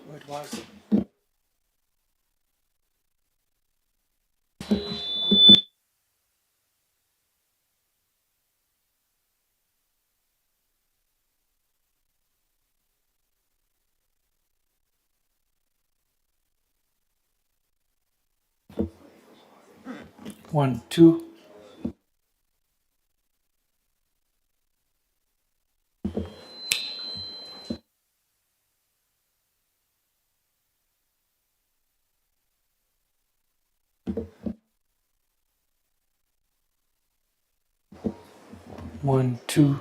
What was it? One, two. One, two.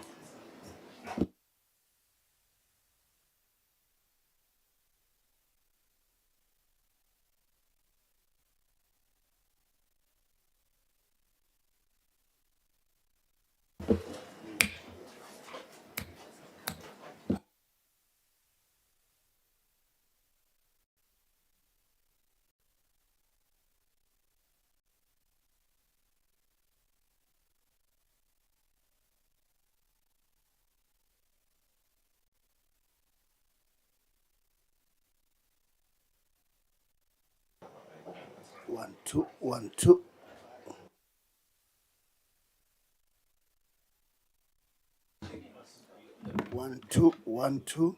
One, two, one, two. One, two, one, two.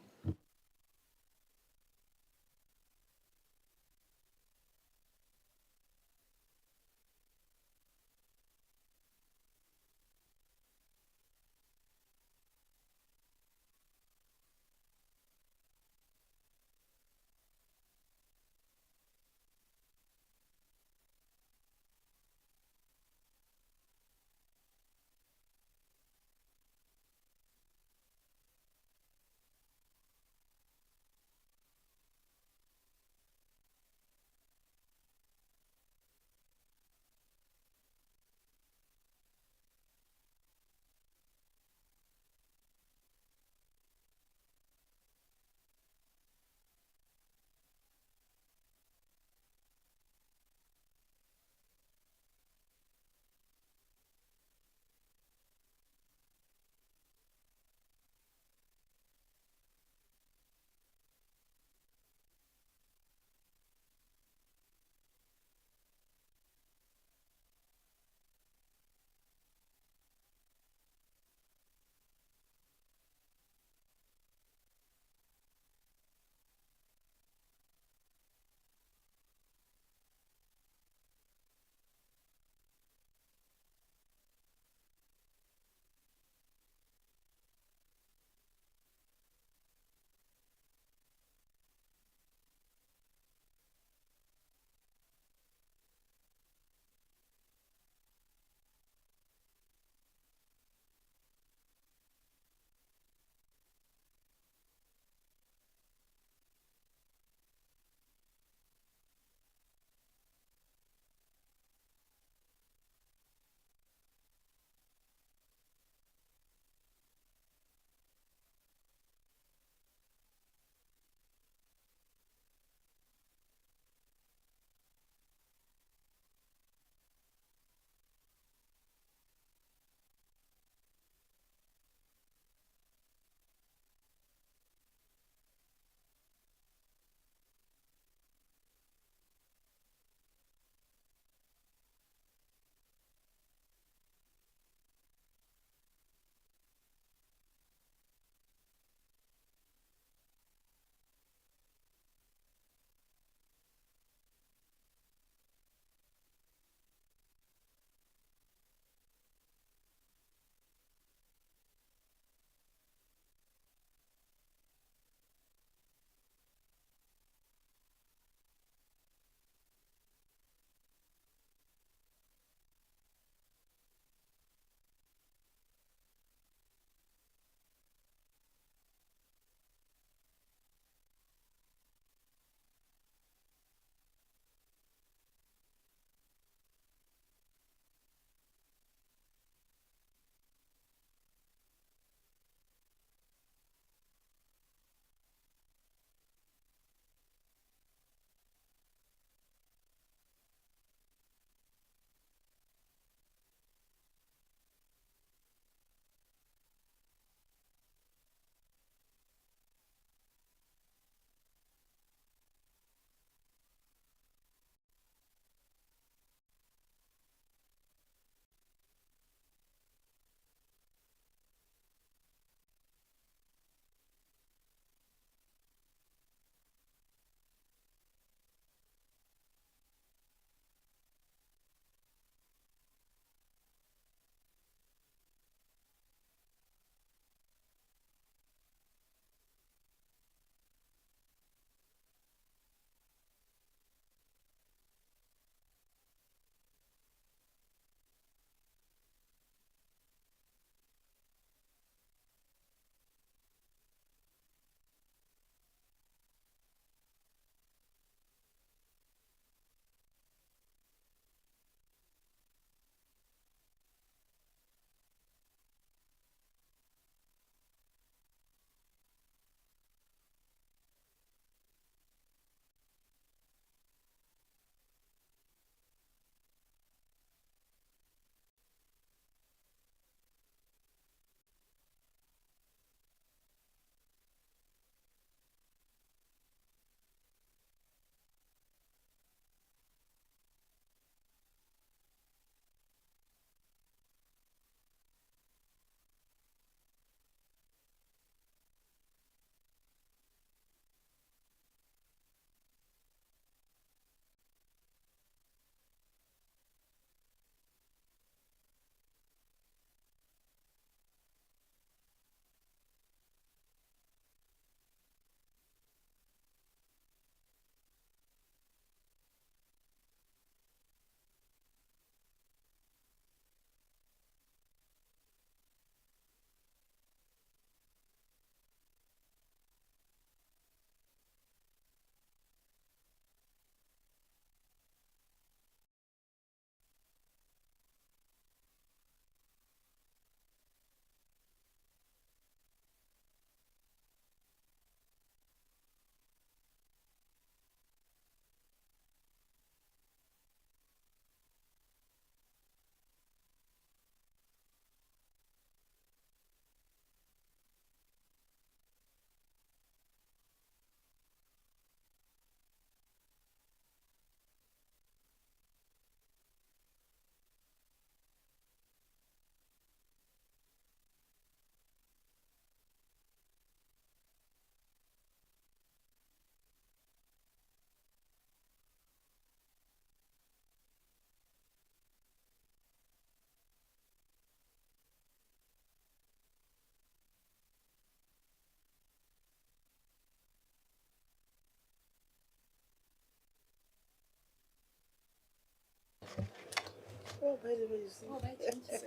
Oh, by the way, you see. Oh, by changed it.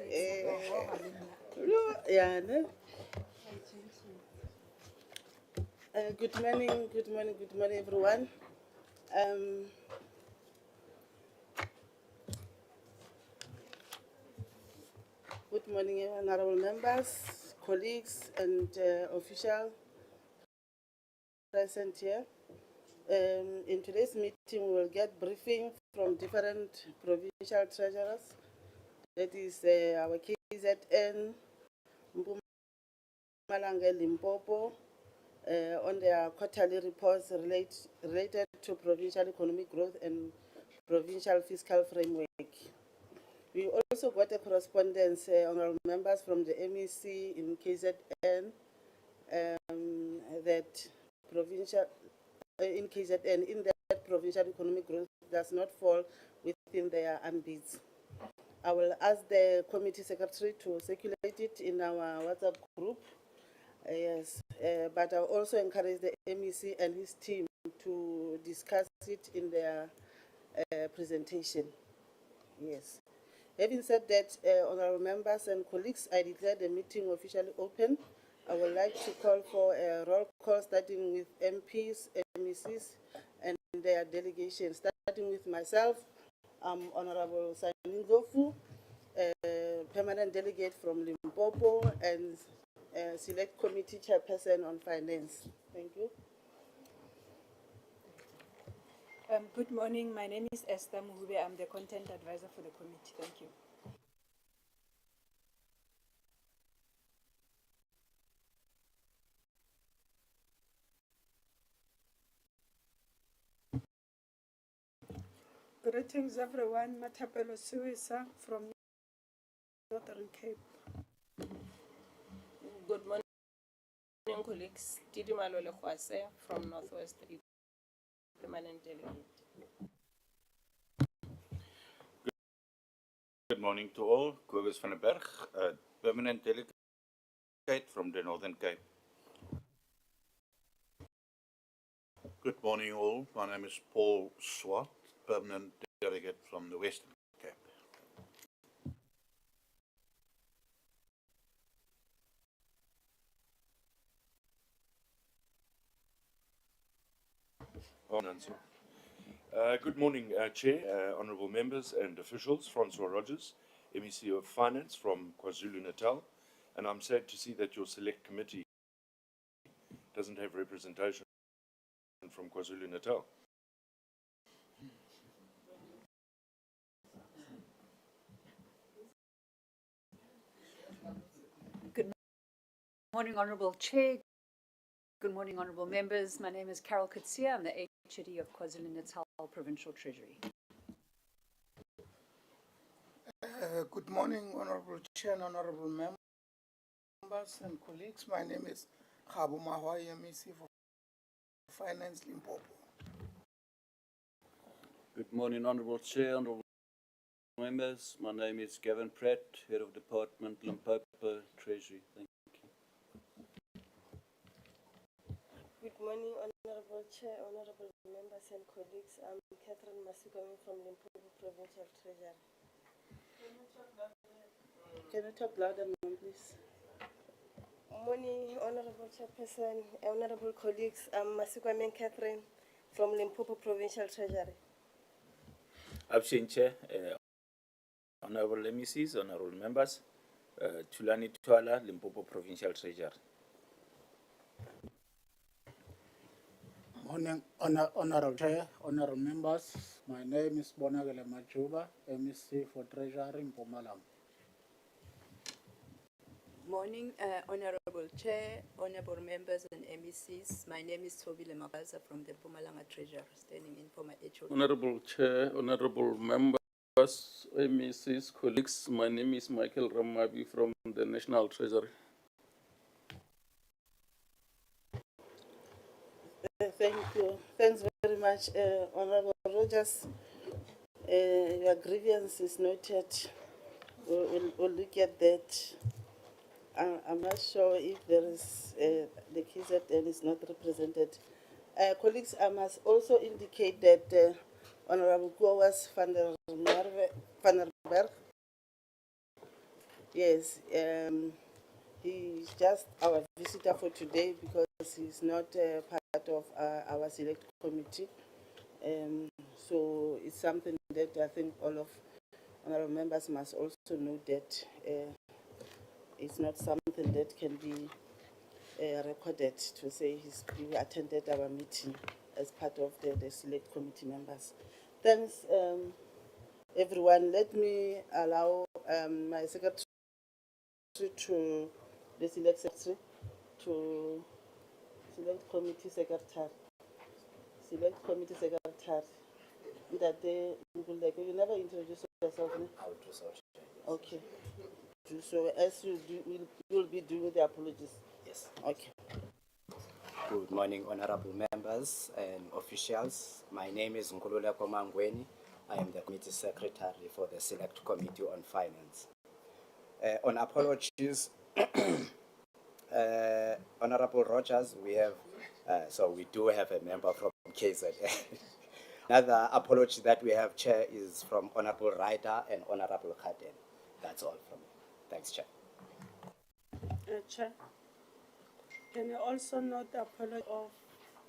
Yeah, no? Good morning, everyone. Good morning, honorable members, colleagues, and officials present here. In today's meeting, we will get briefing from different provincial treasurers. That is our KZN, Mpumalanga, Limpopo, on their quarterly reports related to provincial economic growth and provincial fiscal framework. We also got a correspondence, honorable members, from the MEC in KZN that provincial in KZN in that provincial economic growth does not fall within their ambits. I will ask the committee secretary to circulate it in our WhatsApp group. Yes, but I also encourage the MEC and his team to discuss it in their presentation. Yes. Having said that, honorable members and colleagues, I declare the meeting officially open. I would like to call for a roll call starting with MPs, MECs, and their delegations. Starting with myself, Honorable Simon Gofu, permanent delegate from Limpopo, and select committee chairperson on finance. Thank you. Good morning. My name is Esther Muhube. I'm the content advisor for the committee. Thank you. Greetings, everyone. Matapelo Suisa from Northern Cape. Good morning, colleagues. Didi Malole Khwase from Northwest, permanent delegate. Good morning to all. Kobus van der Berg, permanent delegate from the Northern Cape. Good morning all. My name is Paul Swart, permanent delegate from the Western Cape. Good morning, Chair, honourable members and officials. Francois Rogers, MEC of Finance from KwaZulu-Natal, and I'm sad to see that your select committee doesn't have representation from KwaZulu-Natal. Good morning, Honourable Chair. Good morning, Honourable Members. My name is Carol Kutsia. I'm the HOD of KwaZulu-Natal Provincial Treasury. Good morning, Honorable Chair and Honorable Members and colleagues. My name is Khabu Mahwai, MEC for Finance, Limpopo. Good morning, Honourable Chair, Honourable Members. My name is Gavin Pratt, Head of Department, Limpopo Treasury. Thank you. Good morning, Honorable Chair, honorable members and colleagues. I'm Catherine Masigome from Limpopo Provincial Treasury. Can you talk louder, ma'am, please? Morning, Honorable Chairperson, honorable colleagues. I'm Masigome Catherine from Limpopo Provincial Treasury. Absent Chair, honourable MECs, honourable members, Tulani Twala, Limpopo Provincial Treasurer. Morning, honorable chair, honorable members. My name is Bonagele Majuba, MEC for Treasury in Mpumalanga. Morning, Honorable Chair, Honorable Members and MECs. My name is Tobile Mabaza from the Mpumalanga Treasury, standing in for my HOD. Honorable Chair, Honorable Members, MECs, colleagues, my name is Michael Ramabi from the National Treasury. Thank you. Thanks very much, Honorable Rogers. Your grievance is noted. We'll look at that. I'm not sure if there is the KZN is not represented. Colleagues, I must also indicate that Honorable Kobus van der Berg Yes, he's just our visitor for today because he's not part of our select committee. So it's something that I think all of honorable members must also know that it's not something that can be recorded to say he attended our meeting as part of the select committee members. Thanks, everyone. Let me allow my secretary to the select secretary to select committee secretary. Select committee secretary. That they you never introduce yourself. No? I will do so. Okay. Do so as you do, you'll be doing the apologies. Yes. Okay. Good morning, honorable members and officials. My name is Nkululeko Mangweni. I am the committee secretary for the Select Committee on Finance. On apologies, Honorable Rogers, we have, we do have a member from KZN. Another apology that we have, Chair, is from Honorable Ryder and Honorable Kaden. That's all from me. Thanks, Chair. Chair, can you also note the apology of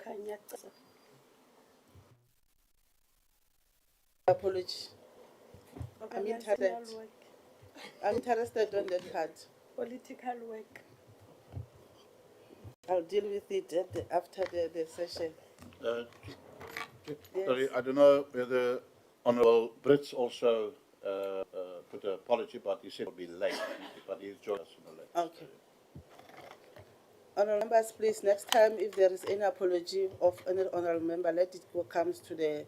Kanyata? Apology. I'm interested. I'm interested on that part. Political work. I'll deal with it after the session. Sorry, I don't know whether Honorable Brits also put an apology, but he said he'll be late, but he's joined us in the late. Okay. Honorable members, please, next time if there is any apology of any honorable member, let it comes to the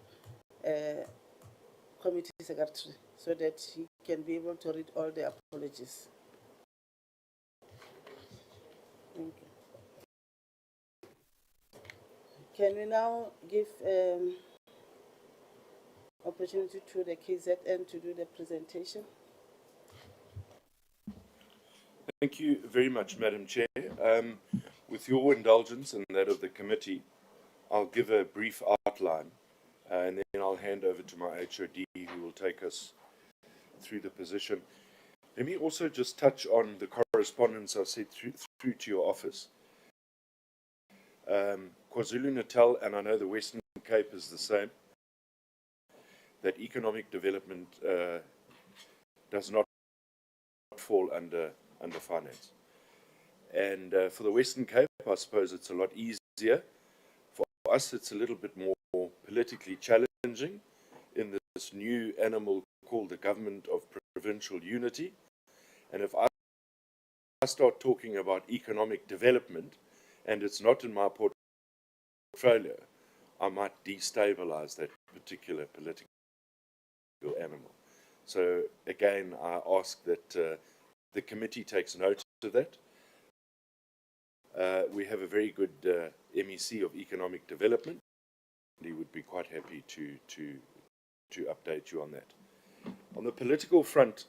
committee secretary so that he can be able to read all the apologies. Thank you. Can we now give opportunity to the KZN to do the presentation? Thank you very much, Madam Chair. With your indulgence and that of the committee, I'll give a brief outline and then I'll hand over to my HOD who will take us through the position. Let me also just touch on the correspondence I sent through to your office. KwaZulu-Natal, and I know the Western Cape is the same, that economic development does not fall under finance. And for the Western Cape, I suppose it's a lot easier. For us, it's a little bit more politically challenging in this new animal called the Government of Provincial Unity. And if I start talking about economic development and it's not in my portfolio, I might destabilize that particular political animal. So again, I ask that the committee takes note of that. We have a very good MEC of Economic Development. He would be quite happy to update you on that. On the political front,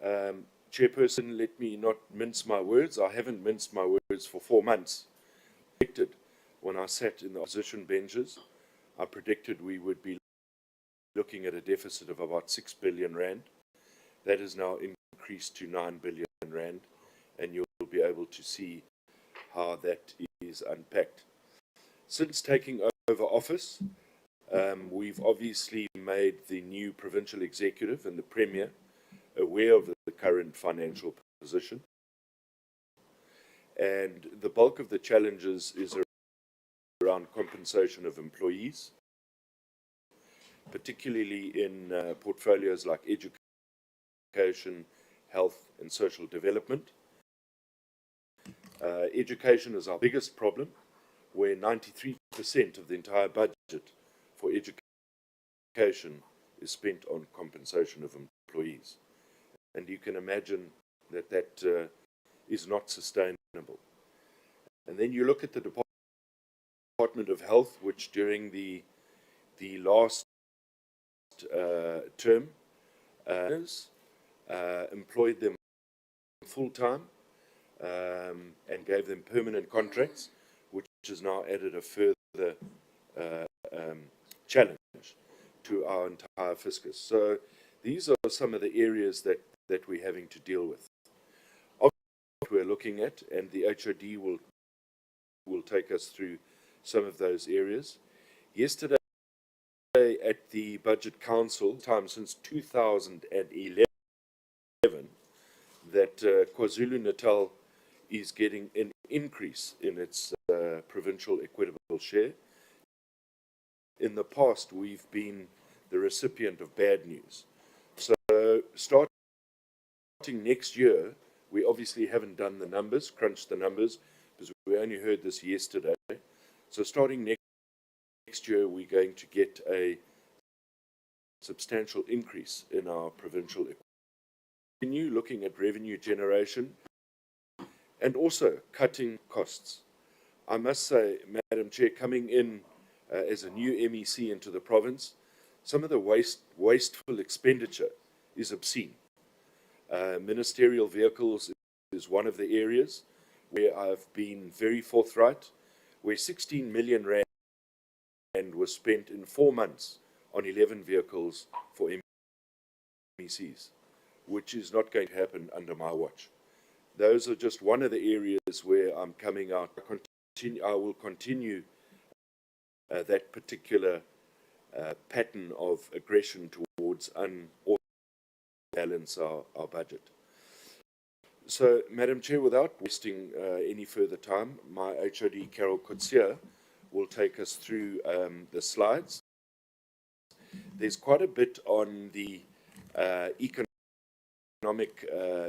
Chairperson, let me not mince my words. I haven't minced my words for 4 months. When I sat in the opposition benches, I predicted we would be looking at a deficit of about 6 billion rand. That is now increased to 9 billion rand, and you'll be able to see how that is unpacked. Since taking over office, we've obviously made the new provincial executive and the premier aware of the current financial position. And the bulk of the challenges is around compensation of employees, particularly in portfolios like education, health and social development. Education is our biggest problem, where 93% of the entire budget for education is spent on compensation of employees. And you can imagine that that is not sustainable. And then you look at the Department of Health, which during the last term employed them full-time and gave them permanent contracts, which has now added a further challenge to our entire fiscus. So these are some of the areas that we're having to deal with. we're looking at, and the HOD will take us through some of those areas. Yesterday at the Budget Council, time since 2011, that KwaZulu-Natal is getting an increase in its provincial equitable share. In the past, we've been the recipient of bad news. So starting next year, we obviously haven't done the numbers, crunched the numbers, because we only heard this yesterday. So starting next year, we're going to get a substantial increase in our provincial equity. Continue looking at revenue generation and also cutting costs. I must say, Madam Chair, coming in as a new MEC into the province, some of the wasteful expenditure is obscene. Ministerial vehicles is one of the areas where I've been very forthright, where 16 million rand was spent in 4 months on 11 vehicles for MECs, which is not going to happen under my watch. Those are just one of the areas where I'm coming out. I will continue that particular pattern of aggression towards balance our budget. So, Madam Chair, without wasting any further time, my HOD, Carol Kutsia, will take us through the slides. There's quite a bit on the economic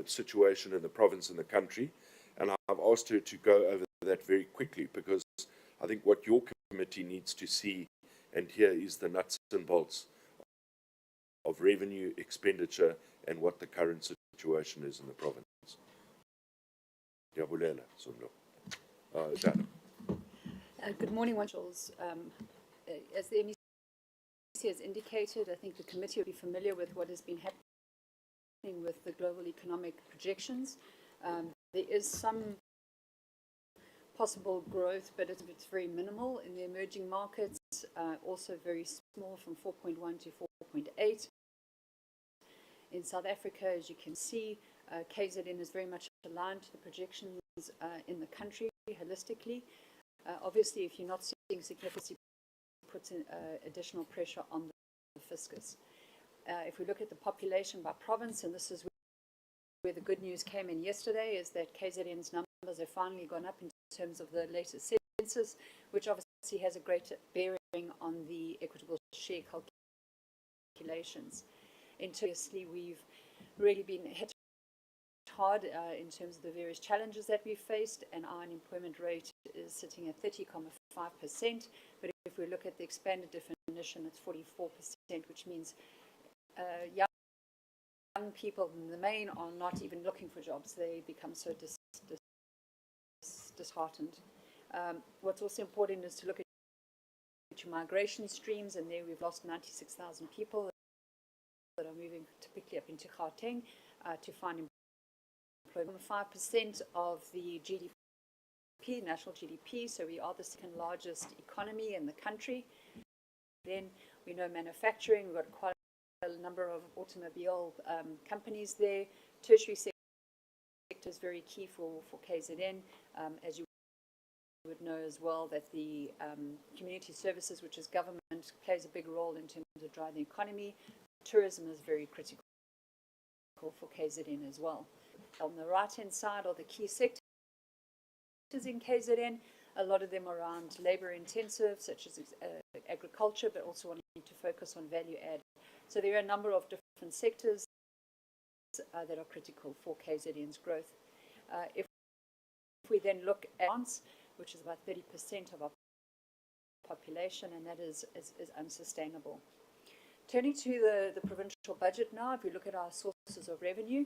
situation in the province and the country, and I've asked her to go over that very quickly, because I think what your committee needs to see and hear is the nuts and bolts of revenue, expenditure, and what the current situation is in the province. Good morning, officials. As the MEC has indicated, I think the committee will be familiar with what has been happening with the global economic projections. There is some possible growth, but it's very minimal in the emerging markets, also very small, from 4.1 to 4.8. In South Africa, as you can see, KZN is very much aligned to the projections in the country holistically. Obviously, if you're not seeing significant, it puts in, additional pressure on the fiscus. If we look at the population by province, and this is where the good news came in yesterday, is that KZN's numbers have finally gone up in terms of the latest census, which obviously has a greater bearing on the equitable share calculations. Obviously, we've really been hit hard in terms of the various challenges that we've faced, and our unemployment rate is sitting at 30.5%. But if we look at the expanded definition, it's 44%, which means young people in the main are not even looking for jobs. They become so disheartened. What's also important is to look at migration streams, and there we've lost 96,000 people that are moving typically up into Gauteng to find employment. 5% of the GDP, national GDP, so we are the second largest economy in the country. Then we know manufacturing, we've got quite a number of automobile companies there. Tertiary sector is very key for KZN. As you would know as well, that the community services, which is government, plays a big role in terms of driving the economy. Tourism is very critical for KZN as well. On the right-hand side are the key sectors in KZN. A lot of them are around labour-intensive, such as agriculture, but also wanting to focus on value add. So there are a number of different sectors that are critical for KZN's growth. If we then look at France, which is about 30% of our population, and that is unsustainable. Turning to the provincial budget now, if we look at our sources of revenue,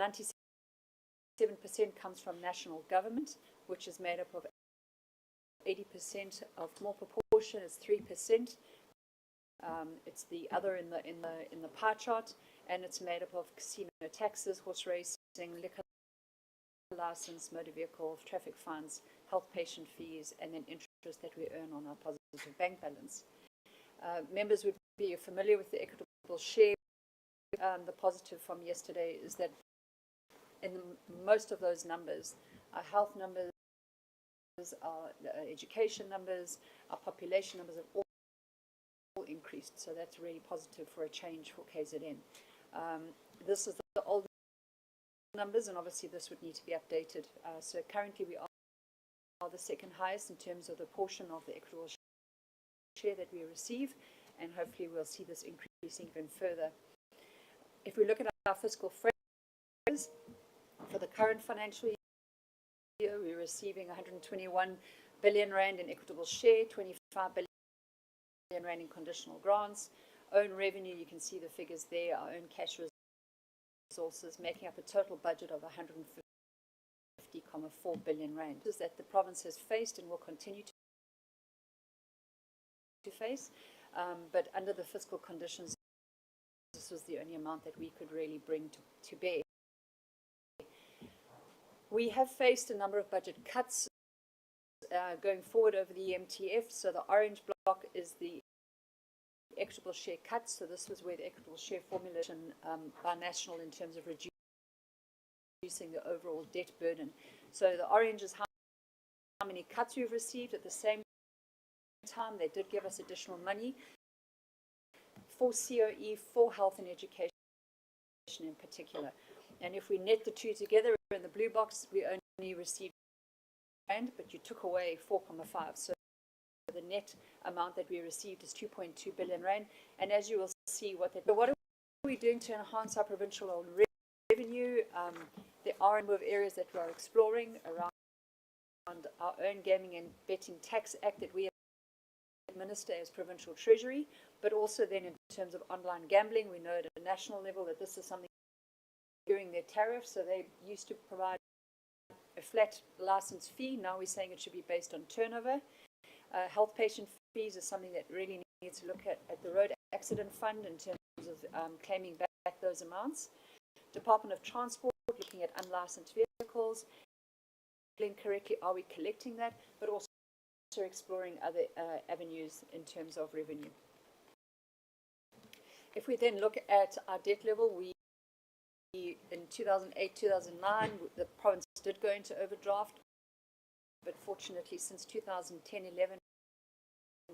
97% comes from national government, which is made up of 80% of small proportion is 3%. It's the other in the pie chart, and it's made up of casino taxes, horse racing, liquor license, motor vehicle, traffic fines, health patient fees, and then interest that we earn on our positive bank balance. Members would be familiar with the equitable share. The positive from yesterday is that in most of those numbers. Our health numbers, our education numbers, our population numbers have all increased. So that's really positive for a change for KZN. This is the old numbers, and obviously this would need to be updated. So currently we are the second highest in terms of the portion of the equitable share that we receive, and hopefully we'll see this increasing even further. If we look at our fiscal frameworks, for the current financial year, we're receiving 121 billion rand in equitable share, 25 billion rand in conditional grants. Own revenue, you can see the figures there, our own cash resources, making up a total budget of 150.4 billion rand. That the province has faced and will continue to face, but under the fiscal conditions, this was the only amount that we could really bring to bear. We have faced a number of budget cuts going forward over the EMTF. So the orange block is the equitable share cuts. So this was where the equitable share formulation binational in terms of reducing the overall debt burden. So the orange is how many cuts we've received. At the same time, they did give us additional money for COE, for health and education in particular. And if we net the two together in the blue box, we only received rand, but you took away 4.5. So the net amount that we received is 2.2 billion rand. And as you will see, what are we doing to enhance our provincial revenue? There are a number of areas that we are exploring around our own gaming and betting tax act that we administer as Provincial Treasury, but also then in terms of online gambling, we know at a national level that this is something during their tariff. So they used to provide a flat license fee. Now we're saying it should be based on turnover. Health patient fees is something that really needs to look at the road accident fund in terms of claiming back those amounts. Department of Transport looking at unlicensed vehicles. Correctly, are we collecting that? But also exploring other avenues in terms of revenue. If we then look at our debt level, in 2008-2009, the province did go into overdraft, but fortunately since 2010-11,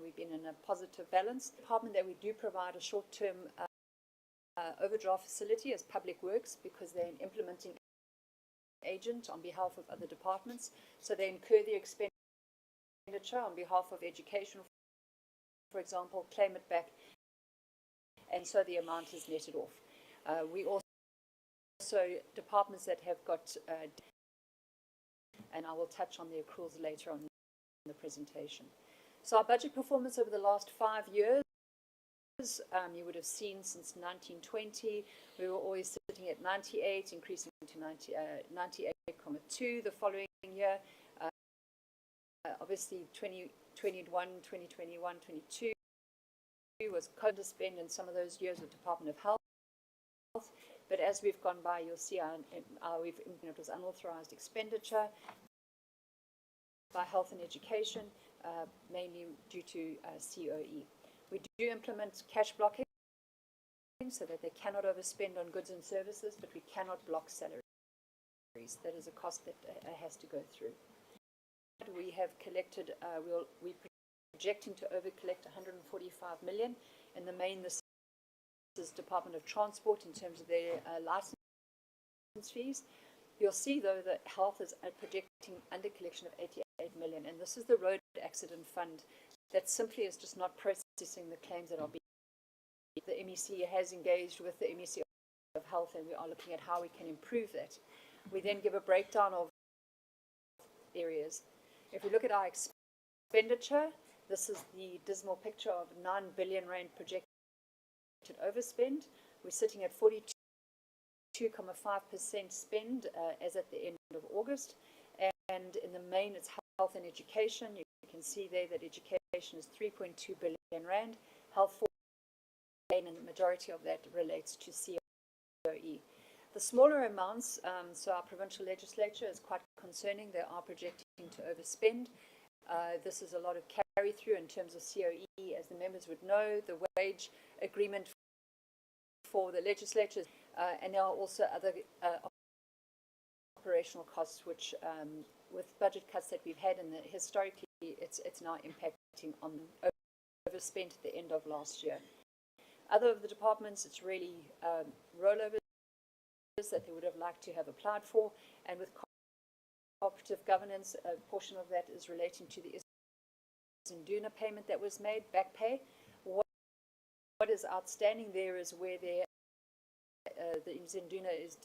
we've been in a positive balance. The department that we do provide a short-term overdraft facility is Public Works, because they're an implementing agent on behalf of other departments, so they incur the expenditure on behalf of education, for example, claim it back, and so the amount is netted off. We also departments that have got, and I will touch on the accruals later on in the presentation. So our budget performance over the last 5 years, you would have seen since 1920, we were always sitting at 98, increasing to 98.2 the following year. Obviously 2021, 2021, 22 was COVID spend in some of those years with Department of Health. But as we've gone by, you'll see it was unauthorized expenditure by health and education, mainly due to COE. We do implement cash blocking so that they cannot overspend on goods and services, but we cannot block salaries. That is a cost that has to go through. We have collected, we're projecting to over-collect 145 million. In the main, this is Department of Transport in terms of their license fees. You'll see, though, that health is projecting under collection of 88 million, and this is the road accident fund that simply is just not processing the claims that are being. The MEC has engaged with the MEC of Health, and we are looking at how we can improve that. We then give a breakdown of areas. If we look at our expenditure, this is the dismal picture of 9 billion rand projected overspend. We're sitting at 42.5% spend as at the end of August. And in the main, it's health and education. You can see there that education is 3.2 billion rand. Health 4 billion, and the majority of that relates to COE. The smaller amounts, so our provincial legislature is quite concerning. They are projecting to overspend. This is a lot of carry through in terms of COE. As the members would know, the wage agreement for the legislature, and there are also other operational costs, which with budget cuts that we've had, and historically it's now impacting on overspent at the end of last year. Other of the departments, it's really rollovers that they would have liked to have applied for, and with cooperative governance, a portion of that is relating to the Zinduna payment that was made, back pay. What is outstanding there is where the Zinduna is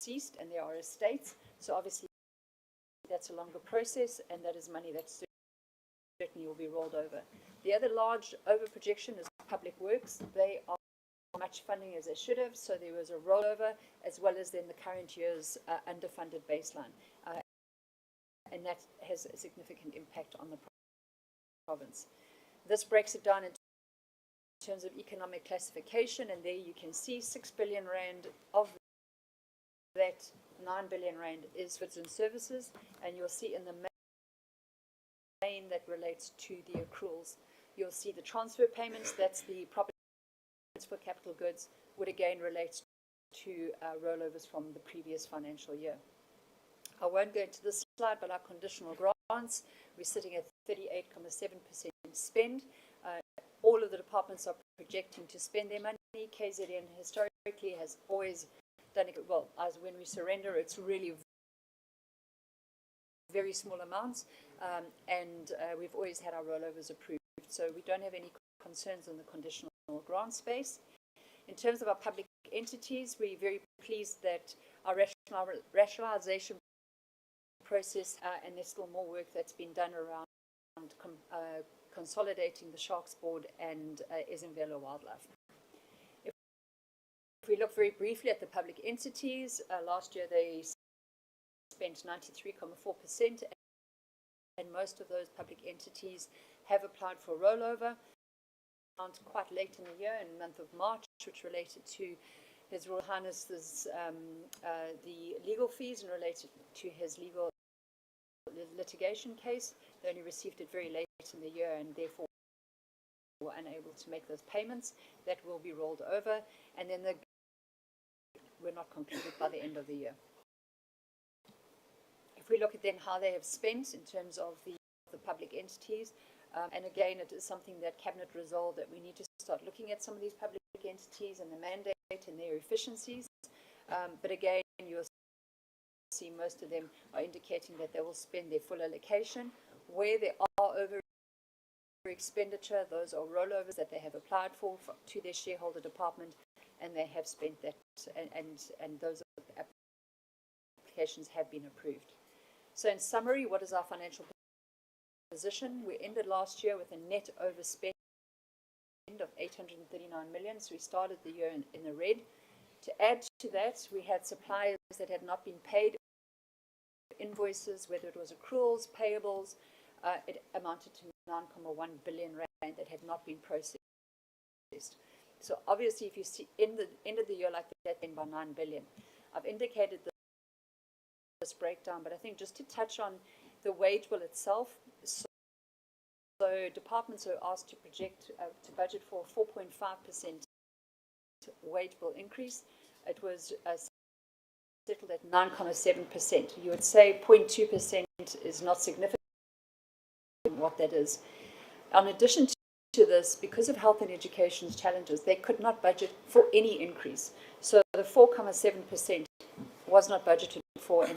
deceased and there are estates, so obviously that's a longer process, and that is money that certainly will be rolled over. The other large over projection is public works. They are much funding as they should have, so there was a rollover as well as then the current year's underfunded baseline, and that has a significant impact on the province. This breaks it down in terms of economic classification, and there you can see 6 billion rand of that 9 billion rand is goods and services, and you'll see in the main that relates to the accruals. You'll see the transfer payments, that's the property for capital goods, would again relate to rollovers from the previous financial year. I won't go into this slide, but our conditional grants, we're sitting at 38.7% spend. All of the departments are projecting to spend their money. KZN historically has always done it well. As when we surrender, it's really very small amounts, and we've always had our rollovers approved. So we don't have any concerns on the conditional grant space. In terms of our public entities, we're very pleased that our rationalization process, and there's still more work that's been done around consolidating the Sharks Board and Ezemvelo Wildlife. If we look very briefly at the public entities, last year they spent 93.4%, and most of those public entities have applied for rollover quite late in the year, in the month of March, which related to His Royal Highness's the legal fees and related to his legal litigation case. They only received it very late in the year and therefore were unable to make those payments. That will be rolled over, and then we're not concluded by the end of the year. If we look at then how they have spent in terms of the public entities, and again, it is something that Cabinet resolved, that we need to start looking at some of these public entities and the mandate and their efficiencies. But again, you'll see most of them are indicating that they will spend their full allocation. Where there are over expenditure, those are rollovers that they have applied for to their shareholder department, and they have spent that, and those applications have been approved. So in summary, what is our financial position? We ended last year with a net overspend of 839 million, so we started the year in the red. To add to that, we had suppliers that had not been paid, invoices, whether it was accruals, payables, it amounted to 9.1 billion rand that had not been processed. So obviously, if you see in the end of the year like that, then by 9 billion. I've indicated this breakdown, but I think just to touch on the wage bill itself. So departments are asked to project, to budget for 4.5% wage bill increase. It was settled at 9.7%. You would say 0.2% is not significant. What that is. In addition to this, because of health and education's challenges, they could not budget for any increase. So the 4.7% was not budgeted for.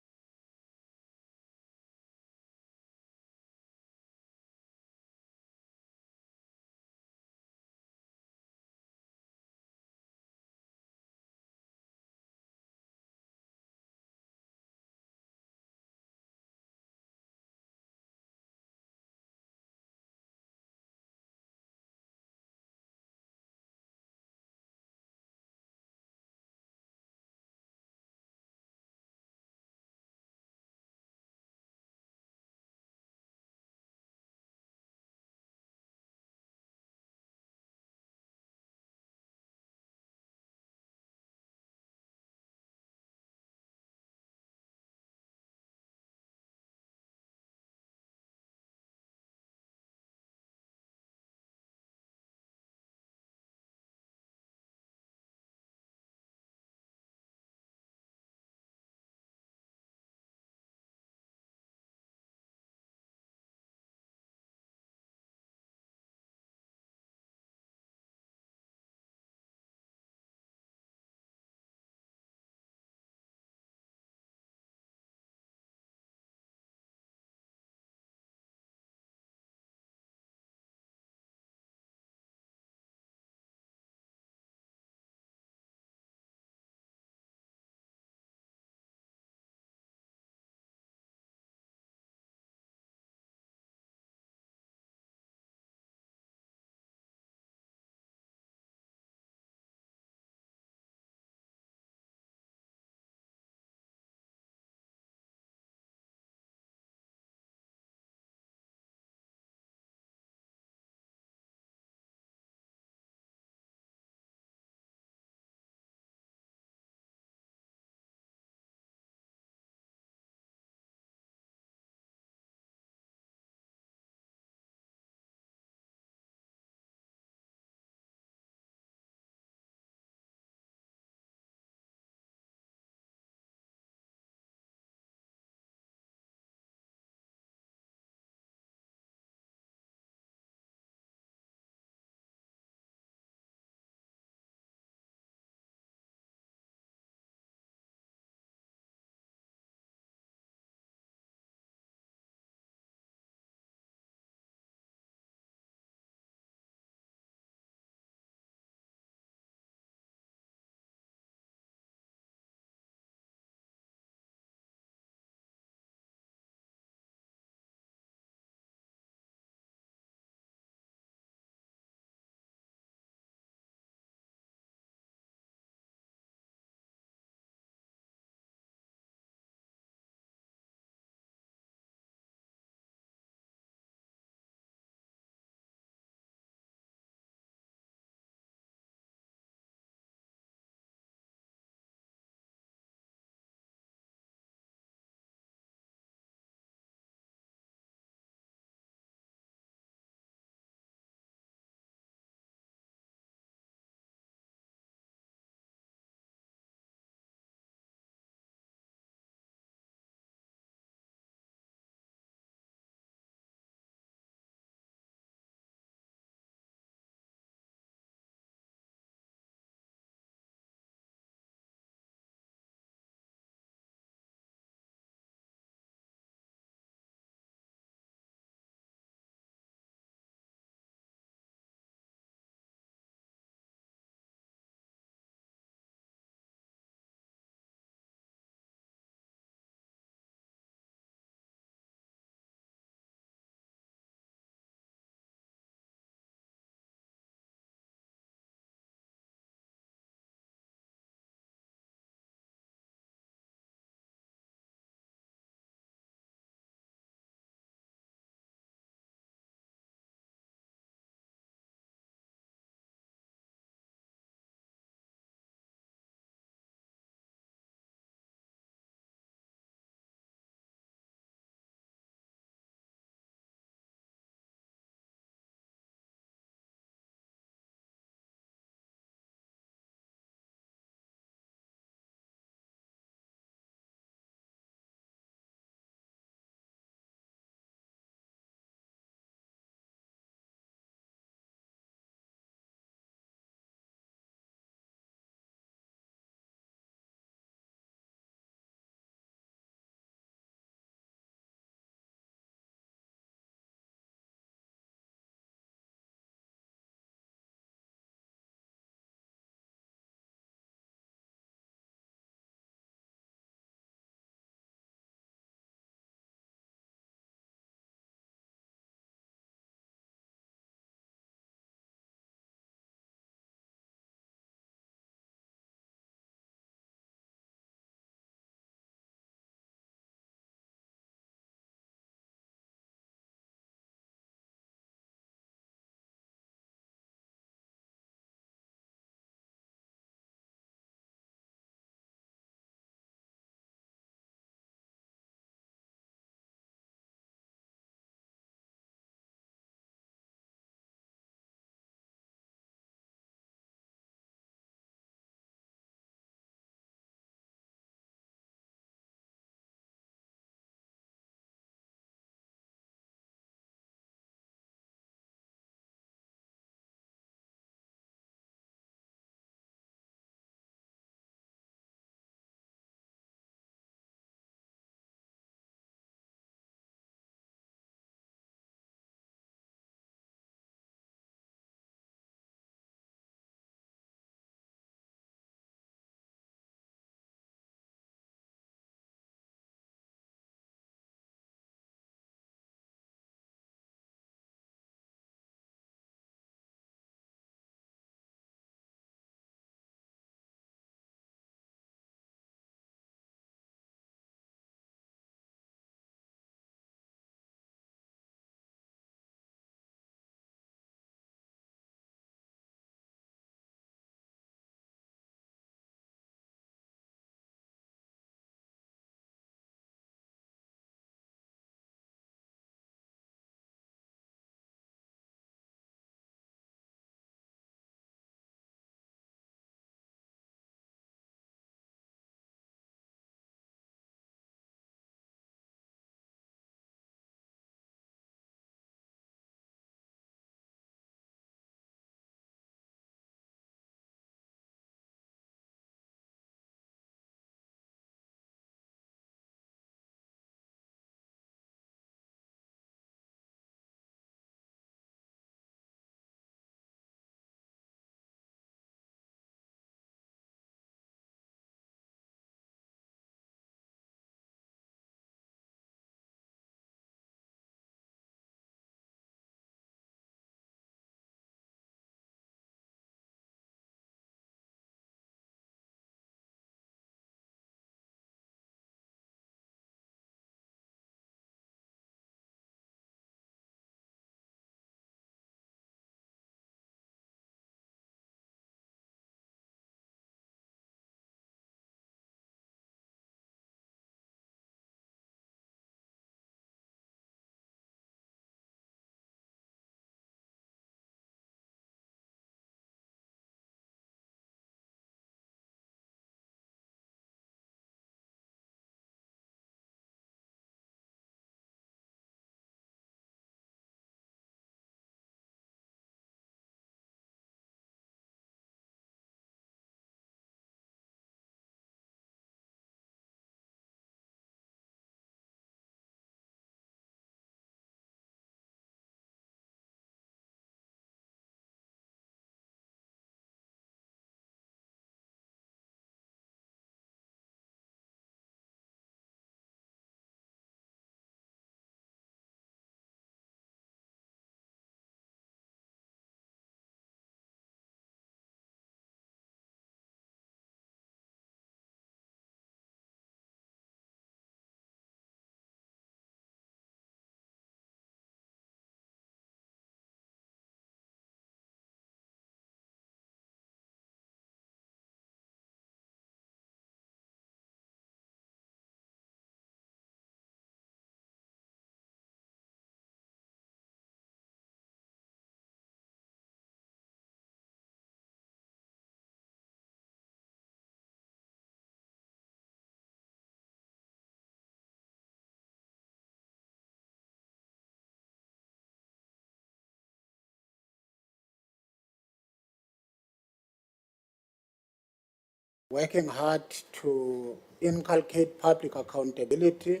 working hard to inculcate public accountability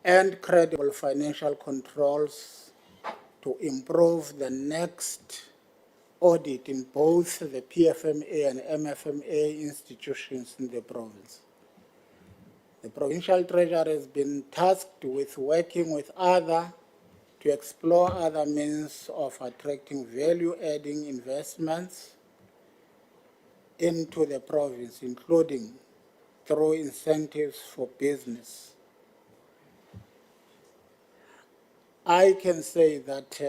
and credible financial controls to improve the next audit in both the PFMA and MFMA institutions in the province. The Provincial Treasury has been tasked with working with to explore other means of attracting value-adding investments into the province, including through incentives for business. I can say that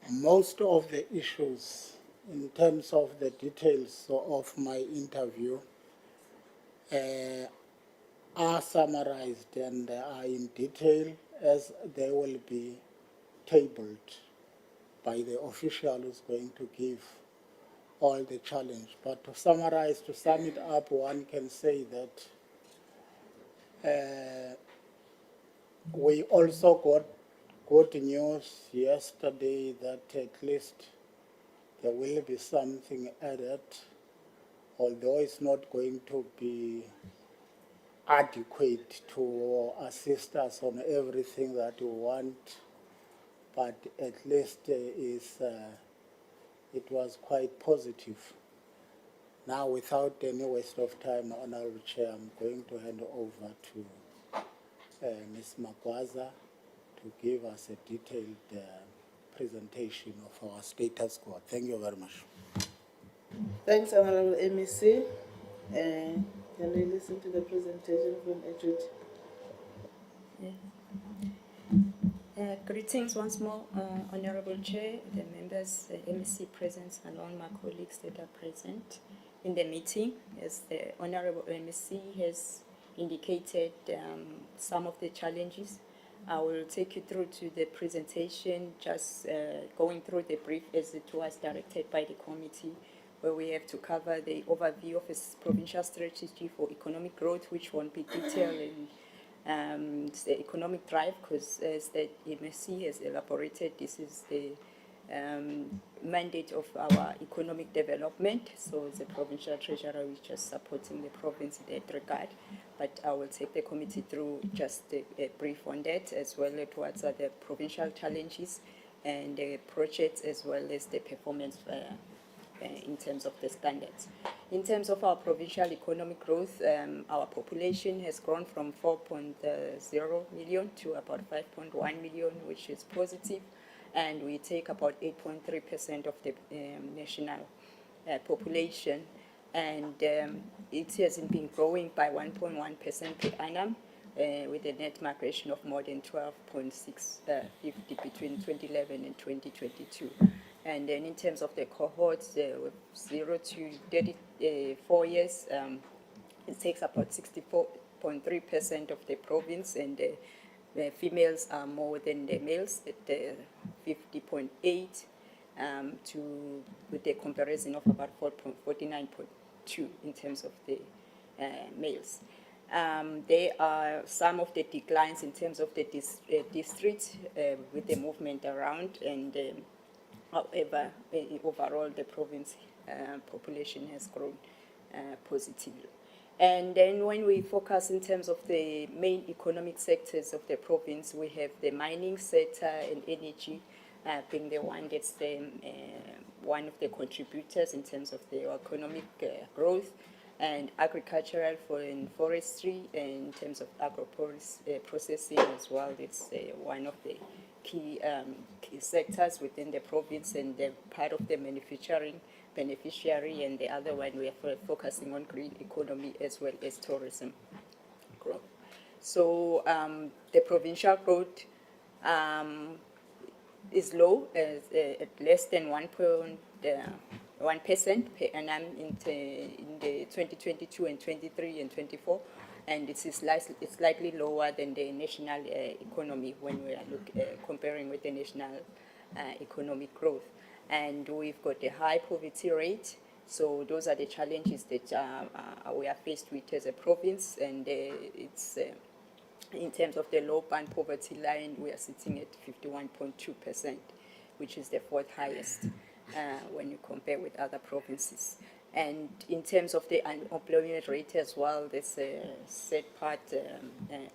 most of the issues in terms of the details of my interview are summarized and are in detail as they will be tabled by the official who's going to give all the challenge. But to summarize, to sum it up, one can say that we also got good news yesterday that at least there will be something added, although it's not going to be adequate to assist us on everything that we want, but at least it was quite positive. Now, without any waste of time, Honorable Chair, I'm going to hand over to Ms. Magwaza to give us a detailed presentation of our status quo. Thank you very much. Thanks, Honorable MEC. Can we listen to the presentation from Edward? Greetings once more, Honorable Chair, the members, MEC present, and all my colleagues that are present in the meeting. As the Honorable MEC has indicated some of the challenges, I will take you through to the presentation, just going through the brief as it was directed by the committee, where we have to cover the overview of its provincial strategy for economic growth, which won't be detailed in the economic drive, because as the MEC has elaborated, this is the mandate of our economic development. So the Provincial Treasury is just supporting the province in that regard. But I will take the committee through just a brief on that, as well as what are the provincial challenges and the projects, as well as the performance in terms of the standards. In terms of our provincial economic growth, our population has grown from 4.0 million to about 5.1 million, which is positive, and we take about 8.3% of the national population, and it has been growing by 1.1% per annum, with a net migration of more than 12.650 between 2011 and 2022. And then in terms of the cohorts, 0 to 34 years, it takes about 64.3% of the province, and the females are more than the males at 50.8, with a comparison of about 49.2 in terms of the males. There are some of the declines in terms of the districts with the movement around, and however, overall the province population has grown positively. And then when we focus in terms of the main economic sectors of the province, we have the mining sector and energy being the one that's the, one of the contributors in terms of the economic growth, and agricultural and forestry, and in terms of agro-processing as well. It's one of the key sectors within the province, and they're part of the manufacturing beneficiary, and the other one we are focusing on green economy as well as tourism growth. So the provincial growth is low, at less than 1% per annum in the 2022 and 23 and 24, and it's slightly lower than the national economy when we are comparing with the national economic growth. And we've got a high poverty rate, so those are the challenges that we are faced with as a province, and it's in terms of the low band poverty line, we are sitting at 51.2%, which is the fourth highest when you compare with other provinces. And in terms of the unemployment rate as well, there's a sad part,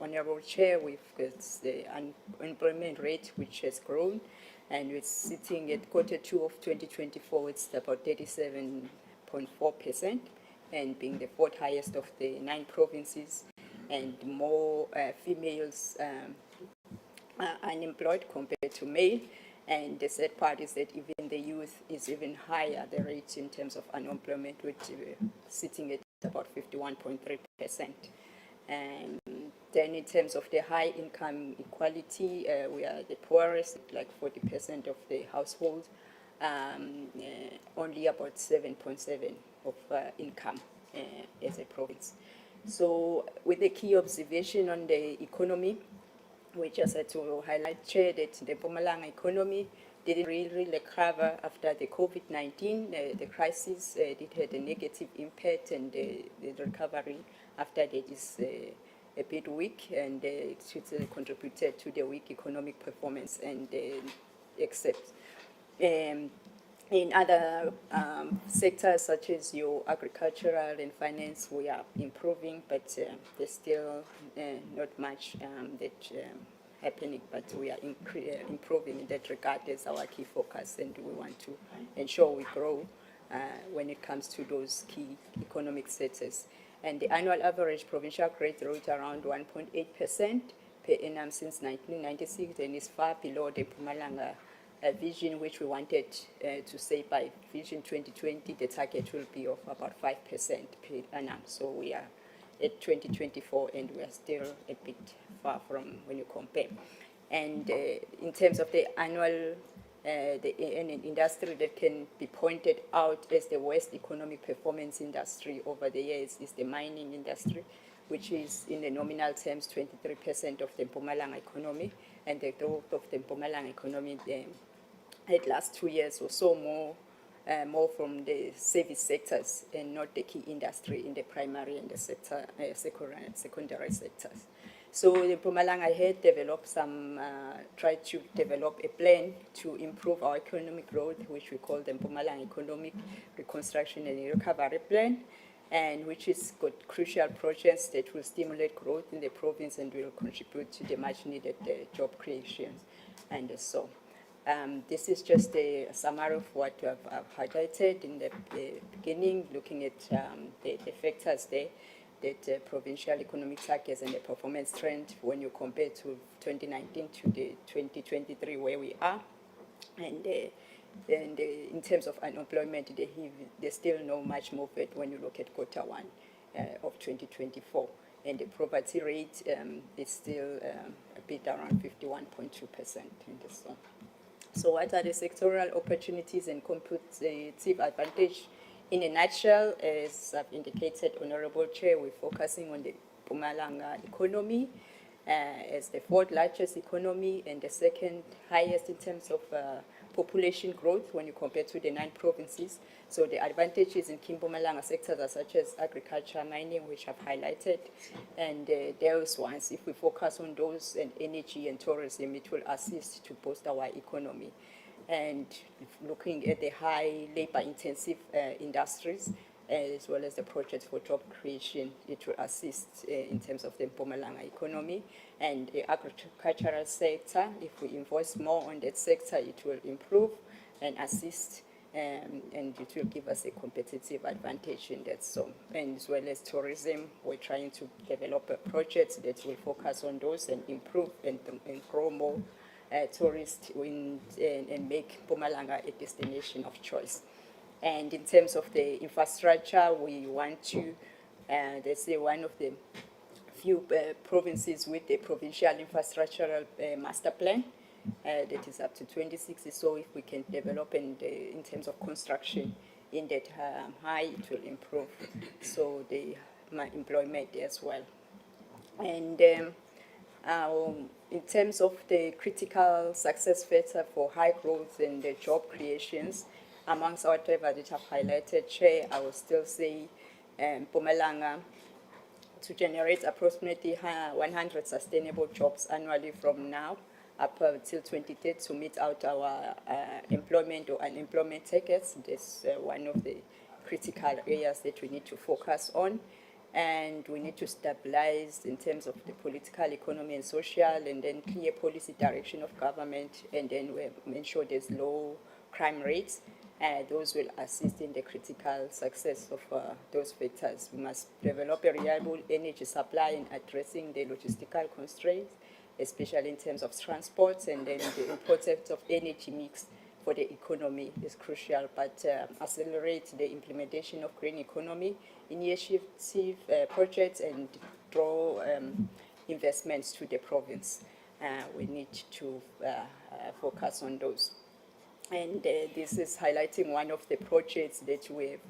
Honorable Chair, with the unemployment rate which has grown, and it's sitting at Q2 of 2024, it's about 37.4%, and being the fourth highest of the 9 provinces, and more females are unemployed compared to male. And the sad part is that even the youth is even higher, the rate in terms of unemployment, which sitting at about 51.3%. And then in terms of the high income equality, we are the poorest, like 40% of the household, only about 7.7 of income as a province. So with the key observation on the economy, we just had to highlight, Chair, that the Mpumalanga economy didn't really recover after the COVID-19. The crisis did had a negative impact, and the recovery after that is a bit weak, and it contributed to the weak economic performance, and except in other sectors such as your agricultural and finance, we are improving, but there's still not much happening, but we are improving in that regard. That's our key focus, and we want to ensure we grow when it comes to those key economic sectors. And the annual average provincial growth rate around 1.8% per annum since 1996, and is far below the Mpumalanga vision, which we wanted to say by Vision 2020, the target will be of about 5% per annum. So we are at 2024, and we are still a bit far from when you compare. And in terms of the annual, an industry that can be pointed out as the worst economic performance industry over the years is the mining industry, which is in the nominal terms 23% of the Mpumalanga economy, and the growth of the Mpumalanga economy at last 2 years or so more from the service sectors and not the key industry in the primary and the sector, secondary sectors. So the Mpumalanga had developed tried to develop a plan to improve our economic growth, which we call the Mpumalanga Economic Reconstruction and Recovery Plan, and which has got crucial projects that will stimulate growth in the province and will contribute to the much needed job creation. And so this is just a summary of what I've highlighted in the beginning, looking at the factors there, that provincial economic targets and the performance trend when you compare to 2019 to the 2023 where we are. And in terms of unemployment, there's still not much movement when you look at Q1 of 2024. And the poverty rate is still a bit around 51.2% in this one. So what are the sectoral opportunities and competitive advantage? In a nutshell, as I've indicated, Honorable Chair, we're focusing on the Mpumalanga economy as the fourth largest economy and the second highest in terms of population growth when you compare to the 9 provinces. So the advantages in Mpumalanga sectors are such as agriculture, mining, which I've highlighted, and those ones, if we focus on those, and energy and tourism, it will assist to boost our economy. And looking at the high labor-intensive industries, as well as the projects for job creation, it will assist in terms of the Mpumalanga economy. And the agricultural sector, if we invest more on that sector, it will improve and assist, and it will give us a competitive advantage in that. So, and as well as tourism, we're trying to develop projects that will focus on those and improve and grow more tourists and make Mpumalanga a destination of choice. And in terms of the infrastructure, we want to, let's say, one of the few provinces with the provincial infrastructural master plan that is up to 2060. So if we can develop in terms of construction in that high, it will improve so the employment as well. And in terms of the critical success factor for high growth and the job creations, amongst whatever that I've highlighted, Chair, I will still say Mpumalanga to generate approximately 100 sustainable jobs annually from now up until 2030 to meet out our employment or unemployment targets. That's one of the critical areas that we need to focus on. And we need to stabilize in terms of the political, economy, and social, and then clear policy direction of government, and then we ensure there's low crime rates. Those will assist in the critical success of those factors. We must develop a reliable energy supply in addressing the logistical constraints, especially in terms of transport, and then the importance of energy mix for the economy is crucial, but accelerate the implementation of green economy initiative projects and draw investments to the province. We need to focus on those. And this is highlighting one of the projects that we've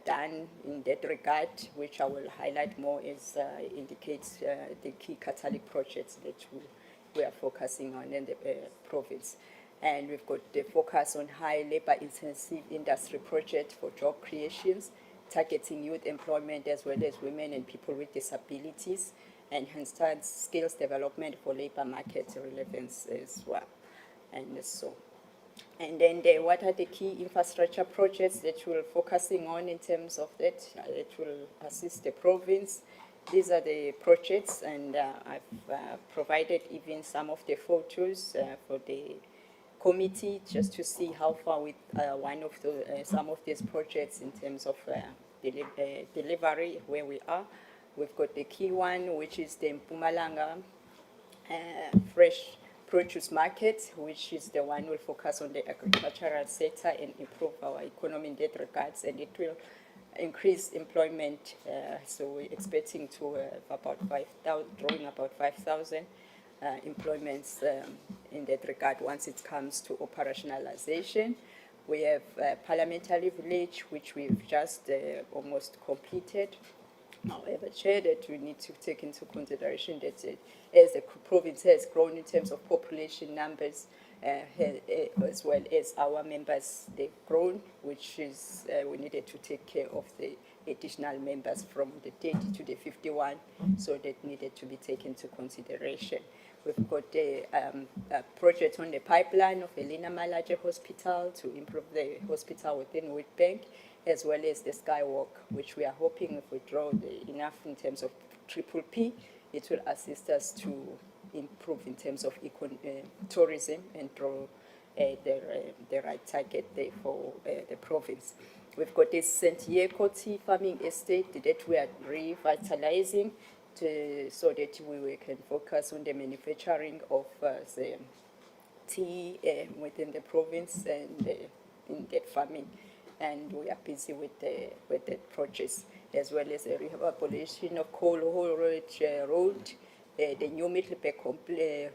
done in that regard, which I will highlight more as indicates the key catalytic projects that we are focusing on in the province. And we've got the focus on high labor-intensive industry project for job creations, targeting youth employment as well as women and people with disabilities, and hence skills development for labor market relevance as well. And then what are the key infrastructure projects that we're focusing on in terms of that will assist the province? These are the projects, and I've provided even some of the photos for the committee just to see how far with one of the some of these projects in terms of delivery, where we are. We've got the key one, which is the Mpumalanga fresh produce market, which is the one will focus on the agricultural sector and improve our economy in that regards, and it will increase employment. So we're expecting to about 5,000, drawing about 5,000 employments in that regard once it comes to operationalization. We have Parliamentary Village, which we've just almost completed. However, Chair, that we need to take into consideration that as the province has grown in terms of population numbers, as well as our members, they've grown, which is we needed to take care of the additional members from the 30 to the 51, so that needed to be taken into consideration. We've got a project on the pipeline of Elena Malaje Hospital to improve the hospital within Witbank, as well as the Skywalk, which we are hoping if we draw enough in terms of triple P, it will assist us to improve in terms of tourism and draw the right target there for the province. We've got this Santiago tea farming estate that we are revitalizing so that we can focus on the manufacturing of the tea within the province and in that farming. And we are busy with the projects, as well as the rehabilitation of Coal Ridge Road. The new Middelburg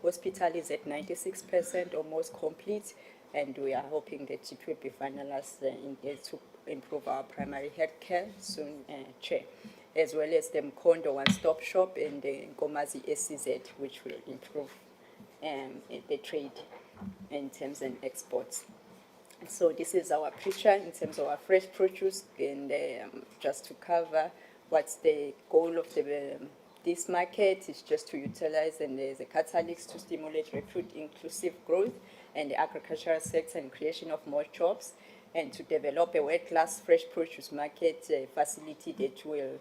hospital is at 96%, almost complete, and we are hoping that it will be finalized to improve our primary health care soon, Chair, as well as the Mkondo one-stop shop and the Ngomazi SCZ, which will improve the trade in terms of exports. So this is our picture in terms of our fresh produce, and just to cover what's the goal of this market is just to utilize and there's a catalyst to stimulate, recruit inclusive growth and the agricultural sector and creation of more jobs, and to develop a world-class fresh produce market facility that will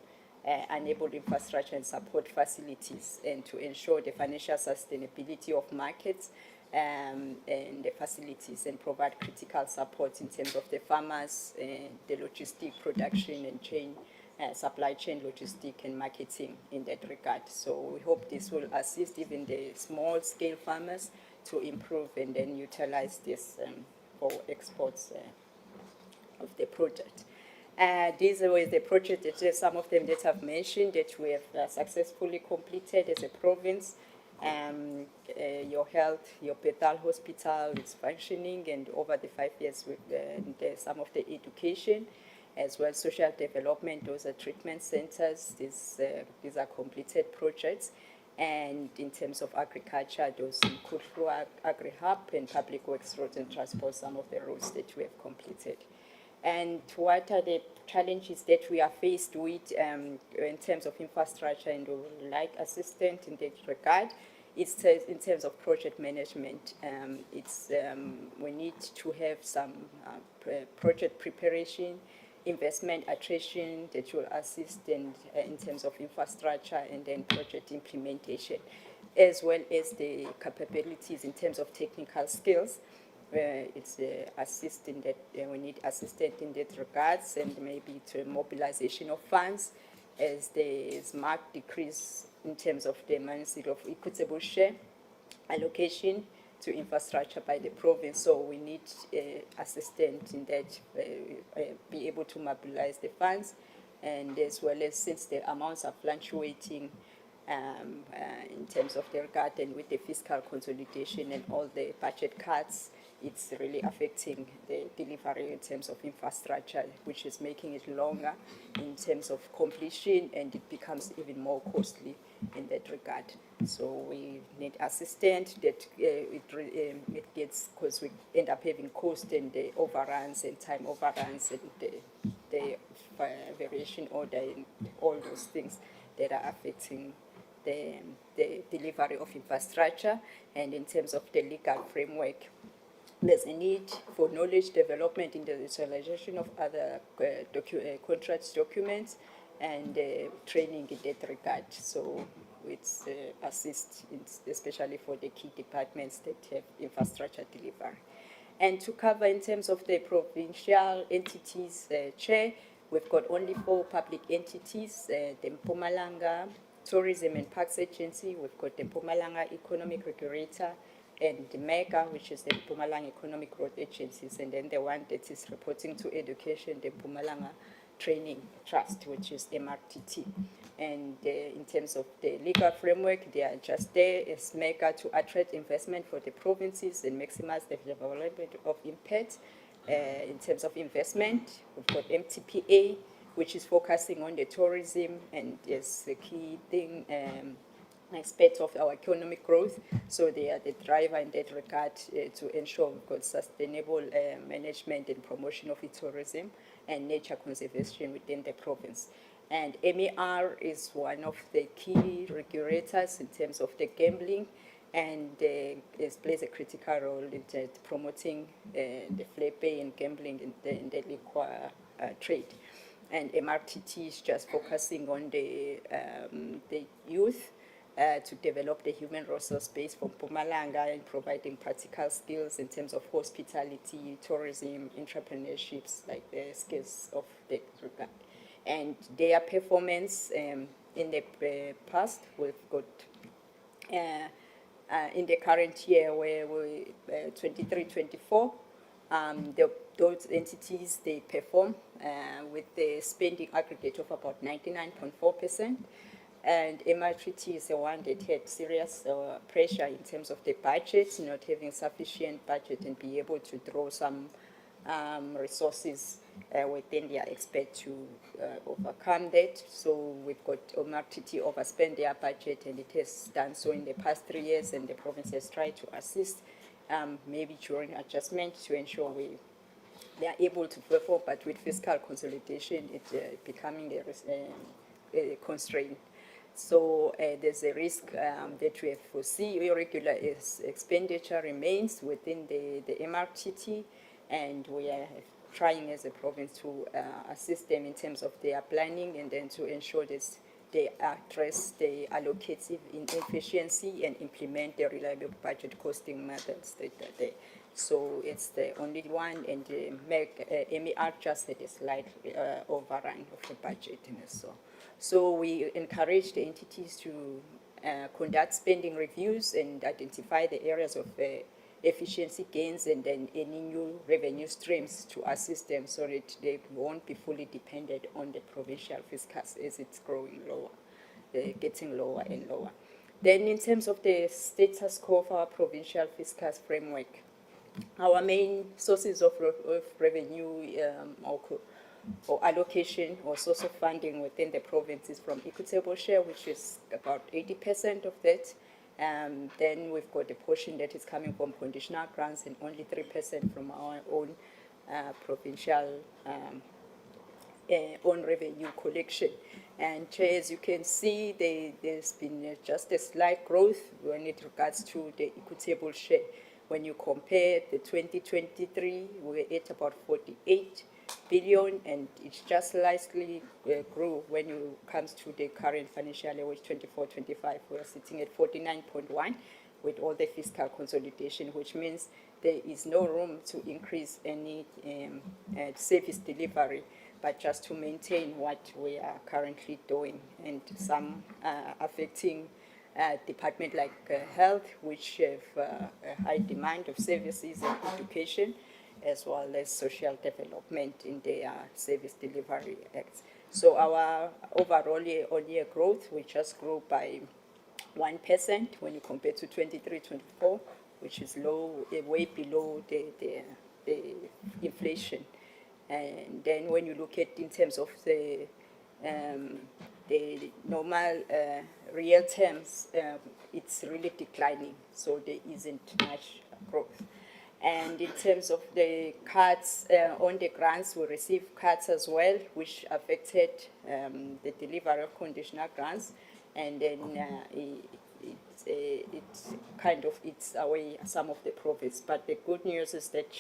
enable infrastructure and support facilities, and to ensure the financial sustainability of markets and the facilities, and provide critical support in terms of the farmers, the logistic production and supply chain logistic and marketing in that regard. So we hope this will assist even the small scale farmers to improve and then utilize this for exports of the product. These were the projects that some of them that I've mentioned that we have successfully completed as a province. Your health, your Bethel Hospital is functioning, and over the 5 years with some of the education, as well as social development, those are treatment centers. These are completed projects. And in terms of agriculture, those include Agri-Hub and Public Works, Roads and Transport, some of the roads that we have completed. And what are the challenges that we are faced with in terms of infrastructure, and we would like assistance in that regard, in terms of project management. We need to have some project preparation, investment attrition that will assist in terms of infrastructure and then project implementation, as well as the capabilities in terms of technical skills. It's assisting that we need assistance in that regards, and maybe to mobilization of funds as there is marked decrease in terms of the management of equitable share allocation to infrastructure by the province. So we need assistance in that, be able to mobilize the funds, and as well as since the amounts are fluctuating in terms of the regard, and with the fiscal consolidation and all the budget cuts, it's really affecting the delivery in terms of infrastructure, which is making it longer in terms of completion, and it becomes even more costly in that regard. So we need assistance that it gets, because we end up having cost and the overruns and time overruns and the variation order and all those things that are affecting the delivery of infrastructure. And in terms of the legal framework, there's a need for knowledge development in the utilization of other contract documents and training in that regard. So it's assist, especially for the key departments that have infrastructure delivery. And to cover in terms of the provincial entities, Chair, we've got only 4 public entities, the Mpumalanga Tourism and Parks Agency, we've got the Mpumalanga Economic Regulator, and the MEGA, which is the Mpumalanga Economic Growth Agencies, and then the one that is reporting to education, the Mpumalanga Training Trust, which is MRTT. And in terms of the legal framework, they are just there as MEGA to attract investment for the provinces and maximize the development of impact. In terms of investment, we've got MTPA, which is focusing on the tourism and is the key thing, aspect of our economic growth. So they are the driver in that regard to ensure we've got sustainable management and promotion of tourism and nature conservation within the province. And MER is one of the key regulators in terms of the gambling, and it plays a critical role in promoting the fair play and gambling in the liquor trade. And MRTT is just focusing on the youth to develop the human resource base for Mpumalanga and providing practical skills in terms of hospitality, tourism, entrepreneurships, like the skills of that regard. And their performance in the past, we've got in the current year where we 23-24, those entities, they perform with the spending aggregate of about 99.4%. And MRTT is the one that had serious pressure in terms of the budget, not having sufficient budget and be able to draw some resources within their expect to overcome that. So we've got MRTT overspend their budget, and it has done so in the past 3 years, and the province has tried to assist maybe during adjustment to ensure they are able to perform, but with fiscal consolidation, it's becoming a constraint. So there's a risk that we have foresee. Irregular expenditure remains within the MRTT, and we are trying as a province to assist them in terms of their planning, and then to ensure that they address the allocative inefficiency and implement the reliable budget costing methods that are there. So it's the only one, and MER just had a slight overrun of the budget. So we encourage the entities to conduct spending reviews and identify the areas of efficiency gains, and then any new revenue streams to assist them so that they won't be fully dependent on the provincial fiscus as it's growing lower, getting lower and lower. Then in terms of the status quo of our provincial fiscus framework, our main sources of revenue or allocation or source of funding within the province is from equitable share, which is about 80% of that. Then we've got a portion that is coming from conditional grants, and only 3% from our own provincial on revenue collection. And Chair, as you can see, there's been just a slight growth when it regards to the equitable share. When you compare the 2023, we were at about 48 billion, and it just slightly grew when it comes to the current financial year, which 24-25, we are sitting at 49.1 with all the fiscal consolidation, which means there is no room to increase any service delivery, but just to maintain what we are currently doing, and some affecting department like health, which have a high demand of services and education, as well as social development in their service delivery acts. So our overall year-on-year growth, we just grew by 1% when you compare to 23-24, which is low, way below the inflation. And then when you look at in terms of the normal real terms, it's really declining, so there isn't much growth. And in terms of the cuts on the grants, we received cuts as well, which affected the delivery of conditional grants, and then it kind of eats away some of the profits. But the good news is that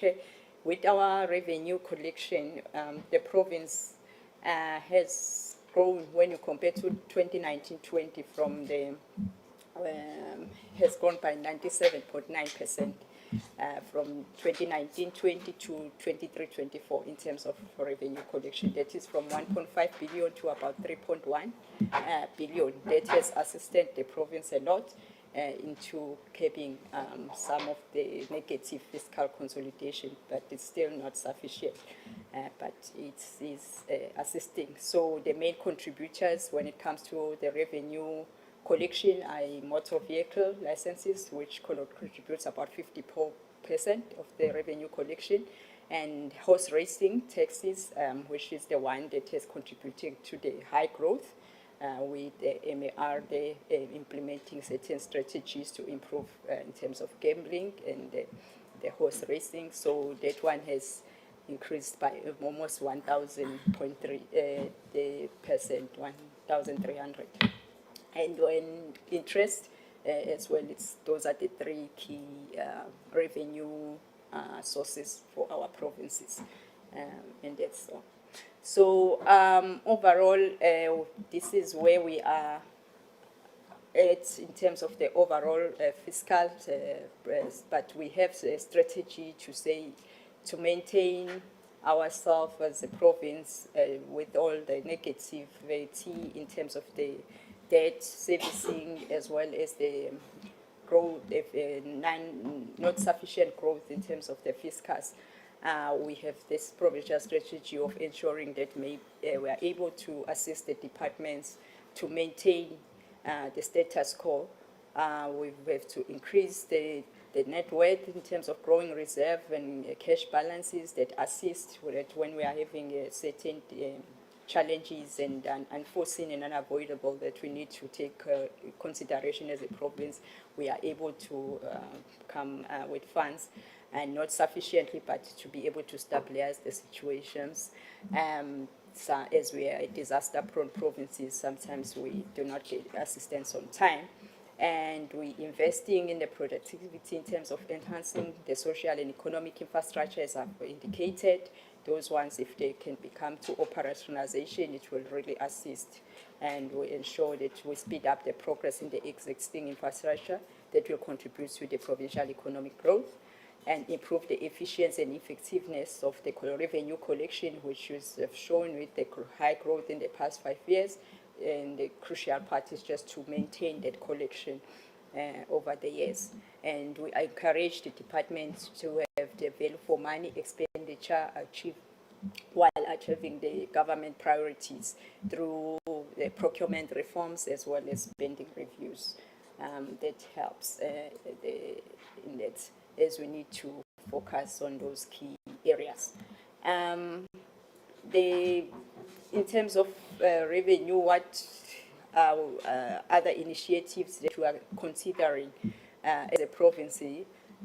with our revenue collection, the province has grown when you compare to 2019-20 from the has grown by 97.9%. From 2019-20 to 23-24 in terms of revenue collection. That is from 1.5 billion to about 3.1 billion. That has assisted the province a lot into keeping some of the negative fiscal consolidation, but it's still not sufficient, but it is assisting. So the main contributors when it comes to the revenue collection are motor vehicle licenses, which contributes about 54% of the revenue collection, and horse racing taxes, which is the one that is contributing to the high growth, with the MAR implementing certain strategies to improve in terms of gambling and the horse racing. So that one has increased by almost 1,000.3%, 1,300. And when interest as well, those are the three key revenue sources for our provinces, and that's all. So overall, this is where we are at in terms of the overall fiscal, but we have a strategy to maintain ourselves as a province with all the negativity in terms of the debt servicing, as well as the growth, not sufficient growth in terms of the fiscals. We have this provincial strategy of ensuring that we are able to assist the departments to maintain the status quo. We have to increase the net worth in terms of growing reserve and cash balances that assist with it when we are having certain challenges and unforeseen and unavoidable that we need to take consideration as a province. We are able to come with funds, and not sufficiently, but to be able to stabilize the situations. So as we are disaster-prone provinces, sometimes we do not get assistance on time. And we investing in the productivity in terms of enhancing the social and economic infrastructure, as I've indicated. Those ones, if they can become to operationalization, it will really assist, and we ensure that we speed up the progress in the existing infrastructure that will contribute to the provincial economic growth and improve the efficiency and effectiveness of the revenue collection, which is shown with the high growth in the past 5 years. And the crucial part is just to maintain that collection over the years. And we encourage the departments to have the value for money expenditure achieved while achieving the government priorities through the procurement reforms as well as spending reviews. That helps in that, as we need to focus on those key areas. In terms of revenue, what other initiatives that we are considering as a province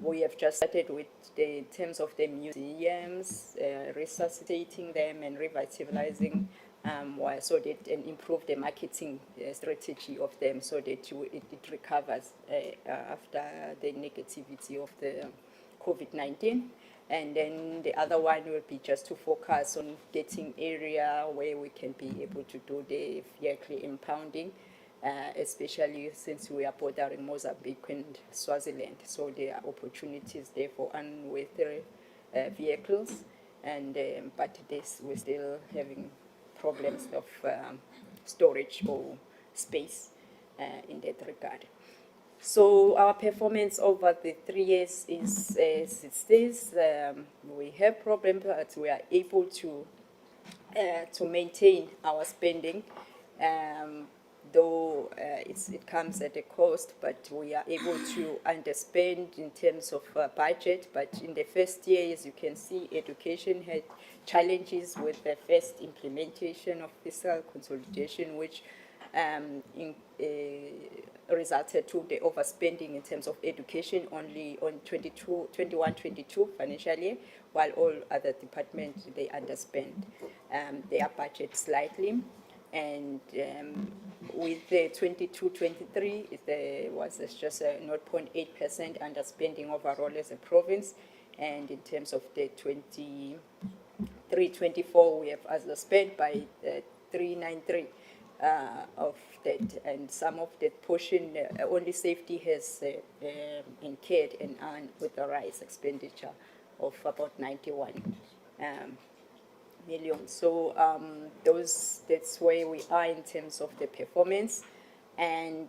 We have just started with the terms of the museums, resuscitating them and revitalizing so that and improve the marketing strategy of them so that it recovers after the negativity of the COVID-19. And then the other one will be just to focus on getting area where we can be able to do the vehicle impounding, especially since we are bordering Mozambique and Swaziland. So there are opportunities there for unworthy vehicles, and but we're still having problems of storage or space in that regard. So our performance over the 3 years is as it is. We have problems, but we are able to maintain our spending, though it comes at a cost, but we are able to underspend in terms of budget. But in the first year, as you can see, education had challenges with the first implementation of fiscal consolidation, which resulted to the overspending in terms of education only on 21-22 financial year, while all other departments, they underspend their budget slightly. And with the 22-23, there was just a 0.8% underspending overall as a province. And in terms of the 23-24, we have underspent by 393 of that, and some of that portion only safety has incurred and unauthorized expenditure of about 91 million. So that's where we are in terms of the performance. And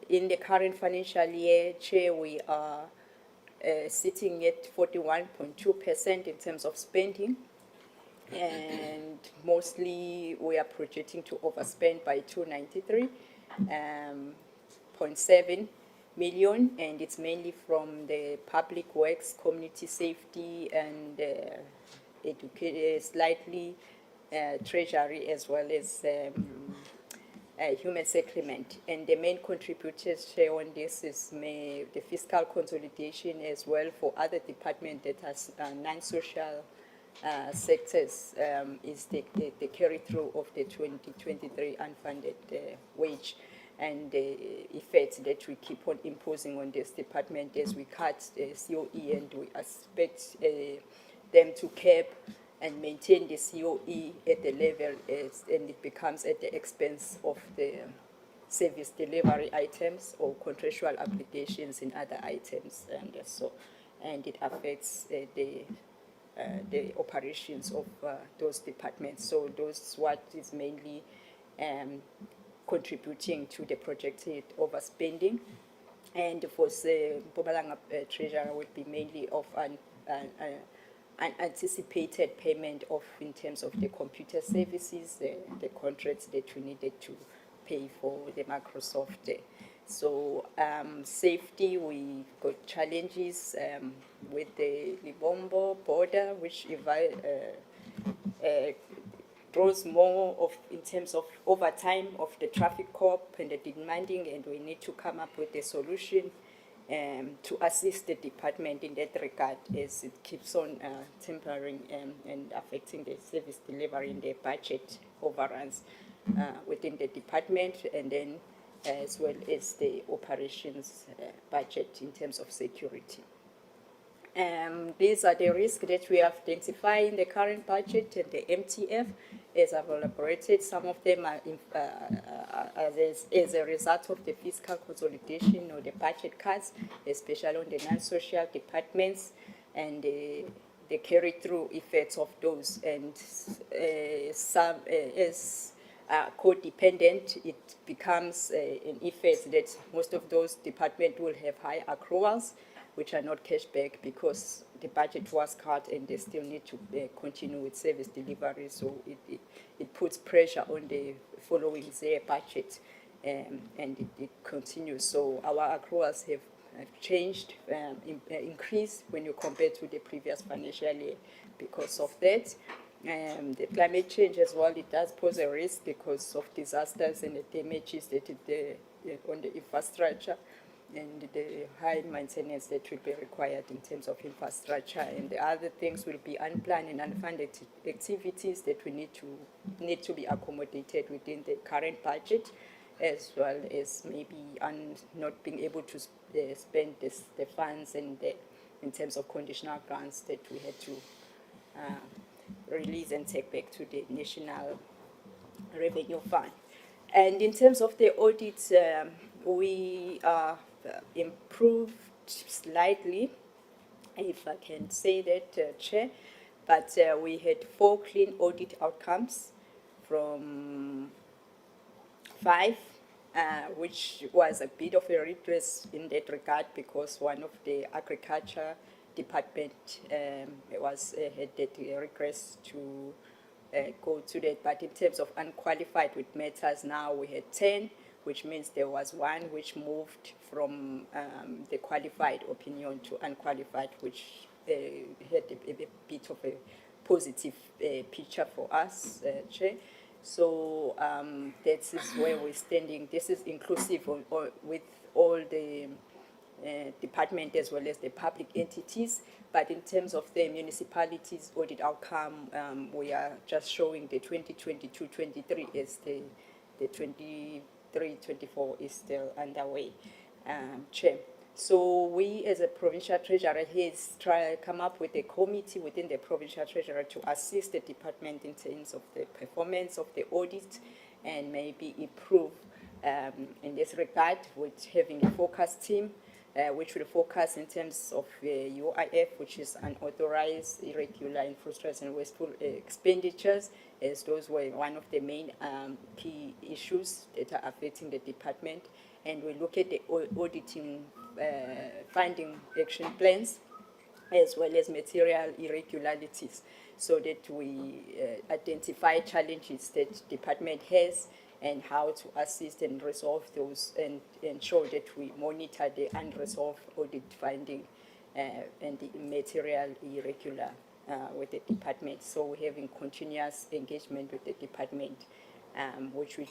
in the current financial year, Chair, we are sitting at 41.2% in terms of spending. And mostly we are projecting to overspend by 293.7 million, and it's mainly from the public works, community safety, and slightly treasury, as well as human settlement. And the main contributors share on this is the fiscal consolidation, as well for other departments that has non-social sectors, is the carry-through of the 2023 unfunded wage and the effects that we keep on imposing on this department as we cut COE, and we expect them to cap and maintain the COE at the level and it becomes at the expense of the service delivery items or contractual obligations in other items, and it affects the operations of those departments. So those what is mainly contributing to the projected overspending. And for the Mpumalanga Treasury would be mainly of an anticipated payment of in terms of the computer services, the contracts that we needed to pay for the Microsoft. So safety, we got challenges with the Limpopo border, which draws more of in terms of overtime of the traffic corp and the demanding, and we need to come up with a solution to assist the department in that regard, as it keeps on tempering and affecting the service delivery and the budget overruns within the department, and then as well as the operations budget in terms of security. These are the risks that we identify in the current budget and the MTF, as I've elaborated. Some of them are as a result of the fiscal consolidation or the budget cuts, especially on the non-social departments, and the carry-through effects of those. And some is codependent, it becomes an effect that most of those departments will have high accruals, which are not cash back because the budget was cut and they still need to continue with service delivery. So it puts pressure on the following year budget, and it continues. So our accruals have changed, increased when you compare to the previous financial year because of that. The climate change as well, it does pose a risk because of disasters and the damages that on the infrastructure. and the high maintenance that will be required in terms of infrastructure, and the other things will be unplanned and unfunded activities that we need to be accommodated within the current budget, as well as maybe not being able to spend the funds and in terms of conditional grants that we had to release and take back to the National Revenue Fund. And in terms of the audits, we improved slightly, if I can say that, Chair, but we had 4 clean audit outcomes from 5, which was a bit of a redress in that regard because one of the agriculture department had that request to go to that. But in terms of unqualified with matters, now we had 10, which means there was 1 which moved from the qualified opinion to unqualified, which had a bit of a positive picture for us, Chair. So that is where we're standing. This is inclusive with all the department as well as the public entities. But in terms of the municipalities audit outcome, we are just showing the 2022-23 as the 23-24 is still underway, Chair. So we as a provincial treasurer has come up with a committee within the provincial treasurer to assist the department in terms of the performance of the audit and maybe improve in this regard with having a focus team which will focus in terms of UIF, which is unauthorized, irregular, infrastructure and wasteful expenditures, as those were one of the main key issues that are affecting the department. And we look at the auditing finding action plans as well as material irregularities so that we identify challenges that department has and how to assist and resolve those and ensure that we monitor the unresolved audit finding and the material irregular with the department. So we're having continuous engagement with the department, which we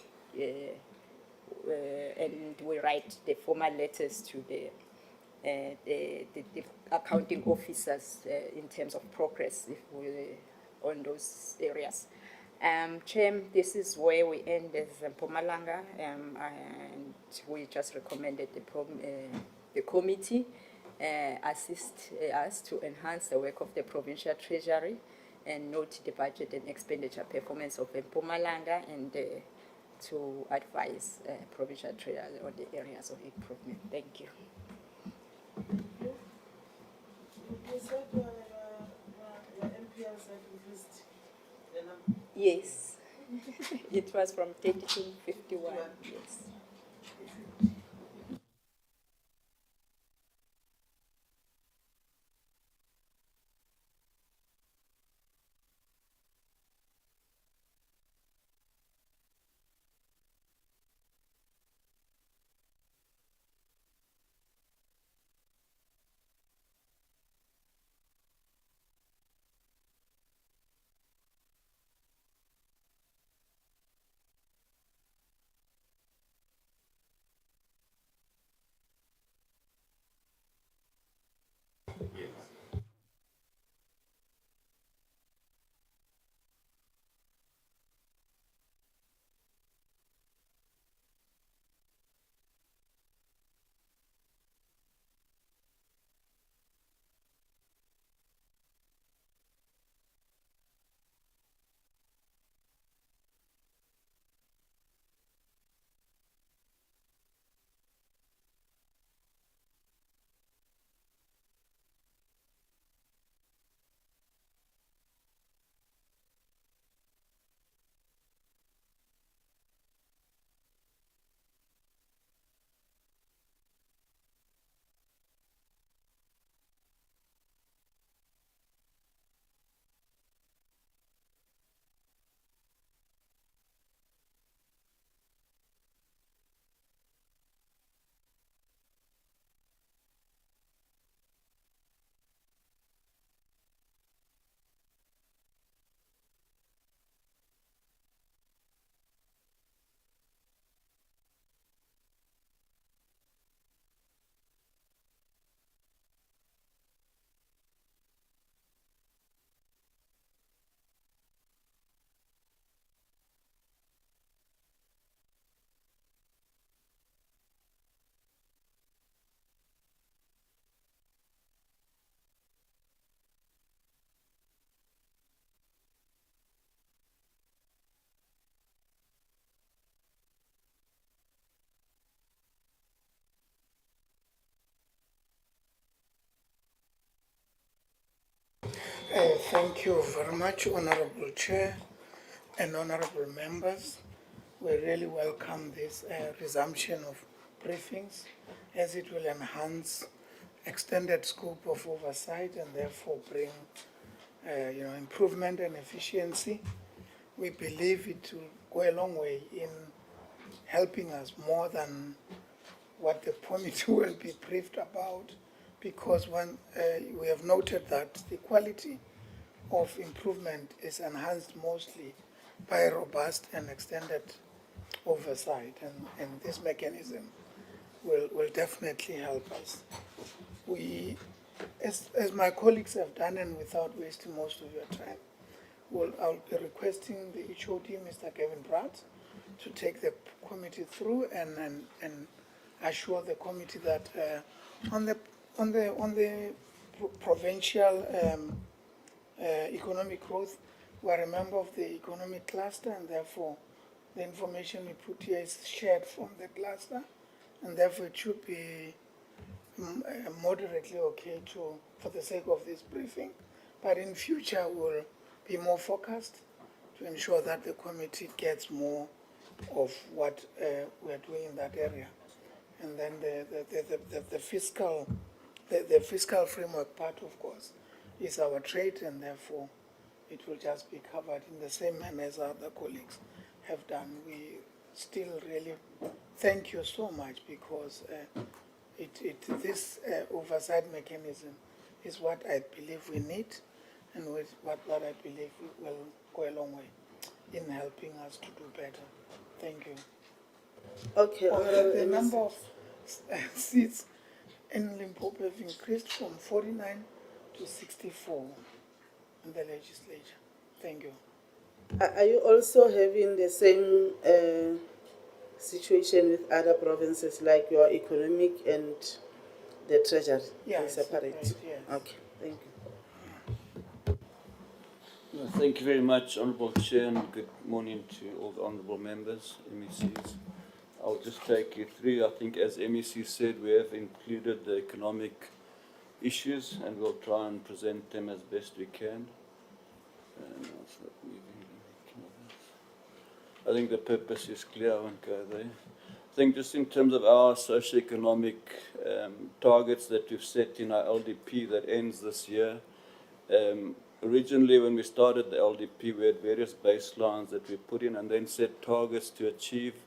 and we write the formal letters to the accounting officers in terms of progress if we on those areas. Chair, this is where we end as Mpumalanga, and we just recommended the committee assist us to enhance the work of the provincial treasury and note the budget and expenditure performance of Mpumalanga and to advise provincial treasury on the areas of improvement. Thank you. You said your MPLs have increased the number. Yes, it was from 30 to 51, yes. Thank you very much, Honorable Chair and honorable members. We really welcome this resumption of briefings as it will enhance extended scope of oversight and therefore bring improvement and efficiency. We believe it will go a long way in helping us more than what the committee will be briefed about, because we have noted that the quality of improvement is enhanced mostly by robust and extended oversight, and this mechanism will definitely help us. We, as my colleagues have done, and without wasting most of your time, I'll be requesting the HOD, Mr. Kevin Pratt, to take the committee through and assure the committee that on the provincial economic growth, we are a member of the economic cluster, and therefore the information we put here is shared from the cluster, and therefore it should be moderately okay for the sake of this briefing. But in future, we'll be more focused to ensure that the committee gets more of what we're doing in that area. And then the fiscal framework part, of course, is our trade, and therefore it will just be covered in the same manner as other colleagues have done. We still really thank you so much, because this oversight mechanism is what I believe we need, and what I believe will go a long way in helping us to do better. Thank you. Okay, The number of seats in Limpopo have increased from 49 to 64 in the legislature. Thank you. Are you also having the same situation with other provinces, like your economic and the treasury? Yeah, They separate. yes. Okay, thank you. Thank you very much, Honourable Chair, and good morning to all the honourable members, MECs. I'll just take you through. I think, as MEC said, we have included the economic issues, and we'll try and present them as best we can. I think the purpose is clear. I won't go there. I think just in terms of our socio-economic targets that we've set in our LDP that ends this year, originally when we started the LDP, we had various baselines that we put in and then set targets to achieve.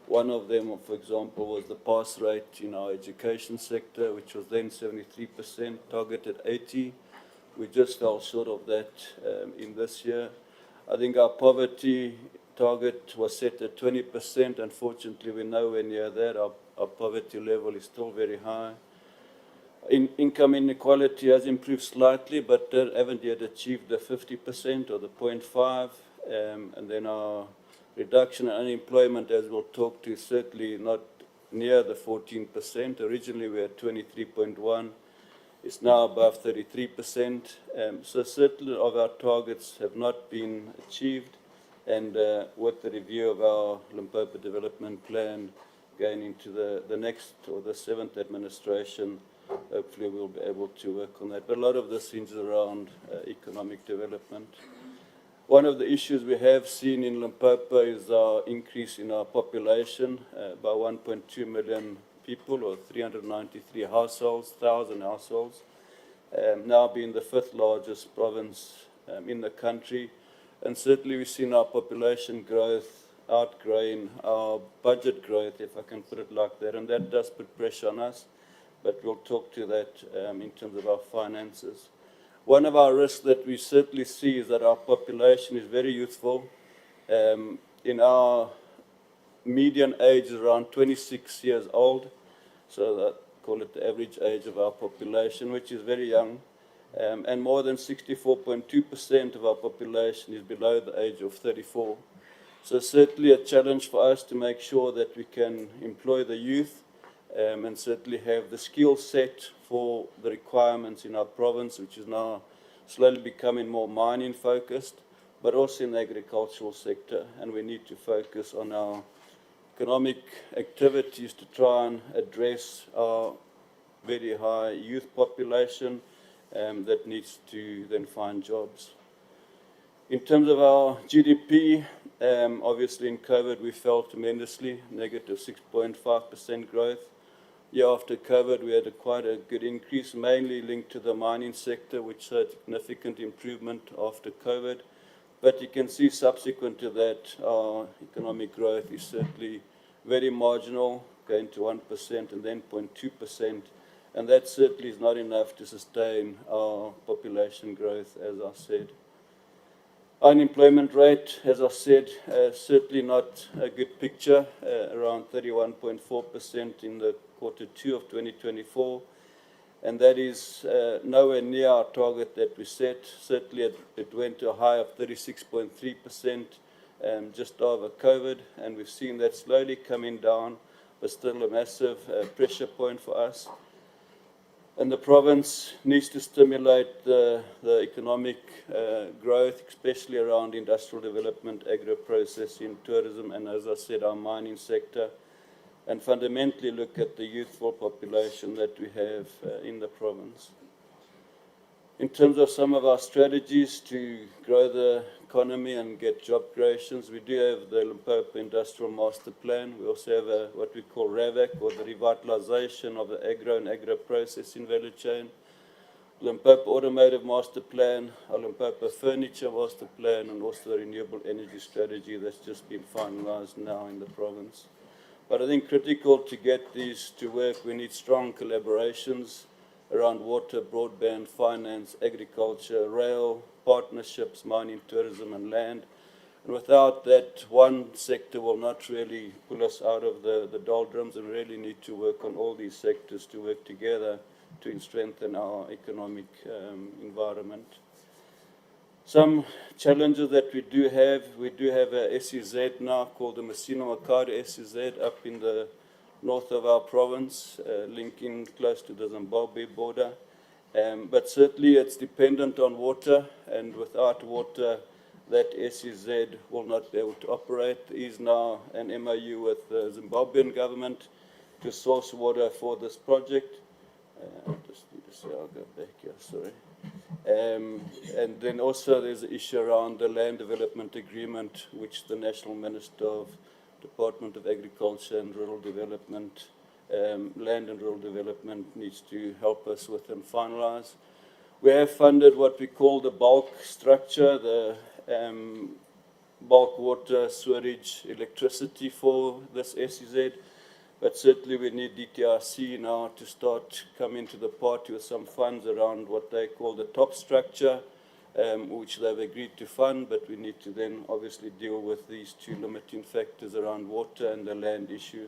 One of them, for example, was the pass rate in our education sector, which was then 73%, targeted 80%. We just fell short of that in this year. I think our poverty target was set at 20%. Unfortunately, we're nowhere near that. Our poverty level is still very high. Income inequality has improved slightly, but haven't yet achieved the 50% or the 0.5. And then our reduction in unemployment, as we'll talk to, is certainly not near the 14%. Originally, we had 23.1. It's now above 33%. So certain of our targets have not been achieved. And with the review of our Limpopo Development Plan going into the next or the 7th administration, hopefully we'll be able to work on that. But a lot of this hinges around economic development. One of the issues we have seen in Limpopo is our increase in our population by 1.2 million people, or 393,000 households, now being the 5th largest province in the country. And certainly we've seen our population growth outgrowing our budget growth, if I can put it like that, and that does put pressure on us, but we'll talk to that in terms of our finances. One of our risks that we certainly see is that our population is very youthful. In our median age is around 26 years old, so that, call it the average age of our population, which is very young. And more than 64.2% of our population is below the age of 34. So certainly a challenge for us to make sure that we can employ the youth and certainly have the skill set for the requirements in our province, which is now slowly becoming more mining focused, but also in the agricultural sector. And we need to focus on our economic activities to try and address our very high youth population that needs to then find jobs. In terms of our GDP, obviously in COVID we fell tremendously, negative 6.5% growth. Year after COVID we had quite a good increase, mainly linked to the mining sector, which showed significant improvement after COVID. But you can see subsequent to that, our economic growth is certainly very marginal, going to 1% and then 0.2%. And that certainly is not enough to sustain our population growth, as I said. Unemployment rate, as I said, certainly not a good picture, around 31.4% in the Q2 of 2024. And that is nowhere near our target that we set. Certainly it went to a high of 36.3% just over COVID, and we've seen that slowly coming down, but still a massive pressure point for us. And the province needs to stimulate the economic growth, especially around industrial development, agro-processing, tourism, and as I said, our mining sector, and fundamentally look at the youthful population that we have in the province. In terms of some of our strategies to grow the economy and get job creations, we do have the Limpopo Industrial Master Plan. We also have what we call RAVAC, or the revitalization of the agro and agro-processing value chain. Limpopo Automotive Master Plan, our Limpopo Furniture Master Plan, and also the Renewable Energy Strategy that's just been finalized now in the province. But I think critical to get these to work, we need strong collaborations around water, broadband, finance, agriculture, rail, partnerships, mining, tourism, and land. And without that, one sector will not really pull us out of the doldrums, and really need to work on all these sectors to work together to strengthen our economic environment. Some challenges that we do have a SEZ now called the Masino-Makado SEZ up in the north of our province, linking close to the Zimbabwe border. But certainly it's dependent on water, and without water, that SEZ will not be able to operate. There is now an MOU with the Zimbabwean government to source water for this project. I just need to say, I'll go back here, sorry. And then also there's an issue around the land development agreement, which the National Minister of Department of Agriculture and Rural Development, Land and Rural Development needs to help us with and finalize. We have funded what we call the bulk structure, the bulk water, sewerage, electricity for this SEZ. But certainly we need DTRC now to start coming to the party with some funds around what they call the top structure, which they've agreed to fund, but we need to then obviously deal with these two limiting factors around water and the land issue.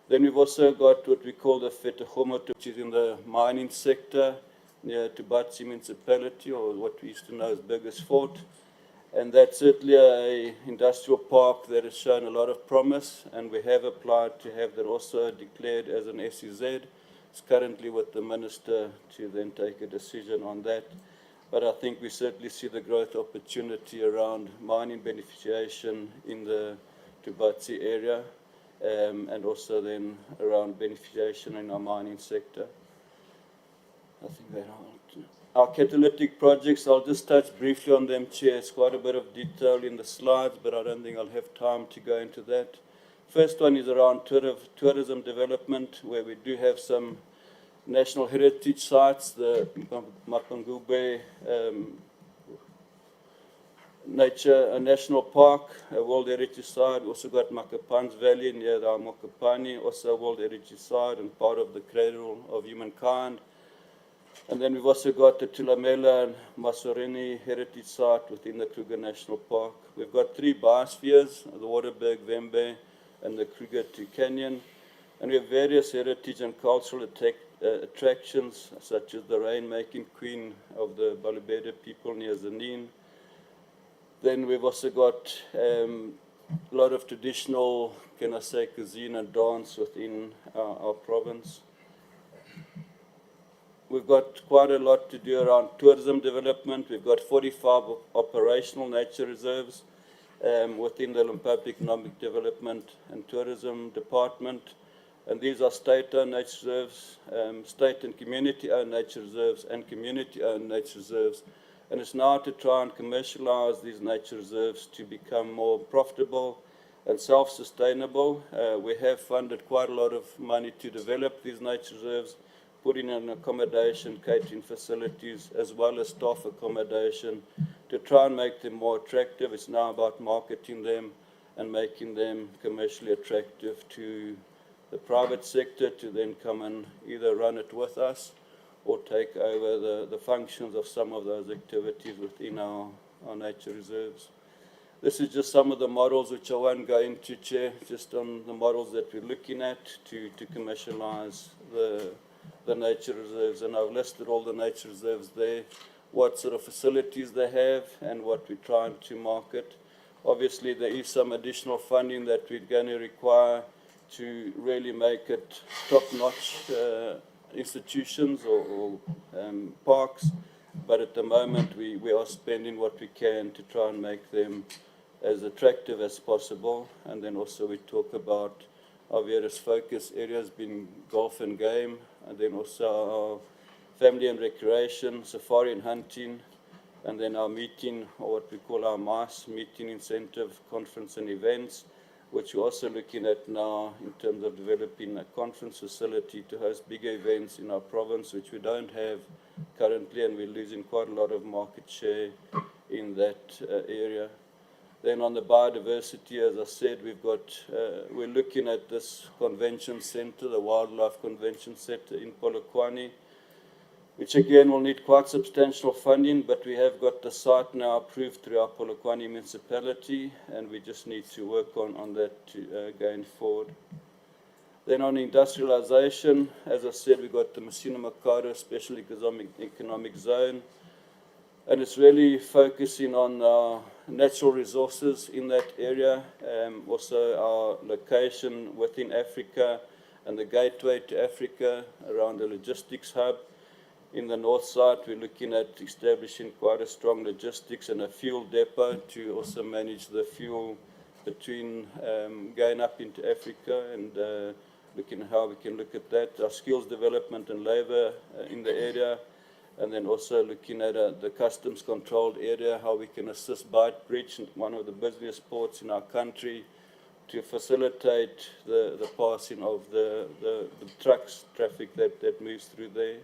Then we've also got what we call the Fetahomoto, which is in the mining sector near to Batsi municipality, or what we used to know as Burgers Fort. And that's certainly an industrial park that has shown a lot of promise, and we have applied to have that also declared as an SEZ. It's currently with the Minister to then take a decision on that. But I think we certainly see the growth opportunity around mining beneficiation in the Tubatsi area, and also then around beneficiation in our mining sector. I think that our catalytic projects, I'll just touch briefly on them, Chair. It's quite a bit of detail in the slides, but I don't think I'll have time to go into that. First one is around tourism development, where we do have some national heritage sites, the Mapungubwe National Park, a World Heritage Site. We also got Makapan's Valley near the Mokopane, also a World Heritage Site and part of the cradle of humankind. And then we've also got the Tulamela and Masoreni Heritage Site within the Kruger National Park. We've got 3 biospheres, the Waterberg, Vembe, and the Kruger 2 Canyon. And we have various heritage and cultural attractions, such as the rainmaking queen of the Balubeda people near Zanin. Then we've also got a lot of traditional, can I say, cuisine and dance within our province. We've got quite a lot to do around tourism development. We've got 45 operational nature reserves within the Limpopo Economic Development and Tourism Department. And these are state-owned nature reserves, state and community-owned nature reserves, and community-owned nature reserves. And it's now to try and commercialize these nature reserves to become more profitable and self-sustainable. We have funded quite a lot of money to develop these nature reserves, putting in accommodation, catering facilities, as well as staff accommodation to try and make them more attractive. It's now about marketing them and making them commercially attractive to the private sector to then come and either run it with us or take over the functions of some of those activities within our nature reserves. This is just some of the models which I won't go into, Chair, just on the models that we're looking at to commercialize the nature reserves. And I've listed all the nature reserves there, what sort of facilities they have and what we're trying to market. Obviously, there is some additional funding that we're going to require to really make it top-notch institutions or parks, but at the moment we are spending what we can to try and make them as attractive as possible. And then also we talk about our various focus areas being golf and game, and then also our family and recreation, safari and hunting, and then our meeting, or what we call our MICE, meeting incentive, conference and events, which we're also looking at now in terms of developing a conference facility to host bigger events in our province, which we don't have currently, and we're losing quite a lot of market share in that area. Then on the biodiversity, as I said, we're looking at this convention center, the Wildlife Convention Center in Polokwane, which again will need quite substantial funding, but we have got the site now approved through our Polokwane municipality, and we just need to work on that going forward. Then on industrialization, as I said, we've got the Messina Makado Special Economic Zone, and it's really focusing on natural resources in that area, also our location within Africa and the gateway to Africa around the logistics hub. In the north side, we're looking at establishing quite a strong logistics and a fuel depot to also manage the fuel between going up into Africa, and looking at how we can look at that. Our skills development and labor in the area, and then also looking at the customs controlled area, how we can assist Beitbridge, one of the busiest ports in our country, to facilitate the passing of the trucks traffic that moves through there.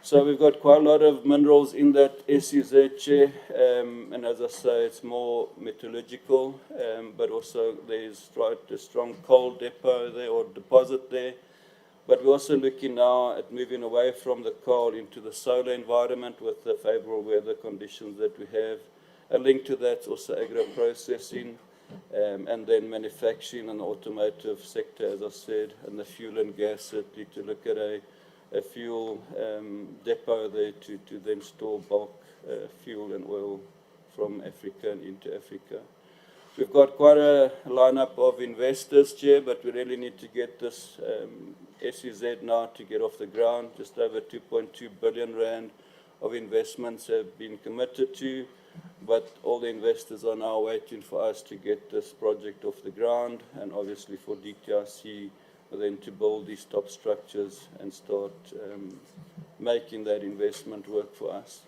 So we've got quite a lot of minerals in that SEZ, Chair, and as I say, it's more metallurgical, but also there's a strong coal depot there, or deposit there. But we're also looking now at moving away from the coal into the solar environment with the favorable weather conditions that we have. A link to that's also agro-processing, and then manufacturing and the automotive sector, as I said, and the fuel and gas, certainly to look at a fuel depot there to then store bulk fuel and oil from Africa and into Africa. We've got quite a lineup of investors, Chair, but we really need to get this SEZ now to get off the ground. Just over 2.2 billion rand of investments have been committed to, but all the investors are now waiting for us to get this project off the ground, and obviously for DTRC then to build these top structures and start making that investment work for us.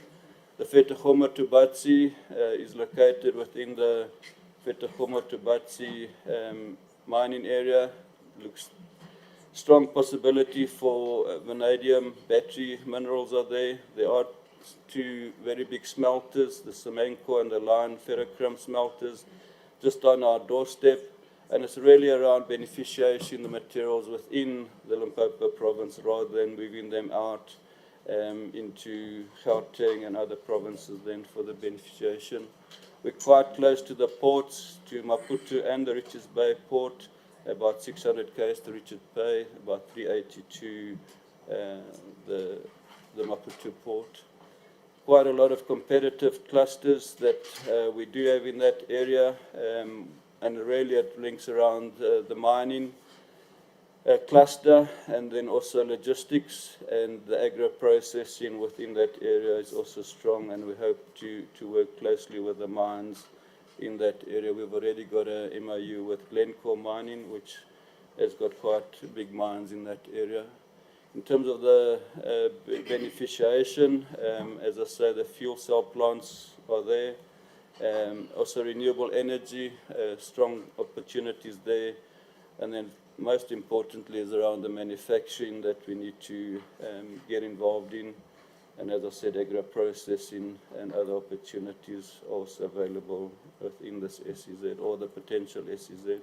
The Fetagoma Tubatsi is located within the Fetagoma Tubatsi mining area. Looks strong possibility for vanadium battery minerals are there. There are two very big smelters, the Semenko and the Lion ferrochrome smelters, just on our doorstep. And it's really around beneficiation the materials within the Limpopo province rather than moving them out into Gauteng and other provinces then for the beneficiation. We're quite close to the ports, to Maputo and the Richards Bay port, about 600 km to Richards Bay, about 380 to the Maputo port. Quite a lot of competitive clusters that we do have in that area, and really it links around the mining cluster, and then also logistics, and the agro-processing within that area is also strong, and we hope to work closely with the mines in that area. We've already got a MOU with Glencore Mining, which has got quite big mines in that area. In terms of the beneficiation, as I say, the fuel cell plants are there. Also renewable energy, strong opportunities there. And then most importantly is around the manufacturing that we need to get involved in. And as I said, agro-processing and other opportunities also available within this SEZ or the potential SEZ.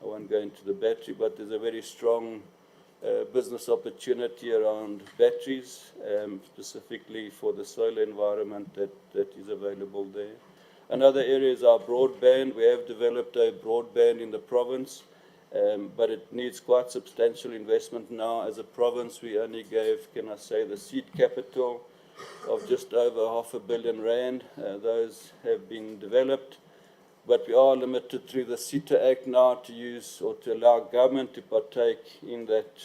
I won't go into the battery, but there's a very strong business opportunity around batteries, specifically for the solar environment that is available there. Another area is our broadband. We have developed a broadband in the province, but it needs quite substantial investment now. As a province, we only gave, can I say, the seed capital of just over R500 million. Those have been developed, but we are limited through the CETA Act now to use or to allow government to partake in that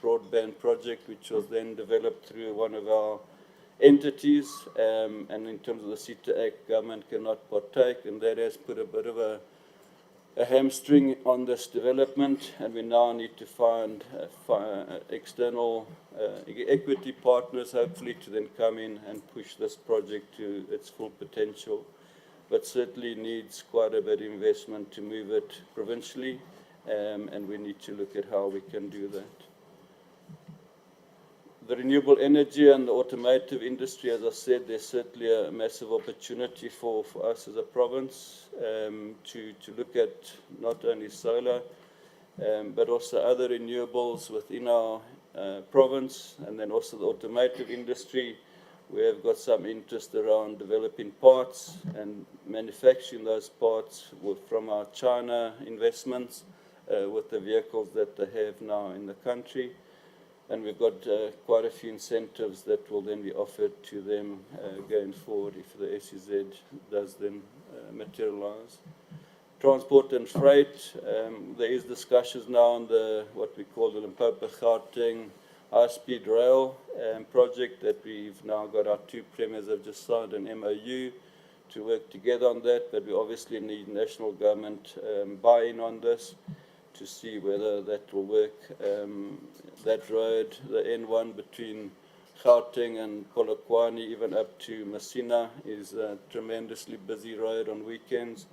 broadband project, which was then developed through one of our entities, and in terms of the CETA Act, government cannot partake, and that has put a bit of a hamstring on this development, and we now need to find external equity partners, hopefully, to then come in and push this project to its full potential, but certainly needs quite a bit of investment to move it provincially, and we need to look at how we can do that. The renewable energy and the automotive industry, as I said, there's certainly a massive opportunity for us as a province to look at not only solar, but also other renewables within our province, and then also the automotive industry. We have got some interest around developing parts and manufacturing those parts from our China investments with the vehicles that they have now in the country. And we've got quite a few incentives that will then be offered to them going forward if the SEZ does then materialize. Transport and freight, there is discussions now on what we call the Limpopo Gauteng high-speed rail project that we've now got. Our two premiers have just signed an MOU to work together on that, but we obviously need national government buy-in on this to see whether that will work. That road, the N1 between Gauteng and Polokwane, even up to Messina, is a tremendously busy road on weekends.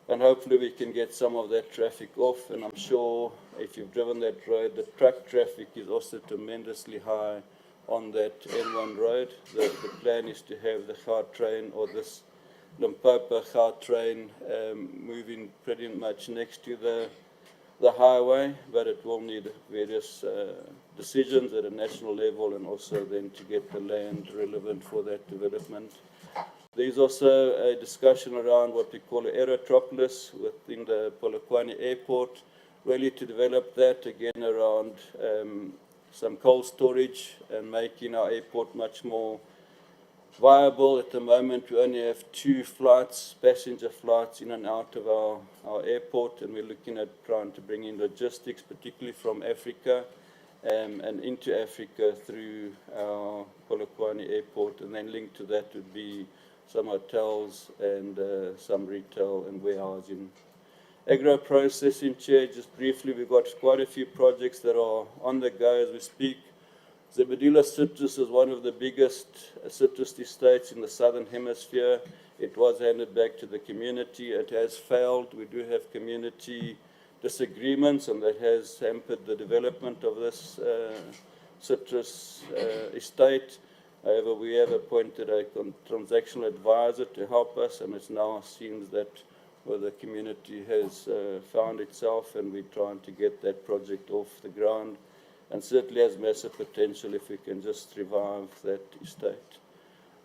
And hopefully we can get some of that traffic off. And I'm sure if you've driven that road, the truck traffic is also tremendously high on that N1 road. The plan is to have the Gautrain or this Limpopo Gautrain moving pretty much next to the highway, but it will need various decisions at a national level and also then to get the land relevant for that development. There's also a discussion around what we call an aerotropolis within the Polokwane airport, really to develop that again around some cold storage and making our airport much more viable. At the moment, we only have 2 flights, passenger flights in and out of our airport, and we're looking at trying to bring in logistics, particularly from Africa and into Africa through our Polokwane airport, and then linked to that would be some hotels and some retail and warehousing. Agro-processing, Chair, just briefly, we've got quite a few projects that are on the go as we speak. Zebedila citrus is one of the biggest citrus estates in the southern hemisphere. It was handed back to the community. It has failed. We do have community disagreements, and that has hampered the development of this citrus estate. However, we have appointed a transactional advisor to help us, and it now seems that the community has found itself, and we're trying to get that project off the ground. And certainly has massive potential if we can just revive that estate.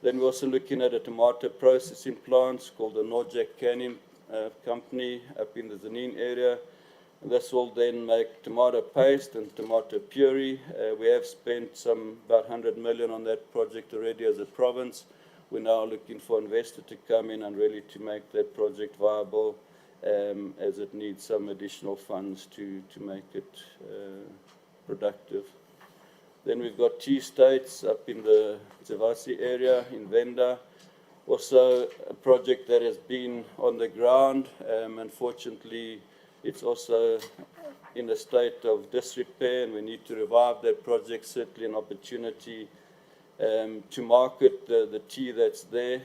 Then we're also looking at a tomato processing plant called the Norjack Canning Company up in the Zanin area. And this will then make tomato paste and tomato puree. We have spent about 100 million on that project already as a province. We're now looking for investors to come in and really to make that project viable, as it needs some additional funds to make it productive. Then we've got tea estates up in the Zavasi area in Venda. Also a project that has been on the ground. Unfortunately, It's also in a state of disrepair, and we need to revive that project. Certainly an opportunity to market the tea that's there.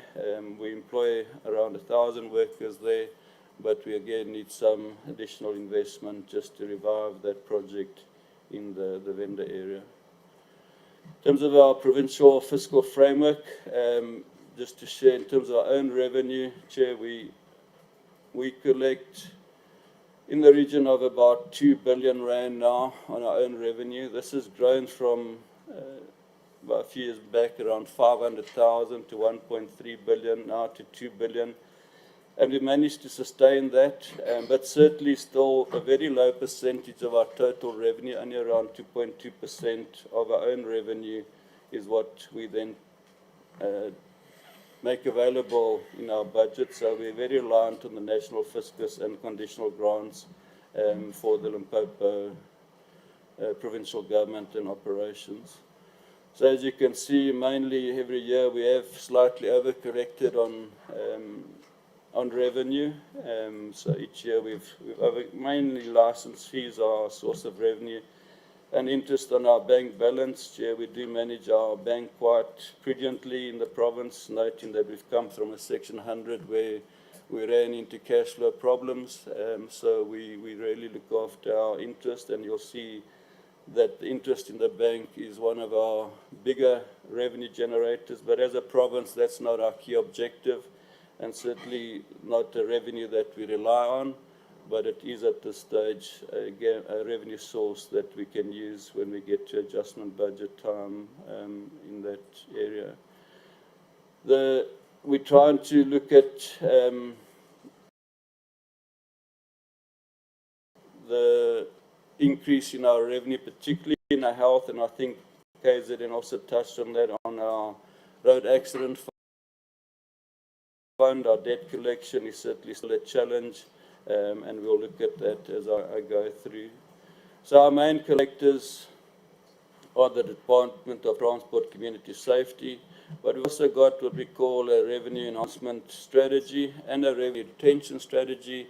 We employ around 1,000 workers there, but we again need some additional investment just to revive that project in the vendor area. In terms of our provincial fiscal framework, just to share in terms of our own revenue, Chair, we collect in the region of about 2 billion rand now on our own revenue. This has grown from about a few years back around 500,000 to 1.3 billion, now to 2 billion. And we managed to sustain that, but certainly still a very low percentage of our total revenue, only around 2.2% of our own revenue is what we then make available in our budget. So we're very reliant on the national fiscus and conditional grants for the Limpopo provincial government and operations. So as you can see, mainly every year we have slightly overcorrected on revenue. So each year we've mainly license fees are our source of revenue, and interest on our bank balance. Yeah, we do manage our bank quite prudently in the province, noting that we've come from a Section 100 where we ran into cash flow problems. So we really look after our interest, and you'll see that the interest in the bank is one of our bigger revenue generators. But as a province, that's not our key objective, and certainly not a revenue that we rely on, but it is at this stage, again, a revenue source that we can use when we get to adjustment budget time in that area. We're trying to look at the increase in our revenue, particularly in our health, and I think KZN also touched on that, on our road accident fund. Our debt collection is certainly still a challenge, and we'll look at that as I go through. So our main collectors are the Department of Transport Community Safety, but we've also got what we call a revenue enhancement strategy and a revenue retention strategy.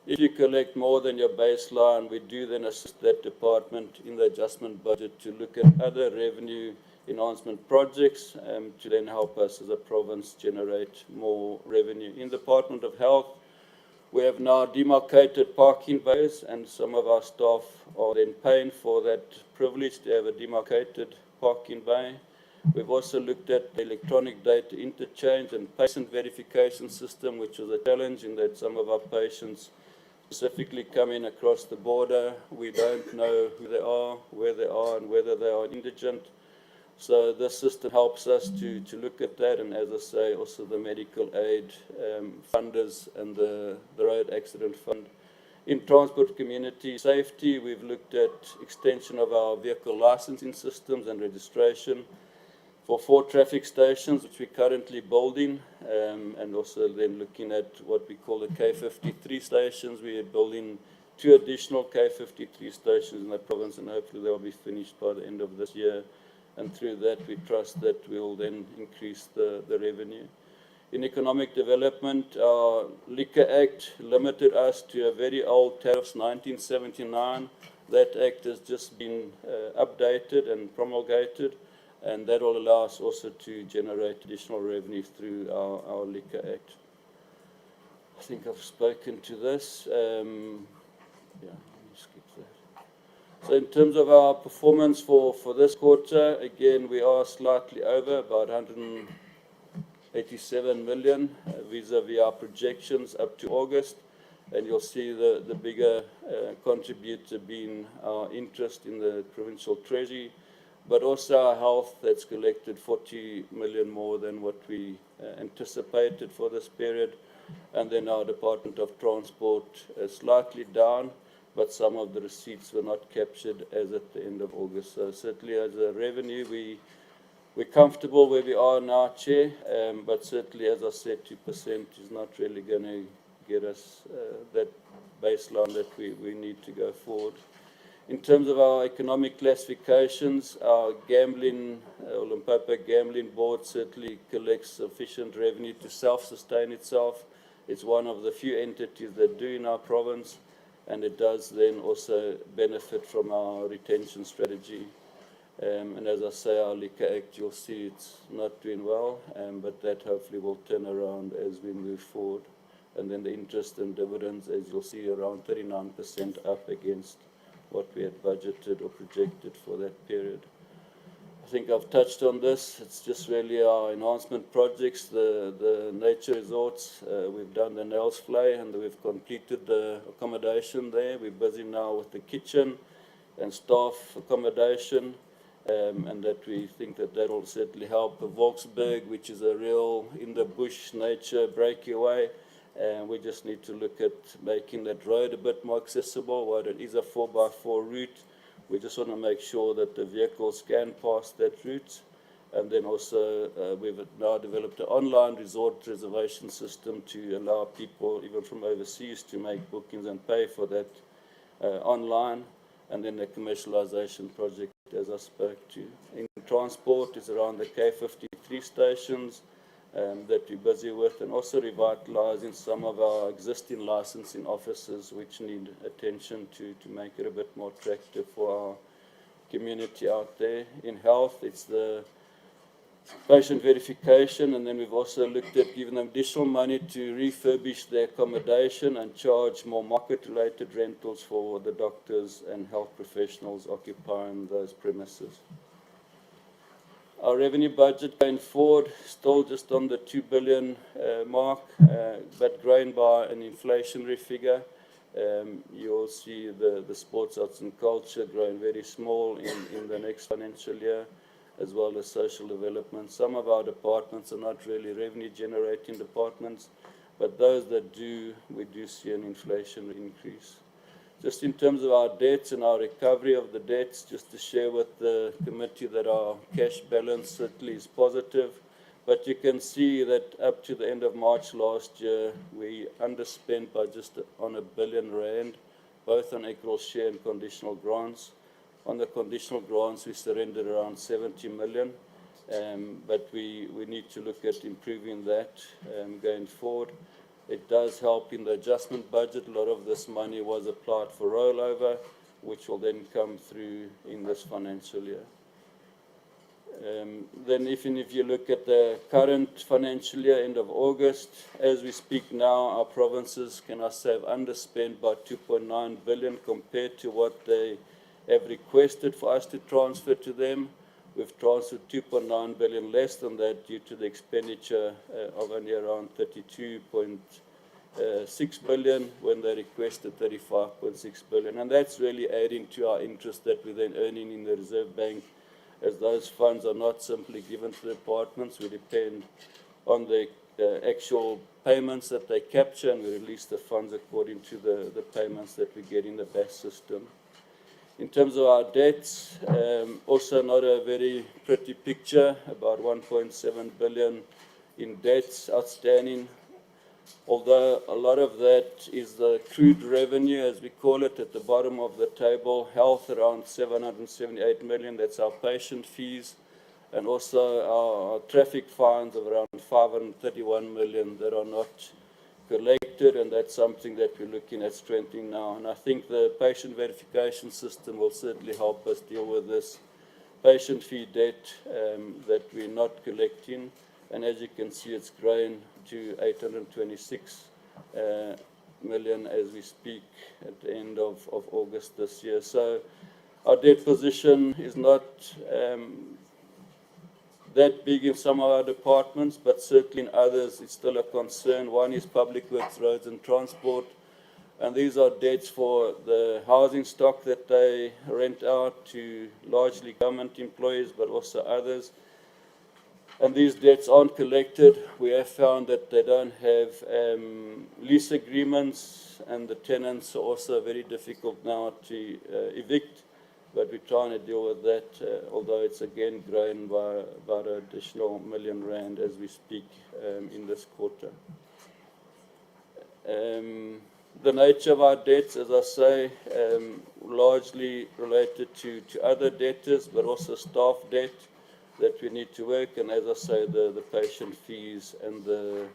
If you collect more than your baseline, we do then assist that department in the adjustment budget to look at other revenue enhancement projects to then help us as a province generate more revenue. In the Department of Health, we have now demarcated parking bays, and some of our staff are then paying for that privilege to have a demarcated parking bay. We've also looked at the electronic data interchange and patient verification system, which was a challenge in that some of our patients specifically coming across the border, we don't know who they are, where they are, and whether they are indigent. So this system helps us to look at that, and as I say, also the medical aid funders and the road accident fund. In transport community safety, we've looked at extension of our vehicle licensing systems and registration for 4 traffic stations, which we're currently building, and also then looking at what we call the K53 stations. We are building 2 additional K53 stations in the province, and hopefully they'll be finished by the end of this year. And through that, we trust that we'll then increase the revenue. In economic development, our Liquor Act limited us to a very old tariffs, 1979. That act has just been updated and promulgated, and that will allow us also to generate additional revenue through our Liquor Act. I think I've spoken to this. Yeah, let me skip that. So in terms of our performance for this quarter, again, we are slightly over, about 187 million vis-a-vis our projections up to August. And you'll see the bigger contributor being our interest in the Provincial Treasury, but also our health that's collected 40 million more than what we anticipated for this period. And then our Department of Transport is slightly down, but some of the receipts were not captured as at the end of August. So certainly as a revenue, we're comfortable where we are now, Chair, but certainly, as I said, 2% is not really going to get us that baseline that we need to go forward. In terms of our economic classifications, our gambling, Limpopo Gambling Board certainly collects sufficient revenue to self-sustain itself. It's one of the few entities that do in our province. and it does then also benefit from our retention strategy. And as I say, our Liquor Act, you'll see it's not doing well, but that hopefully will turn around as we move forward. And then the interest and dividends, as you'll see, around 39% up against what we had budgeted or projected for that period. I think I've touched on this. It's just really our enhancement projects, the nature resorts. We've done the Nails Flay and we've completed the accommodation there. We're busy now with the kitchen and staff accommodation. And that we think that that will certainly help Volksburg, which is a real in-the-bush nature breakaway. And we just need to look at making that road a bit more accessible. While it is a 4x4 route, we just want to make sure that the vehicles can pass that route. And then also we've now developed an online resort reservation system to allow people, even from overseas, to make bookings and pay for that online. And then the commercialization project, as I spoke to. In transport, is around the K53 stations that we're busy with, and also revitalizing some of our existing licensing offices which need attention to make it a bit more attractive for our community out there. In health, it's the patient verification, and then we've also looked at giving them additional money to refurbish their accommodation and charge more market-related rentals for the doctors and health professionals occupying those premises. Our revenue budget going forward, still just on the 2 billion mark, but growing by an inflationary figure. You'll see the sports, arts and culture growing very small in the next financial year, as well as social development. Some of our departments are not really revenue-generating departments, but those that do, we do see an inflation increase. Just in terms of our debts and our recovery of the debts, just to share with the committee that our cash balance certainly is positive, but you can see that up to the end of March last year, we underspent by just on R1 billion, both on equal share and conditional grants. On the conditional grants, we surrendered around 70 million, but we need to look at improving that going forward. It does help in the adjustment budget. A lot of this money was applied for rollover, which will then come through in this financial year. Then even if you look at the current financial year, end of August, as we speak now, our provinces, can I say, have underspent by 2.9 billion compared to what they have requested for us to transfer to them. We've transferred 2.9 billion less than that due to the expenditure of only around 32.6 billion when they requested 35.6 billion. And that's really adding to our interest that we're then earning in the Reserve Bank, as those funds are not simply given to the departments. We depend on the actual payments that they capture, and we release the funds according to the payments that we get in the BAS system. In terms of our debts, also not a very pretty picture, about 1.7 billion in debts outstanding, although a lot of that is the accrued revenue, as we call it, at the bottom of the table. Health around 778 million, that's our patient fees, and also our traffic fines of around 531 million that are not collected, and that's something that we're looking at strengthening now. And I think the patient verification system will certainly help us deal with this patient fee debt that we're not collecting. And as you can see, it's grown to 826 million as we speak at the end of August this year. So our debt position is not that big in some of our departments, but certainly in others it's still a concern. One is public works, roads and transport, and these are debts for the housing stock that they rent out to largely government employees, but also others. And these debts aren't collected. We have found that they don't have lease agreements, and the tenants are also very difficult now to evict. But we're trying to deal with that, although it's again grown by about an additional R1 million as we speak in this quarter. The nature of our debts, as I say, largely related to other debtors, but also staff debt that we need to work. And as I say, the patient fees and the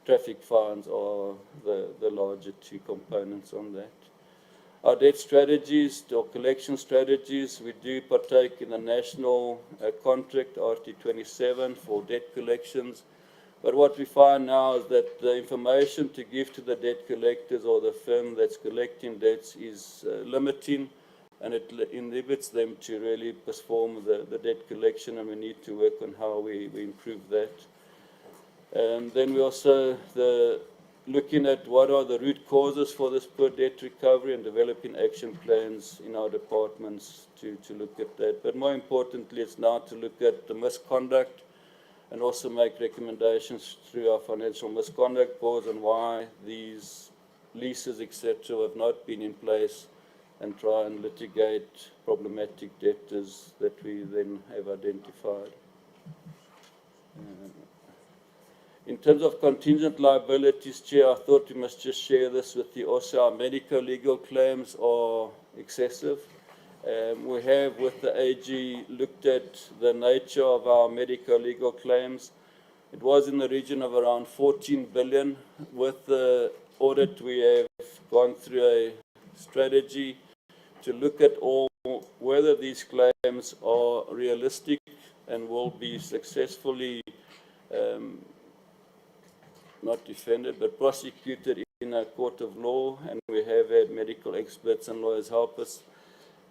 traffic fines are the larger two components on that. our debt strategies or collection strategies. We do partake in the national contract, RT27, for debt collections. But what we find now is that the information to give to the debt collectors or the firm that's collecting debts is limiting, and it inhibits them to really perform the debt collection, and we need to work on how we improve that. Then we also looking at what are the root causes for this poor debt recovery and developing action plans in our departments to look at that. But more importantly, it's now to look at the misconduct and also make recommendations through our financial misconduct boards on why these leases, etc., have not been in place, and try and litigate problematic debtors that we then have identified. In terms of contingent liabilities, Chair, I thought we must just share this with you. Also, our medical legal claims are excessive. We have, with the AG, looked at the nature of our medical legal claims. It was in the region of around 14 billion. With the audit, we have gone through a strategy to look at all whether these claims are realistic and will be successfully not defended, but prosecuted in a court of law, and we have had medical experts and lawyers help us.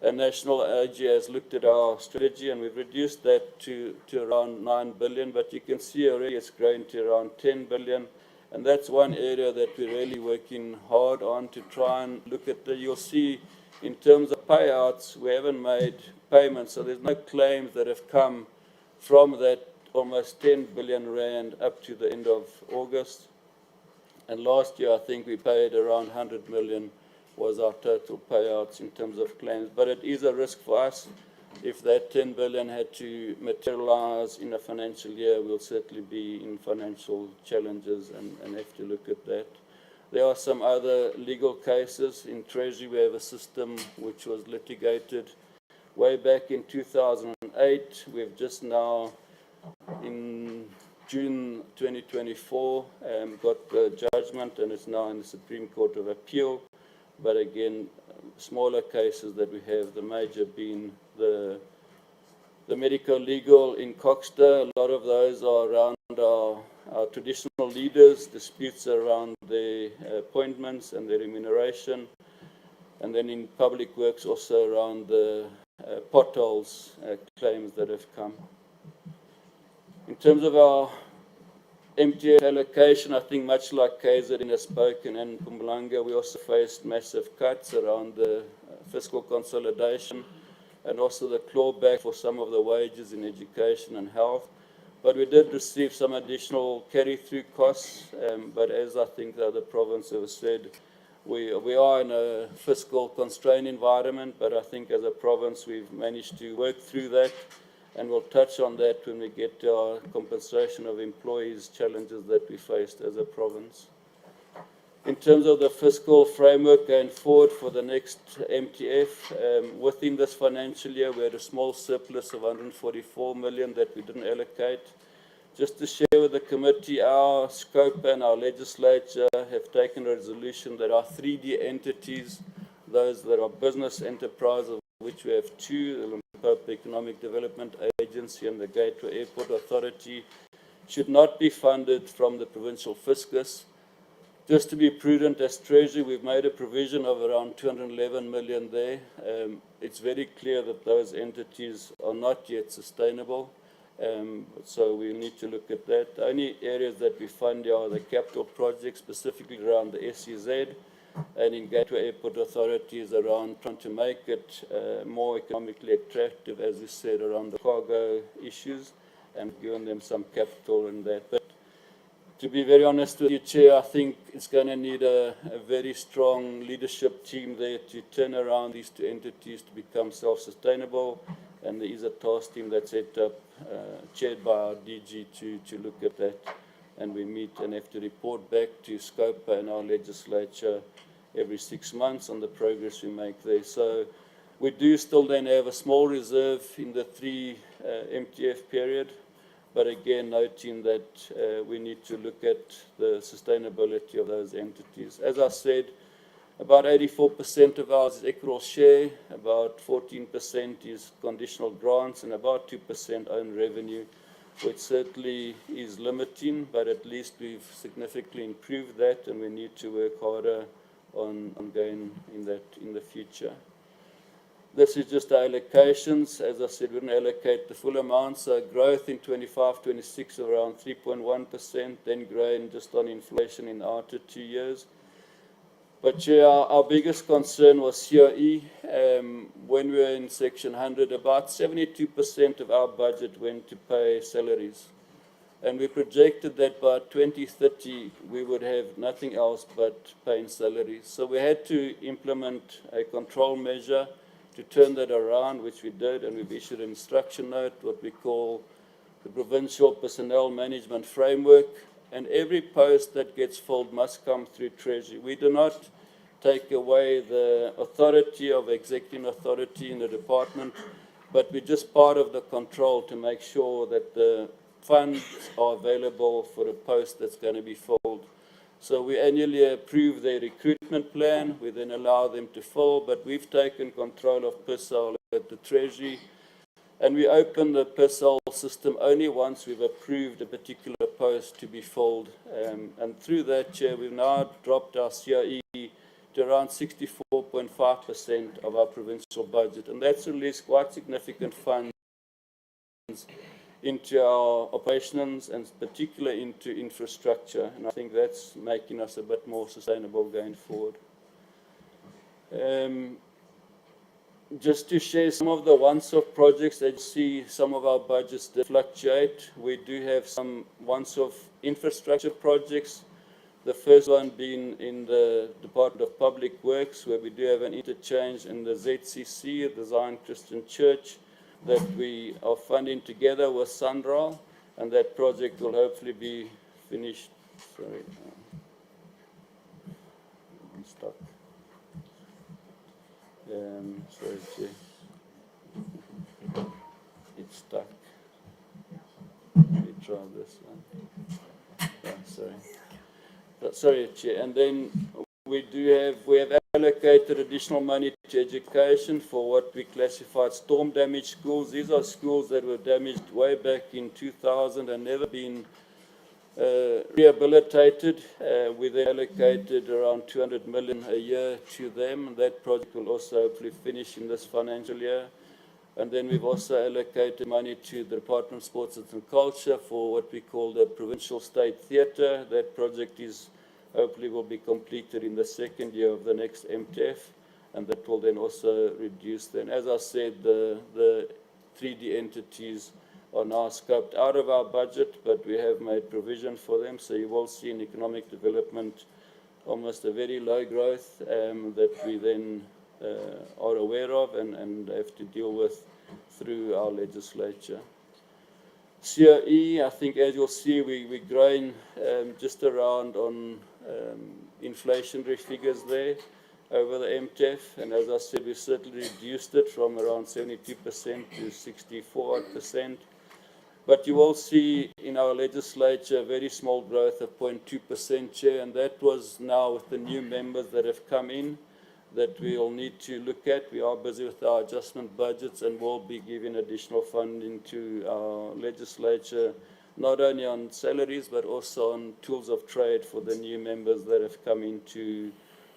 A national AG has looked at our strategy, and we've reduced that to around 9 billion, but you can see already it's grown to around 10 billion, and that's one area that we're really working hard on to try and look at. You'll see in terms of payouts, we haven't made payments, so there's no claims that have come from that almost 10 billion rand up to the end of August. And last year, I think we paid around 100 million was our total payouts in terms of claims. But it is a risk for us. If that 10 billion had to materialize in a financial year, we'll certainly be in financial challenges and have to look at that. There are some other legal cases. In Treasury, we have a system which was litigated way back in 2008. We've just now, in June 2024, got the judgment, and it's now in the Supreme Court of Appeal. But again, smaller cases that we have, the major being the medical legal in Coxter. A lot of those are around our traditional leaders, disputes around their appointments and their remuneration. And then in public works, also around the potholes claims that have come. In terms of our MTF allocation, I think much like KZN has spoken and Mpumalanga, we also faced massive cuts around the fiscal consolidation and also the clawback for some of the wages in education and health. But we did receive some additional carry-through costs, but as I think the other provinces have said, we are in a fiscal constrained environment, but I think as a province we've managed to work through that. And we'll touch on that when we get to our compensation of employees' challenges that we faced as a province. In terms of the fiscal framework going forward for the next MTF, within this financial year, we had a small surplus of 144 million that we didn't allocate. Just to share with the committee, our scope and our legislature have taken a resolution that our 3D entities, those that are business enterprise, of which we have two, the Limpopo Economic Development Agency and the Gateway Airport Authority, should not be funded from the provincial fiscus. Just to be prudent, as Treasury, we've made a provision of around 211 million there. It's very clear that those entities are not yet sustainable, so we need to look at that. The only areas that we fund are the capital projects, specifically around the SEZ, and in Gateway Airport Authority is around trying to make it more economically attractive, as we said, around the cargo issues, and giving them some capital in that. But to be very honest with you, Chair, I think it's going to need a very strong leadership team there to turn around these two entities to become self-sustainable, and there is a task team that's set up, chaired by our DG, to look at that. And we meet and have to report back to SCOPA and our legislature every 6 months on the progress we make there. So we do still then have a small reserve in the 3 MTF period, but again noting that we need to look at the sustainability of those entities. As I said, About 84% of ours is equal share, about 14% is conditional grants, and about 2% own revenue, which certainly is limiting, but at least we've significantly improved that, and we need to work harder on going in that in the future. This is just our allocations. As I said, we didn't allocate the full amount, so growth in 25-26 around 3.1%, then growing just on inflation in after 2 years. But yeah, our biggest concern was CRE. When we were in Section 100, about 72% of our budget went to pay salaries. And we projected that by 2030, we would have nothing else but paying salaries. So we had to implement a control measure to turn that around, which we did, and we've issued an instruction note, what we call the Provincial Personnel Management Framework. And every post that gets filled must come through Treasury. We do not take away the authority of executive authority in the department, but we're just part of the control to make sure that the funds are available for a post that's going to be filled. So we annually approve their recruitment plan. We then allow them to fill, but we've taken control of personnel at the Treasury. And we open the personnel system only once we've approved a particular post to be filled. And through that, Chair, we've now dropped our CRE to around 64.5% of our provincial budget. And that's released quite significant funds into our operations and particularly into infrastructure. And I think that's making us a bit more sustainable going forward. Just to share some of the once-off projects that you see, some of our budgets that fluctuate. We do have some once-off infrastructure projects. The first one being in the Department of Public Works, where we do have an interchange in the ZCC, the Zion Christian Church, that we are funding together with Sandral, and that project will hopefully be finished. Sorry, I'm stuck. Sorry, Chair. It's stuck. Let me try this one. Sorry, Chair. And then we have allocated additional money to education for what we classified storm damaged schools. These are schools that were damaged way back in 2000 and never been rehabilitated. We then allocated around 200 million a year to them. That project will also hopefully finish in this financial year. And then we've also allocated money to the Department of Sports and Culture for what we call the Provincial State Theatre. That project is hopefully will be completed in the second year of the next MTF, and that will then also reduce. Then, as I said, the 3D entities are now scoped out of our budget, but we have made provision for them. So you will see in economic development almost a very low growth that we then are aware of and have to deal with through our legislature. CRE, I think as you'll see, we're growing just around on inflationary figures there over the MTF. And as I said, we certainly reduced it from around 72% to 64%. But you will see in our legislature a very small growth of 0.2%, Chair, and that was now with the new members that have come in that we will need to look at. We are busy with our adjustment budgets and will be giving additional funding to our legislature, not only on salaries but also on tools of trade for the new members that have come into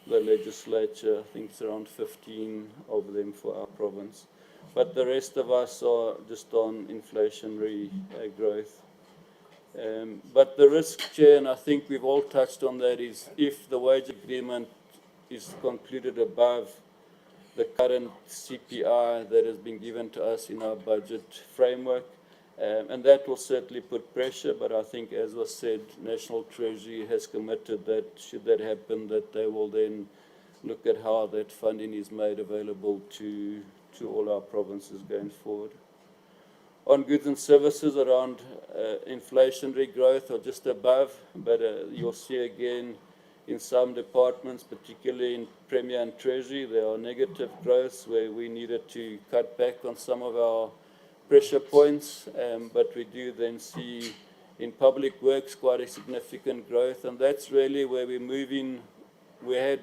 the legislature. I think it's around 15 of them for our province. But the rest of us are just on inflationary growth. But the risk, Chair, and I think we've all touched on that, is if the wage agreement is concluded above the current CPI that has been given to us in our budget framework. And that will certainly put pressure, but I think, as was said, National Treasury has committed that should that happen, that they will then look at how that funding is made available to all our provinces going forward. On goods and services, around inflationary growth or just above, but you'll see again in some departments, particularly in Premier and Treasury, there are negative growths where we needed to cut back on some of our pressure points, but we do then see in public works quite a significant growth, and that's really where we're moving. We had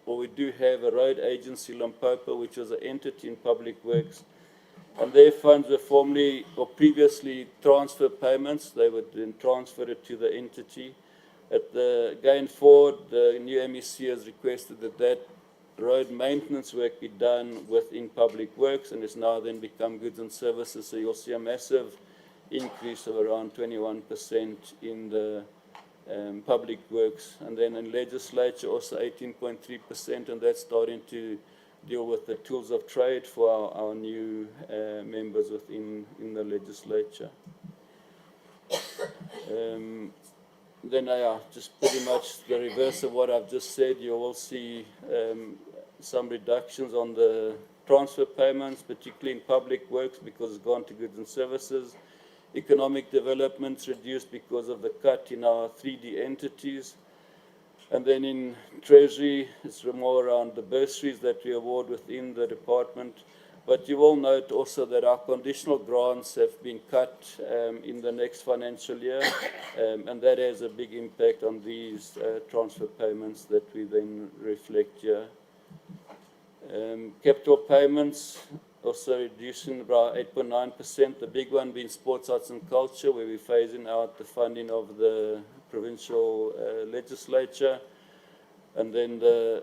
or we do have a road agency, Limpopo, which was an entity in public works. And their funds were formerly or previously transfer payments. They would then transfer it to the entity. Going forward, the new MEC has requested that road maintenance work be done within public works, and it's now then become goods and services. So you'll see a massive increase of around 21% in the public works. And then in legislature, also 18.3%, and that's starting to deal with the tools of trade for our new members within the legislature. Then just pretty much the reverse of what I've just said. You will see some reductions on the transfer payments, particularly in public works, because it's gone to goods and services. Economic development's reduced because of the cut in our 3D entities. And then in Treasury, it's more around the bursaries that we award within the department. But you will note also that our conditional grants have been cut in the next financial year, and that has a big impact on these transfer payments that we then reflect here. Capital payments also reducing about 8.9%, the big one being sports, arts and culture, where we're phasing out the funding of the provincial legislature, and then the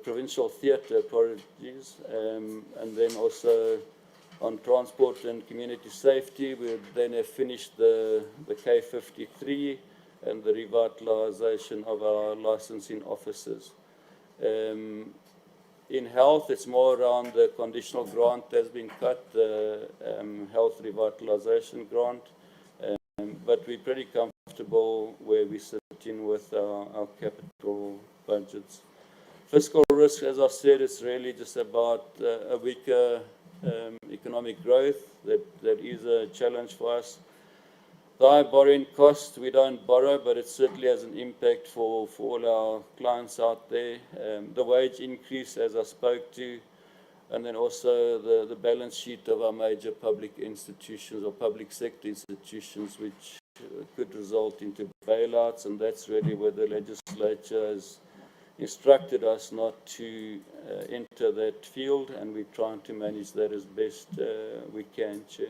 provincial theatre, apologies, and then also on transport and community safety, we then have finished the K53 and the revitalisation of our licensing offices. In health, it's more around the conditional grant that's been cut, the health revitalisation grant, but we're pretty comfortable where we sit in with our capital budgets. Fiscal risk, as I said, is really just about a weaker economic growth. That is a challenge for us. The high borrowing cost, we don't borrow, but it certainly has an impact for all our clients out there. The wage increase, as I spoke to, and then also the balance sheet of our major public institutions or public sector institutions, which could result into bailouts, and that's really where the legislature has instructed us not to enter that field, and we're trying to manage that as best we can, Chair.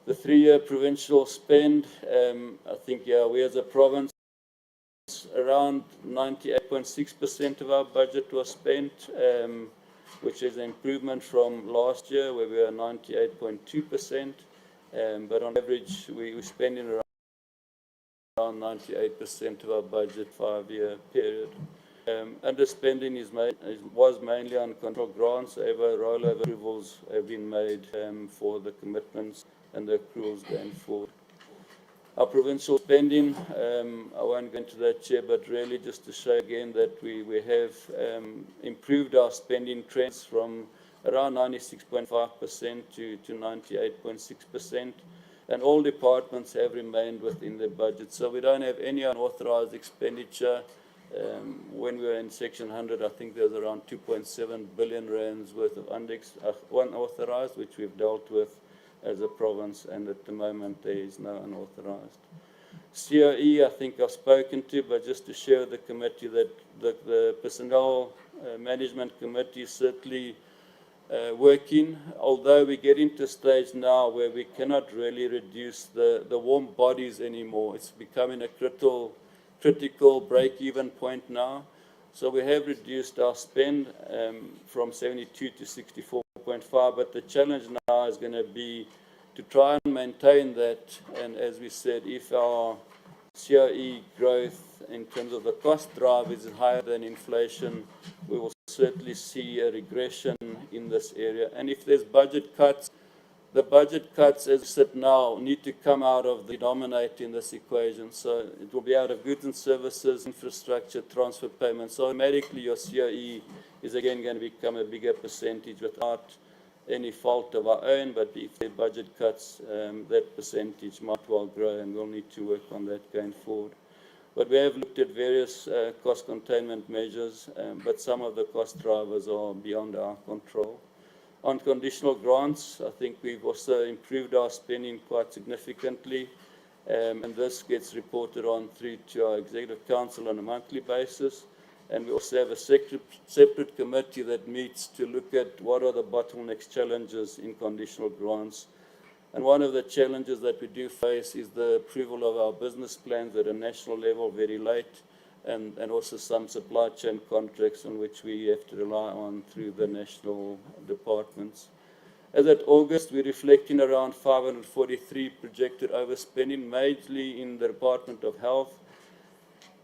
The 3-year provincial spend, I think, we as a province, around 98.6% of our budget was spent, which is an improvement from last year where we were 98.2%, but on average we're spending around 98% of our budget 5-year period. Underspending was mainly on control grants. However, rollover approvals have been made for the commitments and the accruals going forward. Our provincial spending, I won't go into that, Chair, but really just to show again that we have improved our spending trends from around 96.5% to 98.6%. And all departments have remained within their budget. So we don't have any unauthorised expenditure. When we were in Section 100, I think there was around 2.7 billion rands worth of unauthorised, which we've dealt with as a province, and at the moment there is no unauthorised. COE, I think I've spoken to, but just to share with the committee that the Personnel Management Committee is certainly working, although we get into a stage now where we cannot really reduce the warm bodies anymore. It's becoming a critical break-even point now. So we have reduced our spend from 72 to 64.5, but the challenge now is going to be to try and maintain that. And as we said, if our COE growth in terms of the cost drive is higher than inflation, we will certainly see a regression in this area. And if there's budget cuts, the budget cuts as we sit now need to come out of the denominator in this equation. So it will be out of goods and services, infrastructure, transfer payments. So automatically your COE is again going to become a bigger percentage without any fault of our own, but if there are budget cuts, that percentage might well grow, and we'll need to work on that going forward. But we have looked at various cost containment measures, but some of the cost drivers are beyond our control. On conditional grants, I think we've also improved our spending quite significantly, and this gets reported on through to our Executive Council on a monthly basis. And we also have a separate committee that meets to look at what are the bottlenecks challenges in conditional grants. And one of the challenges that we do face is the approval of our business plans at a national level very late, and also some supply chain contracts on which we have to rely on through the national departments. As at August, we're reflecting around 543 projected overspending, mainly in the Department of Health.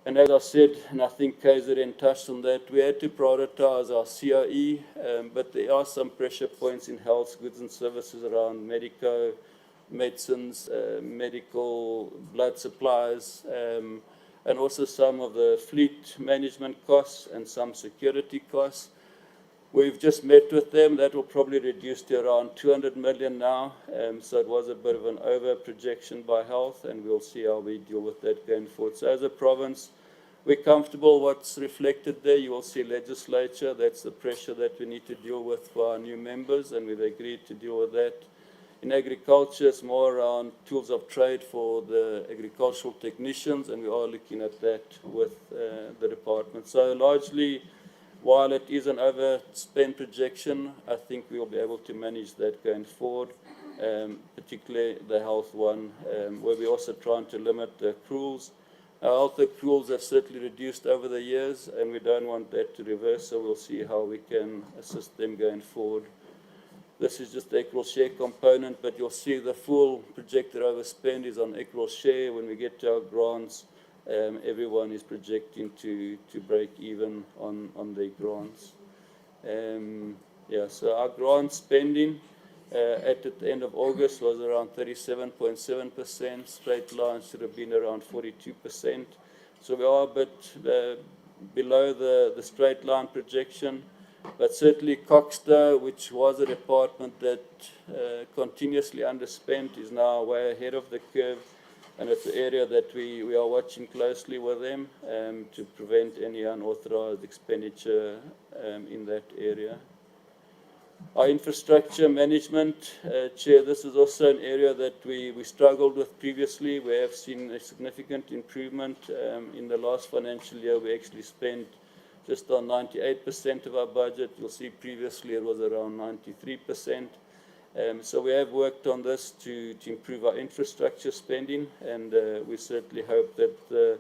And as I said, and I think KZN touched on that, we had to prioritize our COE, but there are some pressure points in health, goods and services around medicines, medical blood supplies, and also some of the fleet management costs and some security costs. We've just met with them. That will probably reduce to around 200 million now. So it was a bit of an over projection by health, and we'll see how we deal with that going forward. So as a province, we're comfortable what's reflected there. You will see legislature. That's the pressure that we need to deal with for our new members, and we've agreed to deal with that. In agriculture, it's more around tools of trade for the agricultural technicians, and we are looking at that with the department. So largely, while it is an overspend projection, I think we will be able to manage that going forward, particularly the health one, where we're also trying to limit the accruals. Our health accruals have certainly reduced over the years, and we don't want that to reverse, so we'll see how we can assist them going forward. This is just the equal share component, but you'll see the full projected overspend is on equal share. When we get to our grants, everyone is projecting to break even on their grants. So our grant spending at the end of August was around 37.7%. Straight line should have been around 42%. So we are a bit below the straight line projection. But certainly Coxter, which was a department that continuously underspent, is now way ahead of the curve. And it's an area that we are watching closely with them to prevent any unauthorized expenditure in that area. Our infrastructure management, Chair, this is also an area that we struggled with previously. We have seen a significant improvement. In the last financial year, we actually spent just on 98% of our budget. You'll see previously it was around 93%. So we have worked on this to improve our infrastructure spending, and we certainly hope that the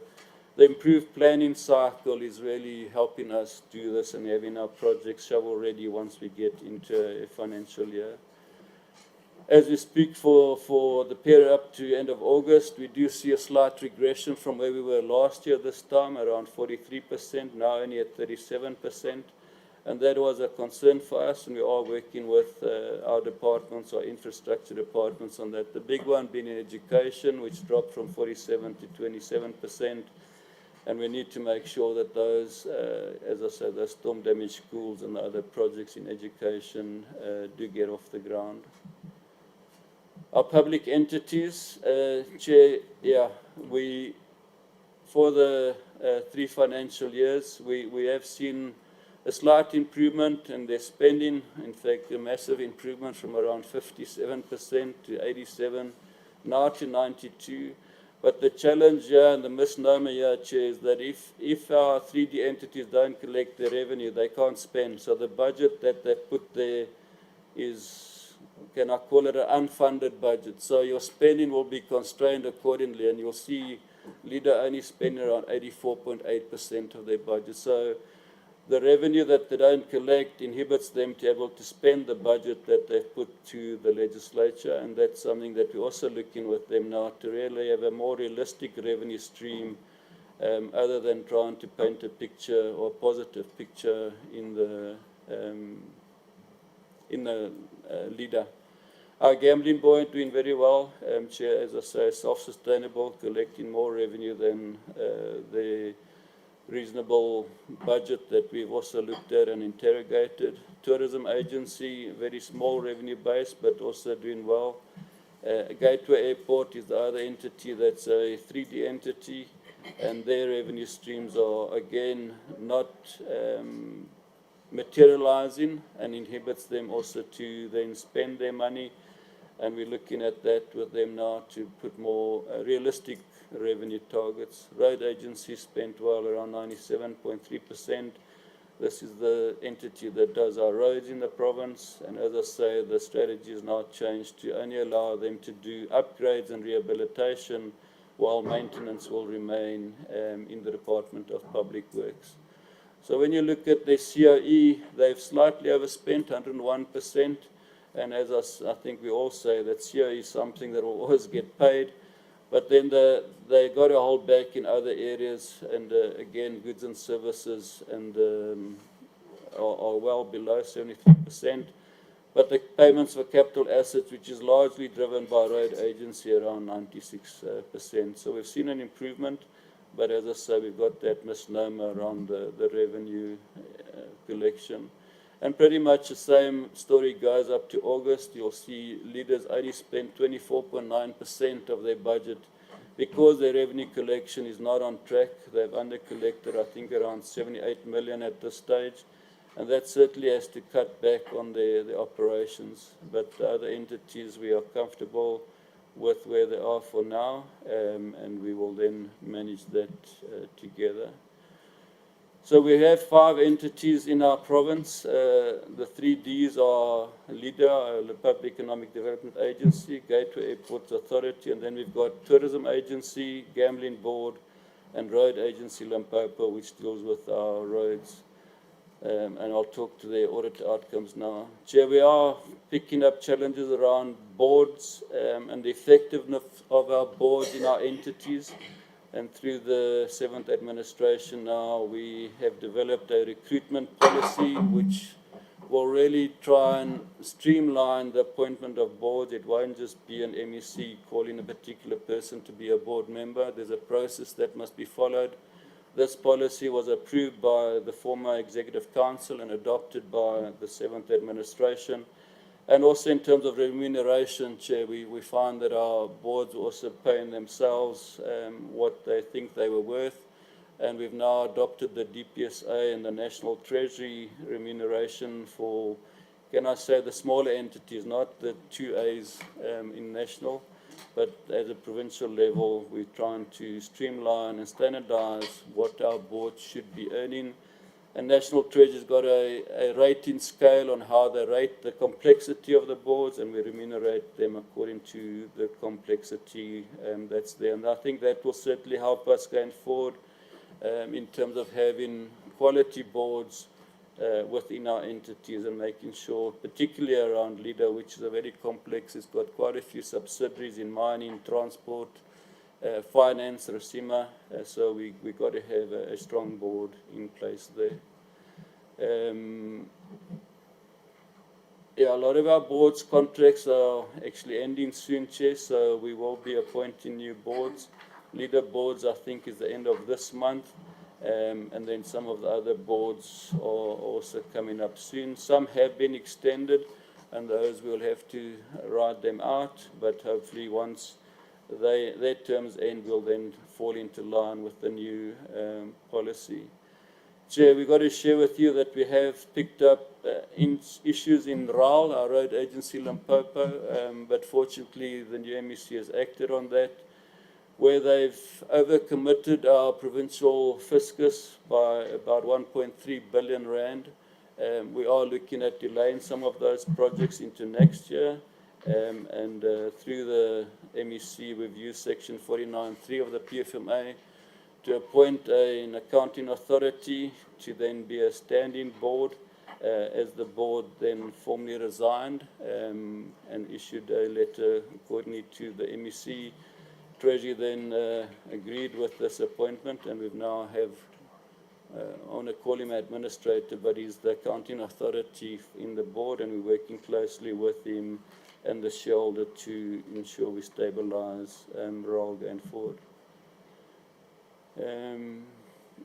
improved planning cycle is really helping us do this and having our projects shovel ready once we get into a financial year. As we speak for the period up to end of August, we do see a slight regression from where we were last year this time, around 43%, now only at 37%. And that was a concern for us, and we are working with our departments, our infrastructure departments on that. The big one being in education, which dropped from 47 to 27%. And we need to make sure that those, as I said, those storm damaged schools and the other projects in education do get off the ground. Our public entities, Chair, for the 3 financial years, we have seen a slight improvement in their spending. In fact, a massive improvement from around 57% to 87%, now to 92%. But the challenge here and the misnomer here, Chair, is that if our 3D entities don't collect the revenue, they can't spend. So the budget that they put there is, can I call it, an unfunded budget. So your spending will be constrained accordingly, and you'll see LEADER only spending around 84.8% of their budget. So the revenue that they don't collect inhibits them to be able to spend the budget that they've put to the legislature, and that's something that we're also looking with them now to really have a more realistic revenue stream, other than trying to paint a picture or a positive picture in the leader. Our gambling board doing very well, Chair, as I say, self-sustainable, collecting more revenue than the reasonable budget that we've also looked at and interrogated. Tourism agency, very small revenue base, but also doing well. Gateway Airport is the other entity that's a 3D entity, and their revenue streams are again not materializing and inhibits them also to then spend their money. and we're looking at that with them now to put more realistic revenue targets. Road agency spent well around 97.3%. This is the entity that does our roads in the province, and as I say, the strategy is now changed to only allow them to do upgrades and rehabilitation, while maintenance will remain in the Department of Public Works. So when you look at the COE, they've slightly overspent, 101%, and as I think we all say, that COE is something that will always get paid. But then they got to hold back in other areas, and again, goods and services and are well below 73%. But the payments for capital assets, which is largely driven by road agency, around 96%. So we've seen an improvement, but as I say, we've got that misnomer around the revenue collection. And pretty much the same story goes up to August. You'll see leaders only spent 24.9% of their budget because their revenue collection is not on track. They've under-collected, I think, around 78 million at this stage. And that certainly has to cut back on the operations. But the other entities, we are comfortable with where they are for now, and we will then manage that together. So we have 5 entities in our province. The 3 Ds are LEADER, Limpopo Economic Development Agency, Gateway Airports Authority, and then we've got Tourism Agency, Gambling Board, and Road Agency Limpopo, which deals with our roads. And I'll talk to the audit outcomes now. Chair, we are picking up challenges around boards and the effectiveness of our boards in our entities. And through the 7th administration now, we have developed a recruitment policy which will really try and streamline the appointment of boards. It won't just be an MEC calling a particular person to be a board member. There's a process that must be followed. This policy was approved by the former Executive Council and adopted by the 7th administration. And also in terms of remuneration, Chair, we find that our boards are also paying themselves what they think they were worth. And we've now adopted the DPSA and the National Treasury remuneration for, can I say, the smaller entities, not the 2As in national, but at a provincial level, we're trying to streamline and standardize what our boards should be earning. And National Treasury's got a rating scale on how they rate the complexity of the boards, and we remunerate them according to the complexity that's there. And I think that will certainly help us going forward in terms of having quality boards within our entities and making sure, particularly around LEADER, which is a very complex, it's got quite a few subsidiaries in mining, transport, finance, Rasima, so we got to have a strong board in place there. Yeah, a lot of our boards' contracts are actually ending soon, Chair, so we will be appointing new boards. Leader boards, I think, is the end of this month, and then some of the other boards are also coming up soon. Some have been extended, and those we'll have to ride them out, but hopefully once their terms end, will then fall into line with the new policy. Chair, we've got to share with you that we have picked up issues in RAL, our road agency Limpopo, but fortunately the new MEC has acted on that, where they've overcommitted our provincial fiscus by about 1.3 billion rand. We are looking at delaying some of those projects into next year. And through the MEC, we've used Section 49.3 of the PFMA to appoint an accounting authority to then be a standing board, as the board then formally resigned and issued a letter accordingly to the MEC. Treasury then agreed with this appointment, and we've now have, I want to call him administrator, but he's the accounting authority in the board, and we're working closely with him and the shareholder to ensure we stabilize RAL going forward.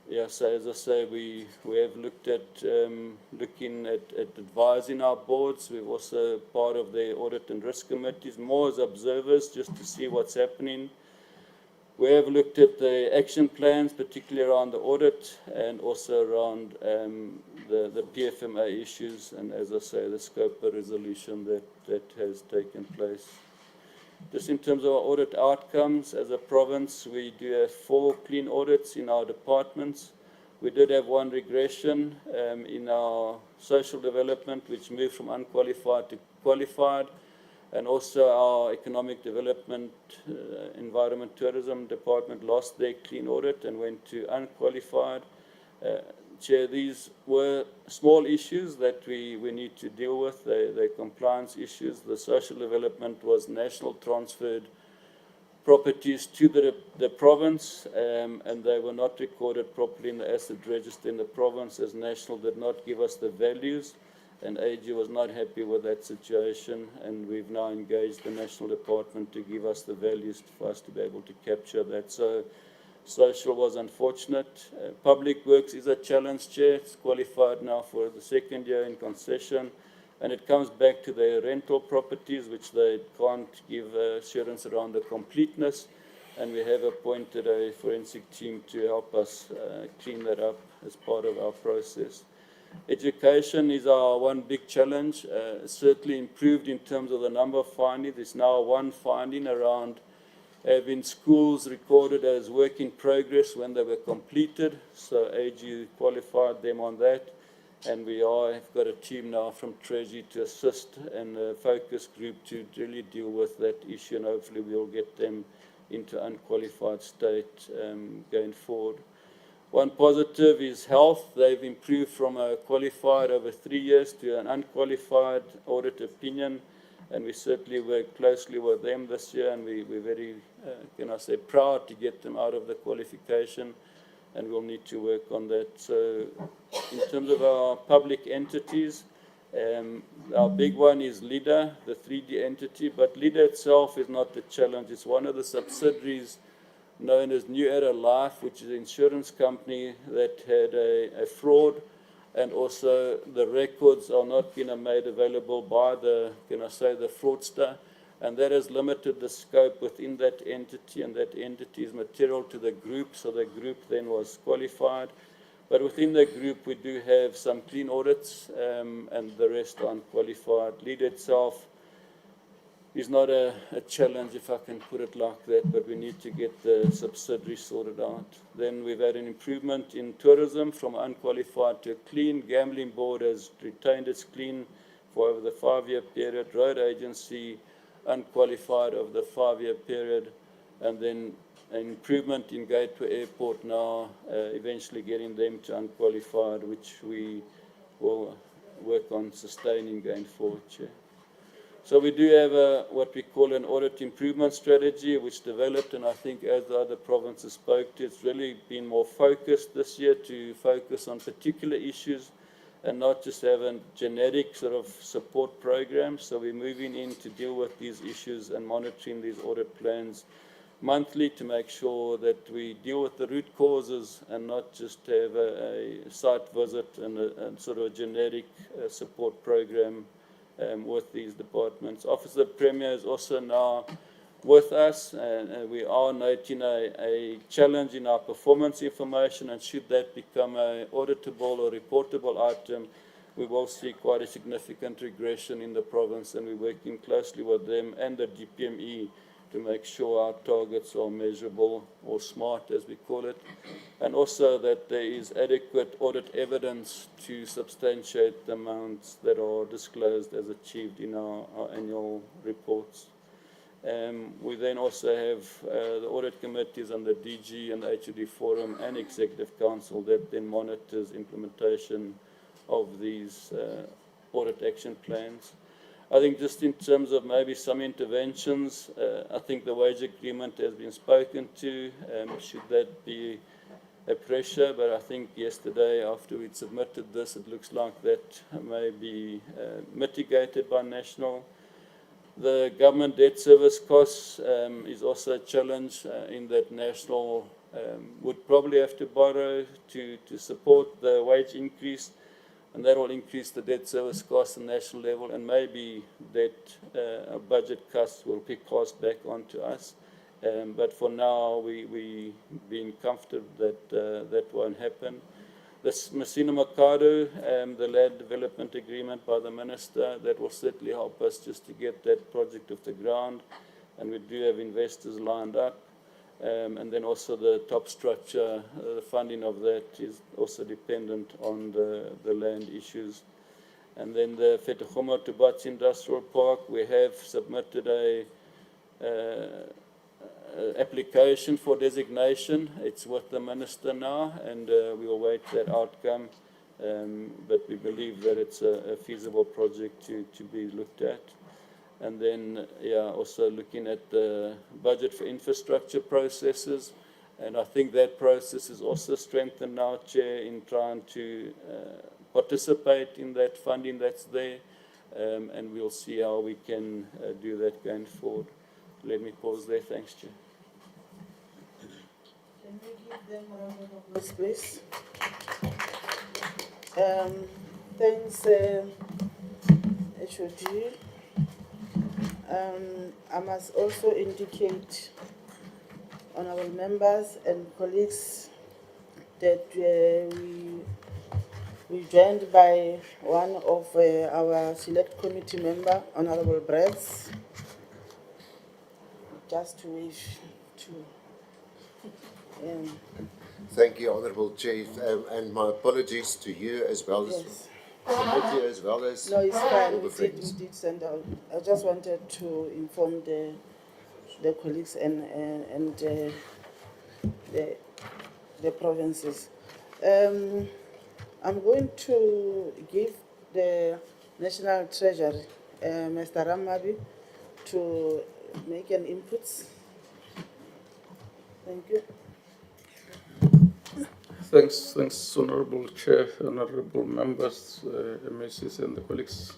Yeah, so as I say, we have looked at looking at advising our boards. We're also part of the audit and risk committees, more as observers, just to see what's happening. We have looked at the action plans, particularly around the audit and also around the PFMA issues, and as I say, the scope of resolution that has taken place. Just in terms of our audit outcomes, as a province, we do have 4 clean audits in our departments. We did have 1 regression in our social development, which moved from unqualified to qualified, and also our economic development, environment, tourism department lost their clean audit and went to unqualified. Chair, these were small issues that we need to deal with. They're compliance issues. The social development was national transferred properties to the province, and they were not recorded properly in the asset register in the province, as national did not give us the values, and AG was not happy with that situation, and we've now engaged the national department to give us the values for us to be able to capture that. So social was unfortunate. Public works is a challenge, Chair. It's qualified now for the 2nd year in concession, and it comes back to the rental properties, which they can't give assurance around the completeness, and we have appointed a forensic team to help us clean that up as part of our process. Education is our one big challenge. Certainly improved in terms of the number of findings. There's now 1 finding around having schools recorded as work in progress when they were completed. So AG qualified them on that. And we have got a team now from Treasury to assist, and a focus group to really deal with that issue, and hopefully we'll get them into unqualified state going forward. One positive is health. They've improved from a qualified over 3 years to an unqualified audit opinion, and we certainly work closely with them this year, and we're very, proud to get them out of the qualification, and we'll need to work on that. So in terms of our public entities, our big one is LIDA, the 3D entity, but LIDA itself is not the challenge. It's one of the subsidiaries known as New Era Life, which is an insurance company that had a fraud, and also the records are not being made available by the fraudster, and that has limited the scope within that entity, and that entity is material to the group, so the group then was qualified. But within the group, we do have some clean audits, and the rest are unqualified. LEAD itself is not a challenge, if I can put it like that, but we need to get the subsidiary sorted out. Then we've had an improvement in tourism from unqualified to clean. Gambling board has retained its clean for over the 5-year period. Road agency unqualified over the 5-year period, and then an improvement in Gateway Airport now, eventually getting them to unqualified, which we will work on sustaining going forward, Chair. So we do have what we call an audit improvement strategy, which developed, and I think as the other provinces spoke to, it's really been more focused this year to focus on particular issues and not just have a generic sort of support program. So we're moving in to deal with these issues and monitoring these audit plans monthly to make sure that we deal with the root causes and not just have a site visit and a sort of a generic support program with these departments. Office of the Premier is also now with us, and we are noting a challenge in our performance information, and should that become an auditable or reportable item, we will see quite a significant regression in the province, and we're working closely with them and the DPME to make sure our targets are measurable, or SMART as we call it, and also that there is adequate audit evidence to substantiate the amounts that are disclosed as achieved in our annual reports. We then also have the audit committees and the DG and the HOD Forum and Executive Council that then monitors implementation of these audit action plans. I think just in terms of maybe some interventions, I think the wage agreement has been spoken to. Should that be a pressure? But I think yesterday after we'd submitted this, it looks like that may be mitigated by National. The government debt service costs is also a challenge in that National would probably have to borrow to support the wage increase, and that will increase the debt service costs at the national level, and maybe that budget costs will be passed back on to us. But for now, we being comfortable that that won't happen. This Messina Mercado, the land development agreement by the Minister, that will certainly help us just to get that project off the ground. and we do have investors lined up. And then also the top structure, the funding of that is also dependent on the land issues. And then the Fetogomo to Bats Industrial Park, we have submitted a application for designation. It's with the minister now, and we will wait that outcome. But we believe that it's a feasible project to be looked at. And then, also looking at the budget for infrastructure processes. And I think that process is also strengthened now, Chair, in trying to participate in that funding that's there. And we'll see how we can do that going forward. Let me pause there. Thanks, Chair. Can we give them a round of applause, please? Thanks, HOD. I must also indicate, honourable members and colleagues, that we joined by one of our select committee member, Honourable Bretz, just to wave to. Thank you, Honourable Chair, and my apologies to you as well as committee as well as no, it's fine. all the friends. We did send out. I just wanted to inform the colleagues and the provinces. I'm going to give the National Treasury, Mr. Ramabi, to make an input. Thank you. Thanks, Honourable Chair, Honourable members, MSCs and the colleagues.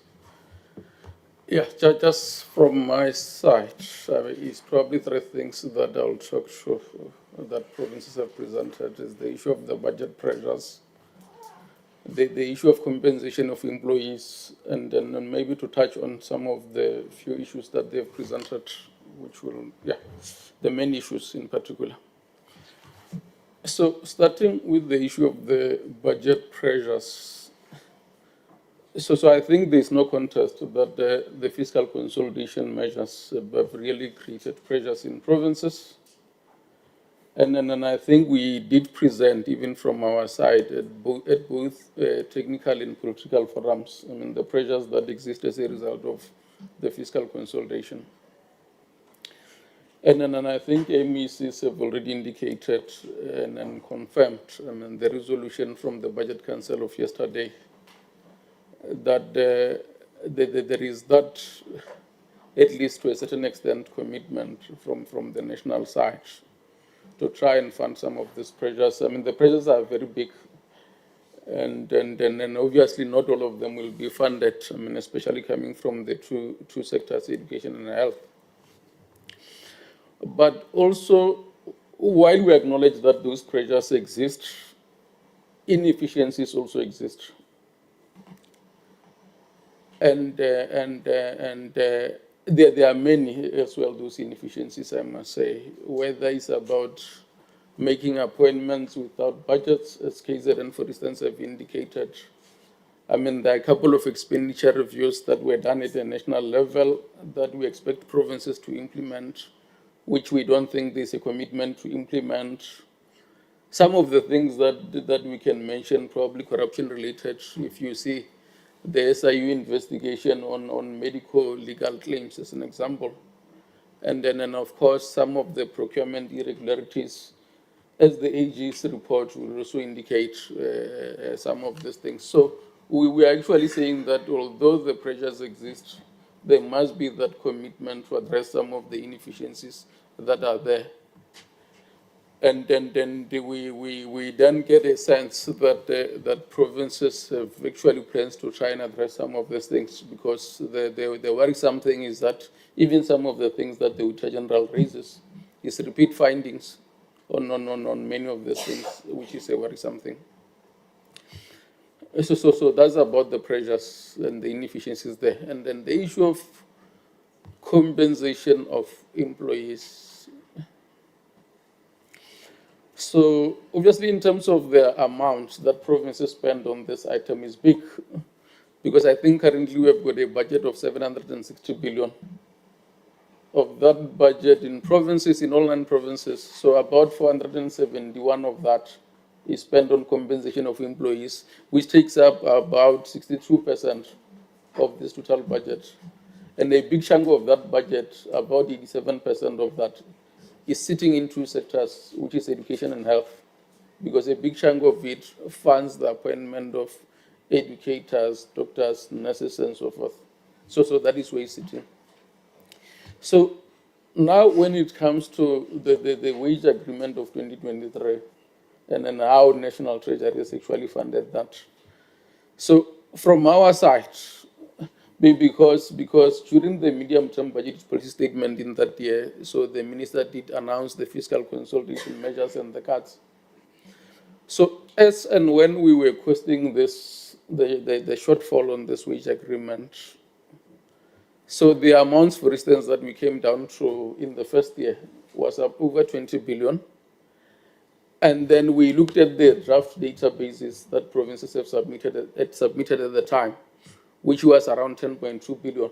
Yeah, just from my side, it's probably three things that I'll talk to that provinces have presented is the issue of the budget pressures, the issue of compensation of employees, and then maybe to touch on some of the few issues that they've presented, which will, the main issues in particular. So starting with the issue of the budget pressures, so I think there's no contest that the fiscal consolidation measures have really created pressures in provinces. And then I think we did present, even from our side, at both technical and political forums, the pressures that exist as a result of the fiscal consolidation. And then I think MECs have already indicated and confirmed the resolution from the Budget Council of yesterday that there is that, at least to a certain extent, commitment from the national side to try and fund some of these pressures. The pressures are very big, and obviously not all of them will be funded, especially coming from the two sectors, education and health. But also, while we acknowledge that those pressures exist, inefficiencies also exist. And there are many as well, those inefficiencies, I must say, whether it's about making appointments without budgets, as KZN, for instance, have indicated. There are a couple of expenditure reviews that were done at a national level that we expect provinces to implement, which we don't think there's a commitment to implement. Some of the things that we can mention, probably corruption related, if you see the SIU investigation on medical legal claims as an example. And then of course, some of the procurement irregularities, as the AG's report will also indicate some of these things. So we are actually saying that although the pressures exist, there must be that commitment to address some of the inefficiencies that are there. And then we then get a sense that that provinces have actually plans to try and address some of these things, because the worrisome thing is that even some of the things that the Auditor General raises is repeat findings on many of these things, which is a worrisome thing. So that's about the pressures and the inefficiencies there. And then the issue of compensation of employees. So obviously, in terms of the amount that provinces spend on this item is big, because I think currently we have got a budget of 760 billion. of that budget in provinces, in all 9 provinces. So about 471 of that is spent on compensation of employees, which takes up about 62% of this total budget. And a big chunk of that budget, about 87% of that, is sitting in 2 sectors, which is education and health, because a big chunk of it funds the appointment of educators, doctors, nurses, and so forth. So that is where it's sitting. So now when it comes to the wage agreement of 2023, and then how National Treasury has actually funded that. So from our side, because during the medium-term budget policy statement in that year, so the minister did announce the fiscal consolidation measures and the cuts. So as and when we were questioning this, the shortfall on this wage agreement, so the amounts, for instance, that we came down to in the first year was up over 20 billion. And then we looked at the draft databases that provinces have submitted at the time, which was around 10.2 billion.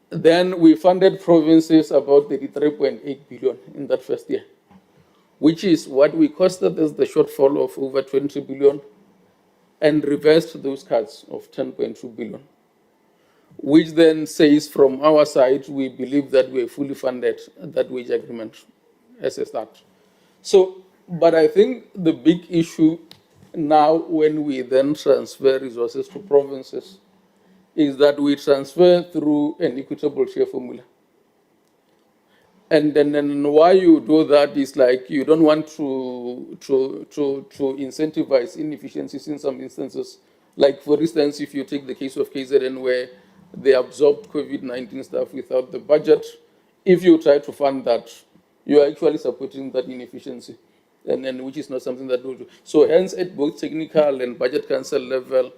Then we funded provinces about 33.8 billion in that first year, which is what we costed as the shortfall of over 20 billion and reversed those cuts of 10.2 billion, which then says from our side, we believe that we fully funded that wage agreement as a start. So, but I think the big issue now when we then transfer resources to provinces is that we transfer through an equitable share formula. And then why you do that is like you don't want to incentivize inefficiencies in some instances. Like for instance, if you take the case of KZN where they absorbed COVID-19 stuff without the budget, if you try to fund that, you are actually supporting that inefficiency, and then which is not something that we do. So hence at both technical and budget council level,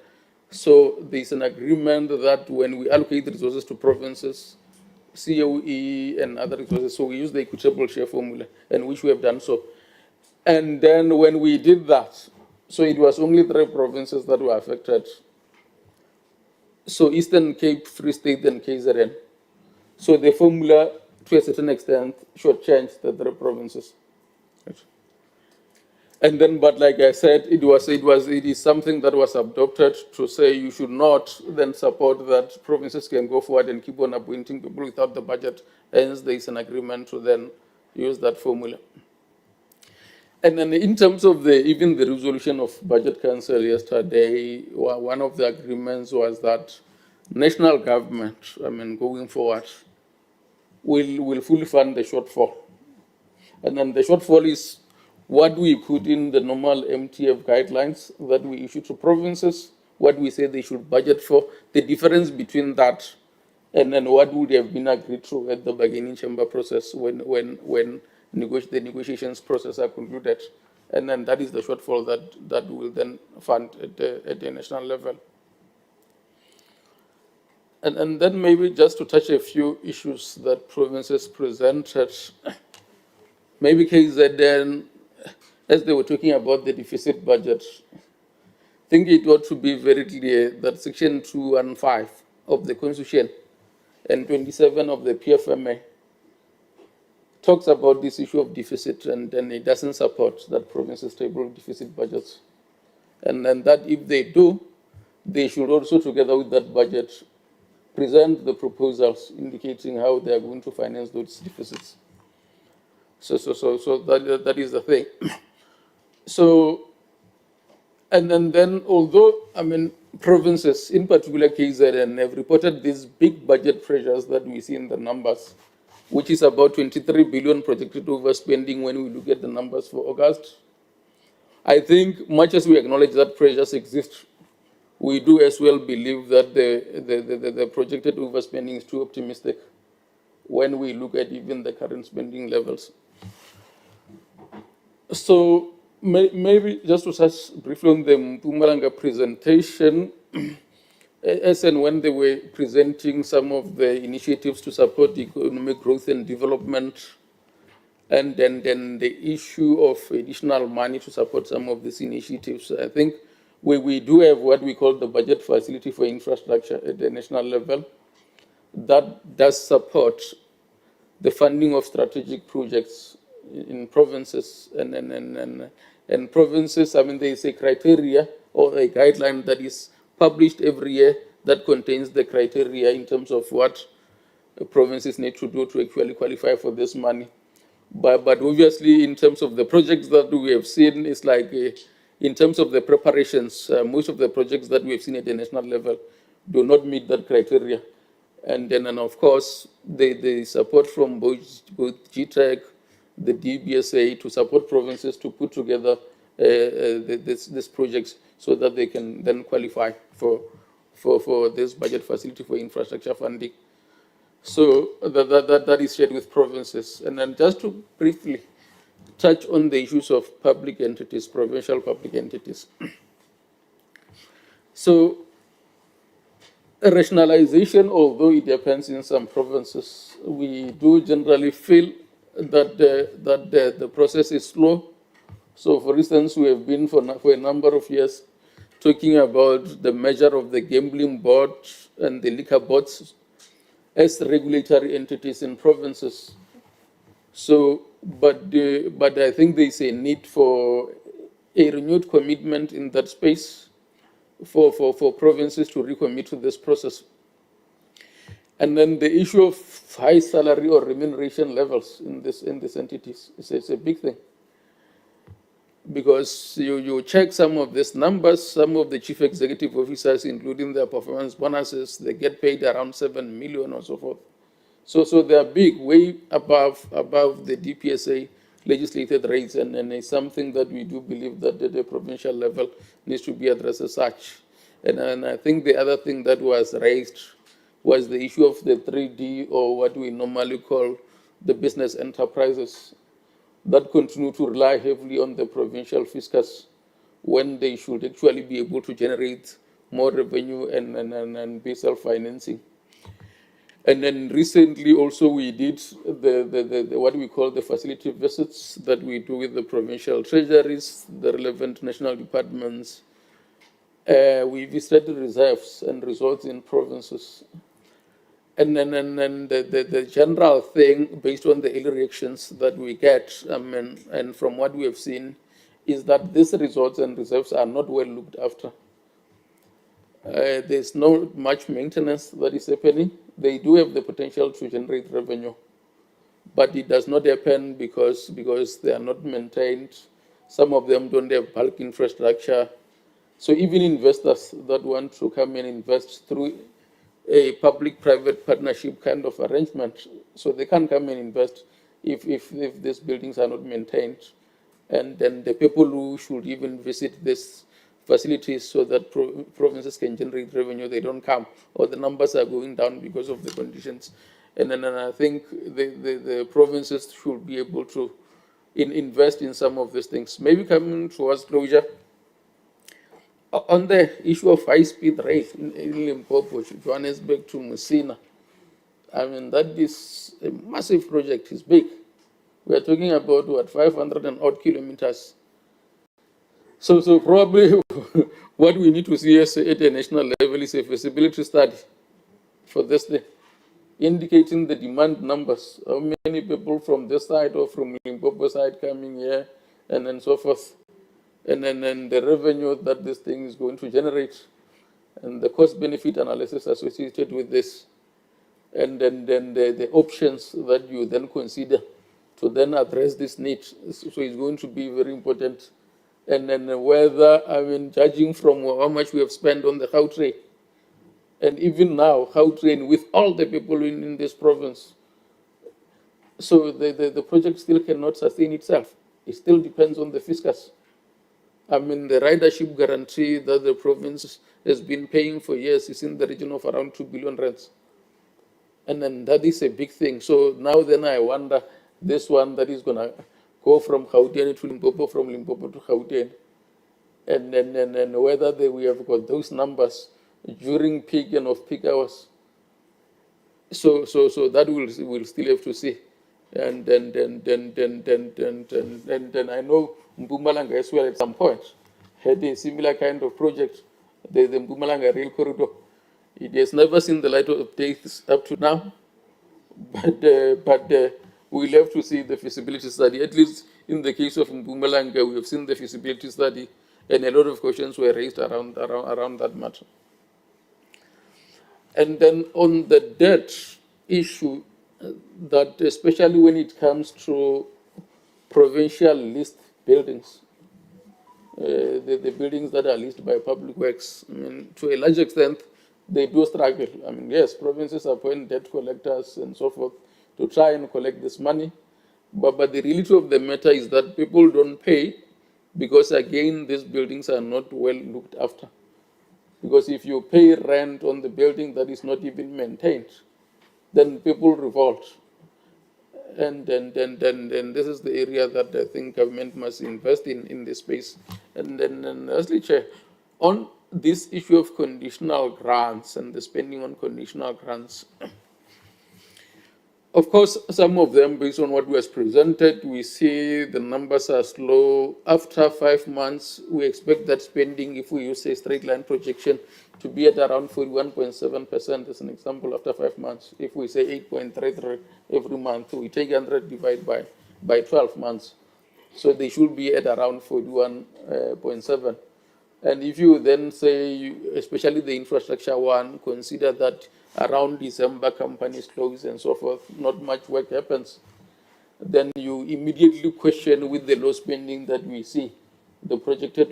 so there's an agreement that when we allocate the resources to provinces, COE and other resources, so we use the equitable share formula, and which we have done so. And then when we did that, so it was only 3 provinces that were affected. So Eastern Cape, Free State, and KZN. So the formula, to a certain extent, should change the 3 provinces. And then, but like I said, it is something that was adopted to say you should not then support that provinces can go forward and keep on appointing people without the budget. Hence, there is an agreement to then use that formula. And then in terms of even the resolution of Budget Council yesterday, one of the agreements was that national government, going forward, will fully fund the shortfall. And then the shortfall is what we put in the normal MTF guidelines that we issue to provinces, what we say they should budget for, the difference between that and then what would have been agreed to at the bargaining chamber process when the negotiations process are concluded. And then that is the shortfall that will then fund at the national level. And then maybe just to touch a few issues that provinces presented, maybe KZN, as they were talking about the deficit budget, I think it ought to be very clear that Section 215 of the Constitution and 27 of the PFMA talks about this issue of deficit, and it doesn't support that provinces table deficit budgets. And then that if they do, they should also, together with that budget, present the proposals indicating how they are going to finance those deficits. So that is the thing. So, and then although, provinces, in particular KZN, have reported these big budget pressures that we see in the numbers, which is about 23 billion projected overspending when we look at the numbers for August. I think much as we acknowledge that pressures exist, we do as well believe that the projected overspending is too optimistic when we look at even the current spending levels. So maybe just to touch briefly on the Mpumalanga presentation, as and when they were presenting some of the initiatives to support economic growth and development, and then the issue of additional money to support some of these initiatives, I think we do have what we call the budget facility for infrastructure at the national level. that does support the funding of strategic projects in provinces and provinces. I mean, there is a criteria or a guideline that is published every year that contains the criteria in terms of what provinces need to do to actually qualify for this money. But obviously, in terms of the projects that we have seen, it's like in terms of the preparations, most of the projects that we have seen at the national level do not meet that criteria. And then, and of course, the support from both GTEC, the DBSA to support provinces to put together these projects so that they can then qualify for this budget facility for infrastructure funding. So that is shared with provinces. And then just to briefly touch on the issues of public entities, provincial public entities. So rationalization, although it depends in some provinces, we do generally feel that the process is slow. So for instance, we have been for a number of years talking about the measure of the gambling board and the liquor boards as regulatory entities in provinces. So, but I think there is a need for a renewed commitment in that space for provinces to recommit to this process. And then the issue of high salary or remuneration levels in these entities is a big thing. Because you check some of these numbers, some of the chief executive officers, including their performance bonuses, they get paid around 7 million or so forth. So they are big, way above the DPSA legislated rates, and it's something that we do believe that at the provincial level needs to be addressed as such. And I think the other thing that was raised was the issue of the 3D, or what we normally call the business enterprises, that continue to rely heavily on the provincial fiscus when they should actually be able to generate more revenue and be self-financing. And then recently also we did the what we call the facility visits that we do with the provincial treasuries, the relevant national departments. We visited reserves and resorts in provinces. And then the general thing, based on the early reactions that we get, and from what we have seen, is that these resorts and reserves are not well looked after. There's not much maintenance that is happening. They do have the potential to generate revenue, but it does not happen because they are not maintained. Some of them don't have bulk infrastructure. So even investors that want to come and invest through a public-private partnership kind of arrangement, so they can't come and invest if these buildings are not maintained. And then the people who should even visit these facilities so that provinces can generate revenue, they don't come, or the numbers are going down because of the conditions. And then I think the provinces should be able to invest in some of these things. Maybe coming towards closure, on the issue of high-speed rail in Limpopo, Johannesburg to Messina, I mean, that is a massive project. It's big. We are talking about, what, 500 and odd kilometers. So probably what we need to see at a national level is a feasibility study for this thing, indicating the demand numbers, how many people from this side or from Limpopo side coming here, and then so forth. And then the revenue that this thing is going to generate, and the cost-benefit analysis associated with this, and then the options that you then consider to then address this need. So it's going to be very important. And then whether, I mean, judging from how much we have spent on the Gautrain, and even now, Gautrain with all the people in this province, so the project still cannot sustain itself. It still depends on the fiscus. I mean, the ridership guarantee that the province has been paying for years is in the region of around 2 billion rands. And then that is a big thing. So now then I wonder, this one that is going to go from Gauteng to Limpopo, from Limpopo to Gauteng, and then whether we have got those numbers during peak and off-peak hours. So that we'll still have to see. And then I know Mpumalanga as well at some point had a similar kind of project, the Mpumalanga rail corridor. It has never seen the light of day up to now, but we'll have to see the feasibility study. At least in the case of Mpumalanga, we have seen the feasibility study, and a lot of questions were raised around that matter. And then on the debt issue, that especially when it comes to provincial list buildings, the buildings that are leased by public works, I mean, to a large extent, they do struggle. I mean, yes, provinces appoint debt collectors and so forth to try and collect this money, but the reality of the matter is that people don't pay because, again, these buildings are not well looked after. Because if you pay rent on the building that is not even maintained, then people revolt. And then this is the area that I think government must invest in this space. And then lastly, Chair, on this issue of conditional grants and the spending on conditional grants, of course, some of them, based on what was presented, we see the numbers are slow. After 5 months, we expect that spending, if we use a straight line projection, to be at around 41.7% as an example after 5 months. If we say 8.33 every month, we take 100 divided by 12 months. So they should be at around 41.7. And if you then say, especially the infrastructure one, consider that around December companies close and so forth, not much work happens, then you immediately question with the low spending that we see, the projected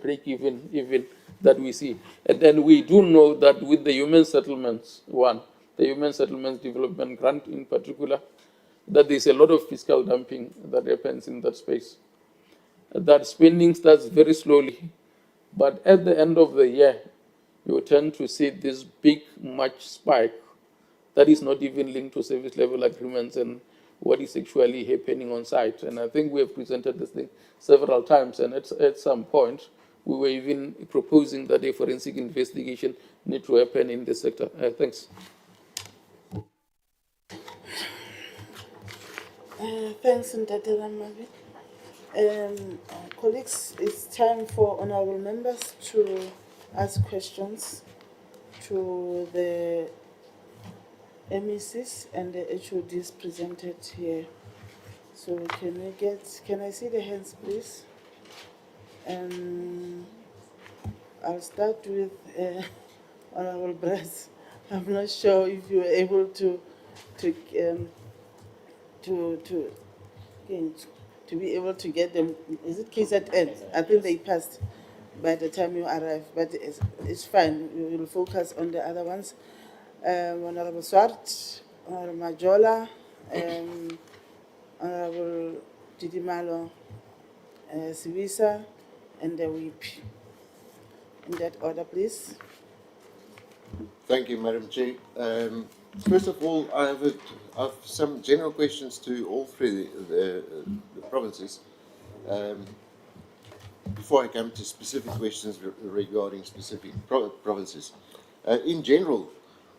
break-even that we see. And then we do know that with the human settlements one, the human settlements development grant in particular, that there's a lot of fiscal dumping that happens in that space. That spending starts very slowly, but at the end of the year, you tend to see this big, much spike that is not even linked to service level agreements and what is actually happening on site. And I think we have presented this thing several times, and at some point, we were even proposing that a forensic investigation need to happen in this sector. Thanks. Thanks, Ndate Ramavi. Colleagues, it's time for honorable members to ask questions to the MECs and the HODs presented here. So can I see the hands, please? I'll start with Honorable Brass. I'm not sure if you were able to be able to get them. Is it KZN? I think they passed by the time you arrived, but it's fine. We will focus on the other ones. Honorable Swart, Honorable Majola, Honorable Didimalo Sivisa, and the whip. In that order, please. Thank you, Madam Chair. First of all, I have some general questions to all three the provinces. Before I come to specific questions regarding specific provinces. In general,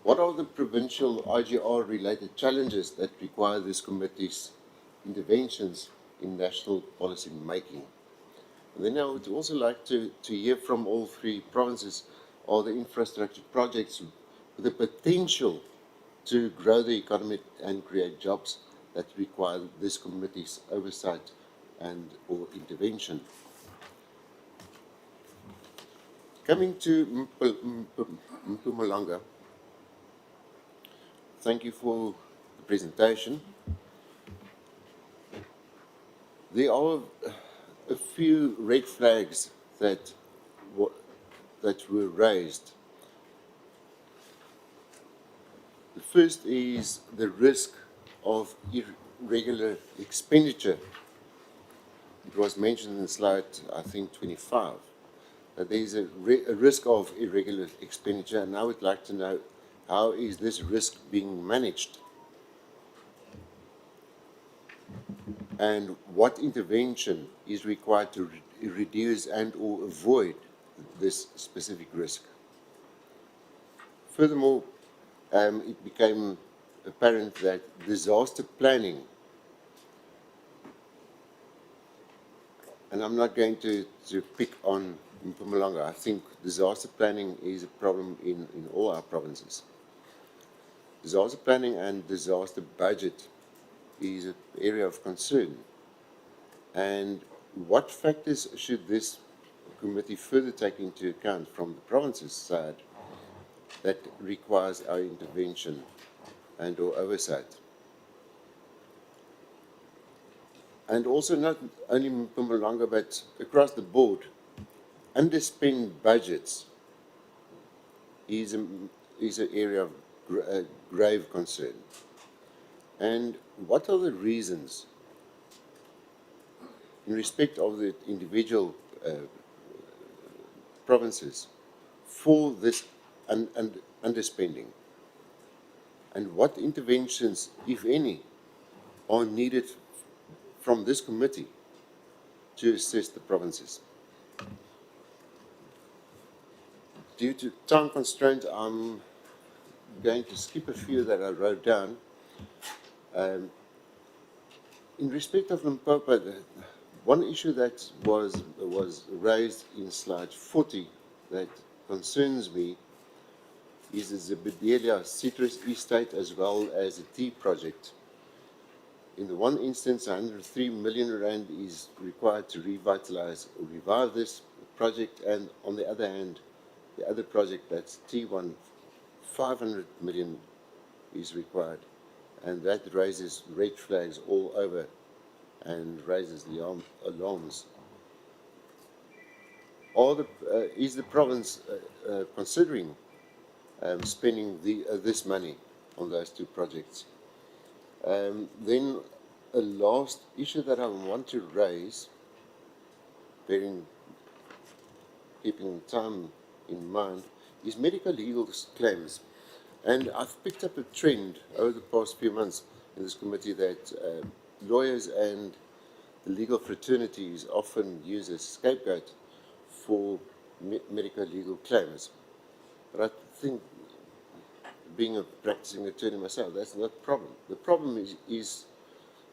what are the provincial IGR-related challenges that require this committee's interventions in national policy making? And then I would also like to hear from all three provinces, are the infrastructure projects with the potential to grow the economy and create jobs that require this committee's oversight and or intervention. Coming to Mpumalanga, thank you for the presentation. There are a few red flags that were raised. The first is the risk of irregular expenditure. It was mentioned in slide, I think, 25, that there is a risk of irregular expenditure, and I would like to know how is this risk being managed? And what intervention is required to reduce and or avoid this specific risk? Furthermore, it became apparent that disaster planning, and I'm not going to pick on Mpumalanga, I think disaster planning is a problem in all our provinces. Disaster planning and disaster budget is an area of concern. And what factors should this committee further take into account from the province's side that requires our intervention and or oversight? And also not only in Mpumalanga, but across the board, underspent budgets is an area of grave concern. And what are the reasons in respect of the individual provinces for this underspending? And what interventions, if any, are needed from this committee to assist the provinces? Due to time constraints, I'm going to skip a few that I wrote down. In respect of Limpopo, one issue that was raised in slide 40 that concerns me is the Zebedelia citrus estate as well as the tea project. In the one instance, 103 million rand is required to revitalize or revive this project, and on the other hand, the other project, that's T1, 500 million is required, and that raises red flags all over and raises the alarms. Is the province considering spending this money on those two projects? Then a last issue that I want to raise, keeping time in mind, is medical legal claims. And I've picked up a trend over the past few months in this committee that lawyers and the legal fraternities often use as a scapegoat for medical legal claims. But I think, being a practicing attorney myself, that's not the problem. The problem is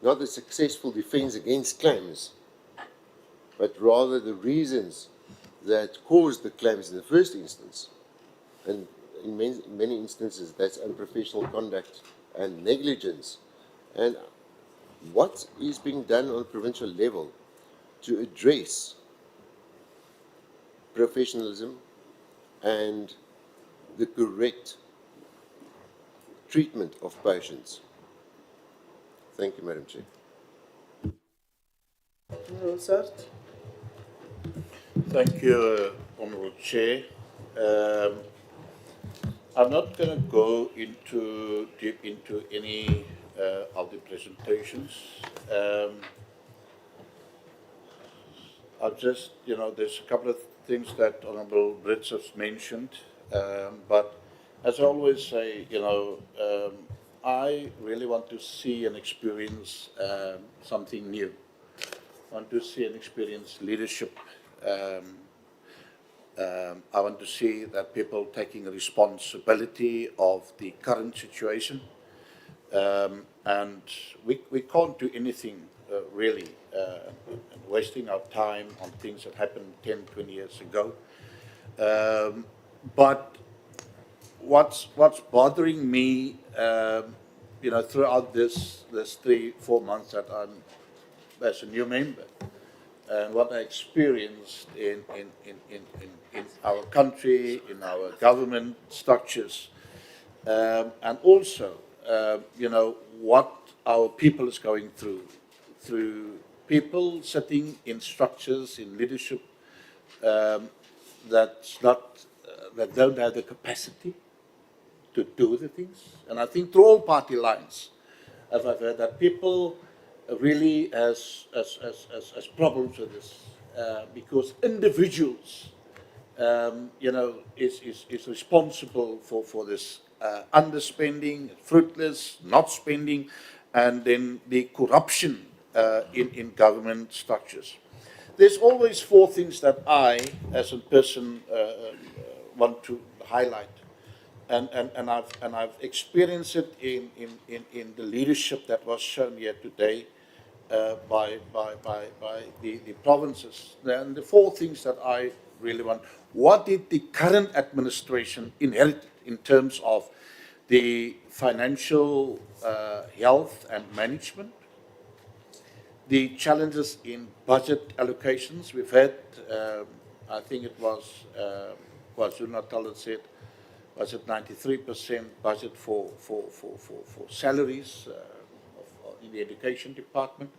not the successful defense against claims, but rather the reasons that caused the claims in the first instance. And in many instances, that's unprofessional conduct and negligence. And what is being done on a provincial level to address professionalism and the correct treatment of patients? Thank you, Madam Chair. Thank you, Honourable Chair. I'm not going to go deep into any of the presentations. I'll just, there's a couple of things that Honourable Brits has mentioned, but as I always say, I really want to see and experience something new. I want to see and experience leadership. I want to see that people taking responsibility of the current situation. And we can't do anything really wasting our time on things that happened 10, 20 years ago. But what's bothering me, throughout this 3-4 months that I'm as a new member, and what I experienced in our country, in our government structures, and also, what our people is going through people sitting in structures, in leadership, that don't have the capacity to do the things. And I think through all party lines, as I've heard, that people really has problems with this, because individuals, is responsible for this underspending, fruitless, not spending, and then the corruption in government structures. There's always 4 things that I, as a person, want to highlight. And I've experienced it in the leadership that was shown here today by the provinces. And the 4 things that I relevant. What did the current administration inherit in terms of the financial health and management? The challenges in budget allocations. We've had, I think it was KwaZulu-Natal that said, was it 93% budget for salaries in the education department.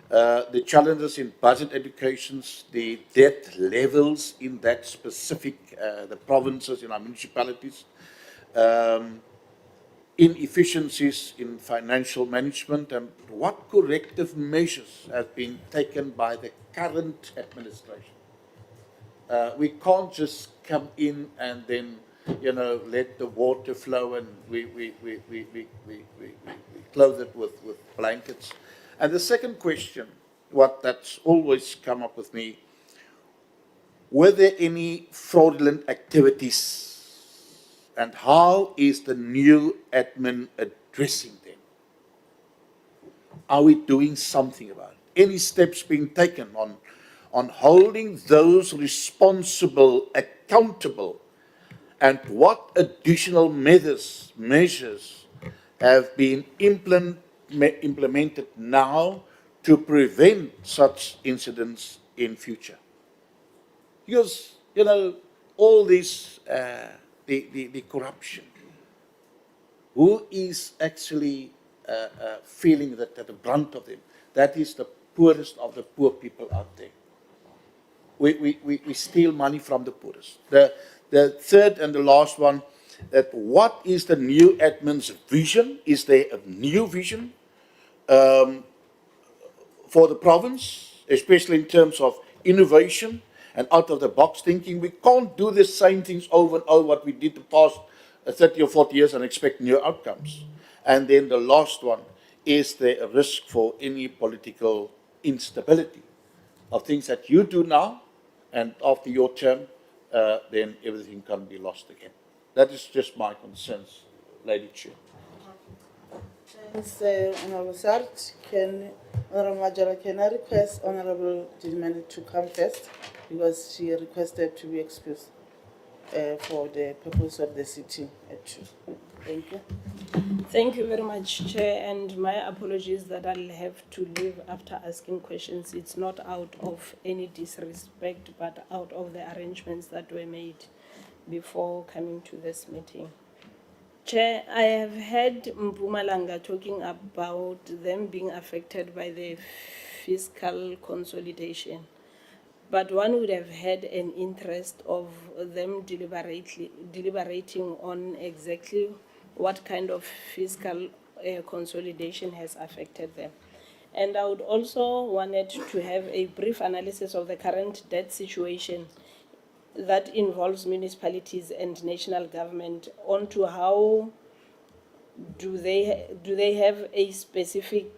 The challenges in budget educations, the debt levels in that specific, the provinces, in our municipalities, inefficiencies in financial management, and what corrective measures have been taken by the current administration. We can't just come in and then, let the water flow and we clothe it with blankets. And the second question, what that's always come up with me, were there any fraudulent activities? And how is the new admin addressing them? Are we doing something about it? Any steps being taken on holding those responsible accountable? And what additional measures have been implemented now to prevent such incidents in future? Because, all this, the corruption, who is actually feeling that at the brunt of them? That is the poorest of the poor people out there. We steal money from the poorest. The third and the last one, that what is the new admin's vision? Is there a new vision for the province, especially in terms of innovation and out-of-the-box thinking? We can't do the same things over and over what we did the past 30 or 40 years and expect new outcomes. And then the last one, is there a risk for any political instability of things that you do now, and after your term, then everything can be lost again? That is just my concerns, Lady Chair. Thanks, Honorable Sart. Honorable Majora, can I request Honorable Didimani to come first, because she requested to be excused for the purpose of the city at 2. Thank you. Thank you very much, Chair, and my apologies that I'll have to leave after asking questions. It's not out of any disrespect, but out of the arrangements that were made before coming to this meeting. Chair, I have heard Mpumalanga talking about them being affected by the fiscal consolidation, but one would have had an interest of them deliberating on exactly what kind of fiscal consolidation has affected them. And I would also wanted to have a brief analysis of the current debt situation that involves municipalities and national government, onto how do they have a specific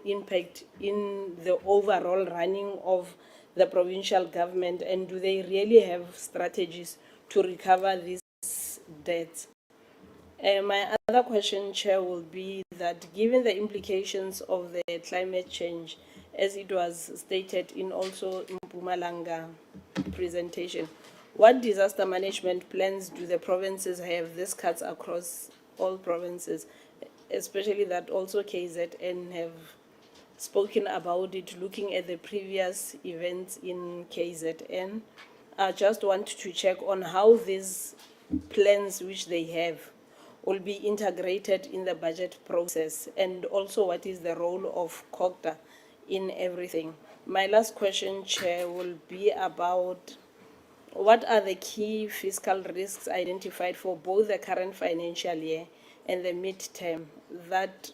impact in the overall running of the provincial government, and do they really have strategies to recover these debts? My other question, Chair, will be that given the implications of the climate change, as it was stated in also Mpumalanga presentation, what disaster management plans do the provinces have? This cuts across all provinces, especially that also KZN have spoken about it, looking at the previous events in KZN. I just want to check on how these plans which they have will be integrated in the budget process, and also what is the role of COGTA in everything. My last question, Chair, will be about what are the key fiscal risks identified for both the current financial year and the midterm that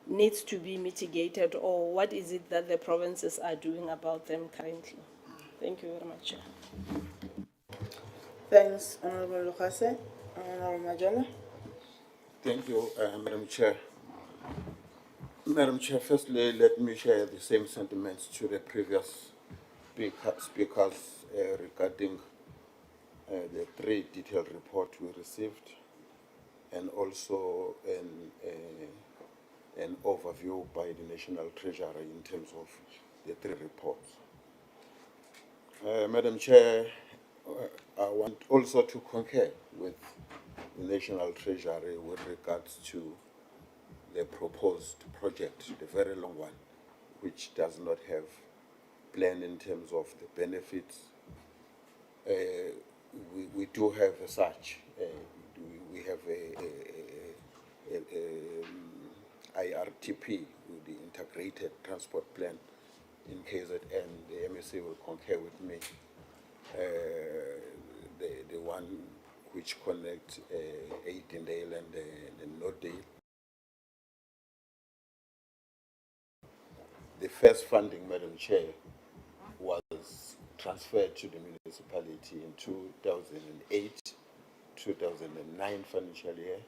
needs to be mitigated, or what is it that the provinces are doing about them currently? Thank you very much, Chair. Thanks, Honorable Lukase. Honorable Majora. Thank you, Madam Chair. Madam Chair, firstly, let me share the same sentiments to the previous speakers regarding the 3 detailed reports we received, and also an overview by the National Treasury in terms of the 3 reports. Madam Chair, I want also to concur with the National Treasury with regards to the proposed project, the very long one, which does not have plan in terms of the benefits. We do have as such. We have IRTP, with the Integrated Transport Plan in KZN. The MSC will concur with me. The one which connects Aidendale and Northdale. The first funding, Madam Chair, was transferred to the municipality in 2008-2009 financial year.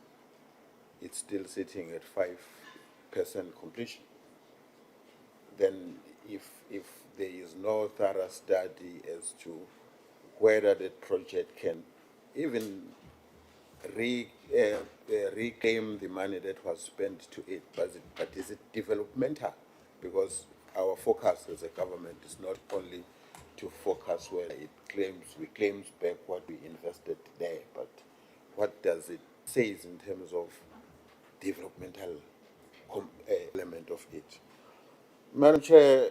It's still sitting at 5% completion. Then if there is no thorough study as to whether that project can even reclaim the money that was spent to it, but is it developmental? Because our focus as a government is not only to focus where it reclaims back what we invested there, but what does it say in terms of developmental element of it. Madam Chair,